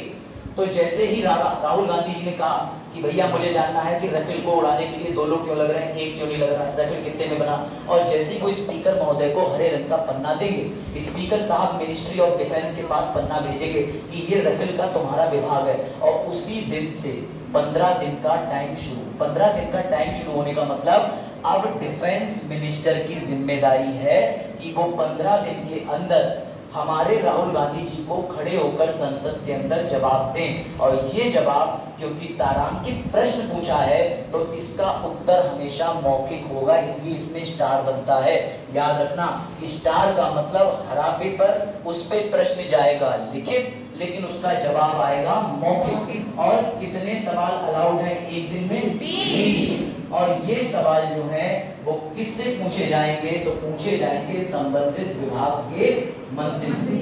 तो जैसे ही राहुल गांधी जी ने कहा कि भैया मुझे जानना है कि राफेल को उड़ाने के लिए 2 लोग क्यों लग रहे हैं, एक क्यों नहीं लग रहा, राफेल कितने में बना। और जैसे ही कोई स्पीकर महोदय को हरे रंग का पन्ना देंगे, स्पीकर साहब मिनिस्ट्री ऑफ डिफेंस के पास पन्ना भेजेंगे कि ये राफेल का तुम्हारा विभाग है, और उसी दिन से 15 दिन का टाइम शुरू। 15 दिन का टाइम शुरू होने का मतलब अब डिफेंस मिनिस्टर की जिम्मेदारी है कि वो 15 दिन के अंदर हमारे राहुल गांधी जी को खड़े होकर संसद के अंदर जवाब दें। और ये जवाब, क्योंकि तारांकित प्रश्न पूछा है तो इसका उत्तर हमेशा मौखिक होगा, इसलिए इसमें स्टार बनता है। याद रखना, स्टार का मतलब हरा पेपर, उस पे प्रश्न जाएगा लिखित, लेकिन उसका जवाब आएगा मौखिक। और कितने सवाल अलाउड हैं एक दिन में? 20। और ये सवाल जो है वो किससे पूछे जाएंगे? तो पूछे जाएंगे संबंधित विभाग के मंत्री से।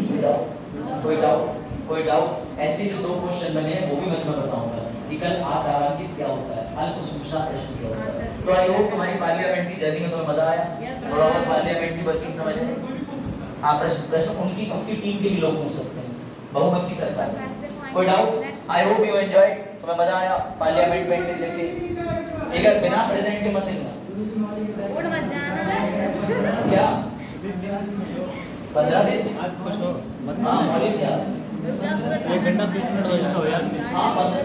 कोई डाउट? ऐसे जो 2 क्वेश्चन बने हैं वो भी मैं तुम्हें बताऊंगा कि कल आतारांकित क्या होता है, अल्प सूचना प्रश्न क्या होता है। तो आई होप तुम्हारी पार्लियामेंट्री जर्नी में तुम्हें मजा आया, थोड़ा बहुत पार्लियामेंट्री वर्किंग समझ में। हाँ, प्रश्न उनकी खुद की टीम के भी लोग पूछ सकते हैं, बहुमत की सरकार। कोई doubt? I hope you enjoyed, तुम्हें मजा आया पार्लियामेंट में एंट्री लेके। ठीक है, बिना प्रेजेंट के मत हिलना। उड़ मत जाना। क्या 15 दिन? आज कुछ हो हाँ, क्या? रुक जा, 1 घंटा 20 मिनट हो गया। हाँ, 15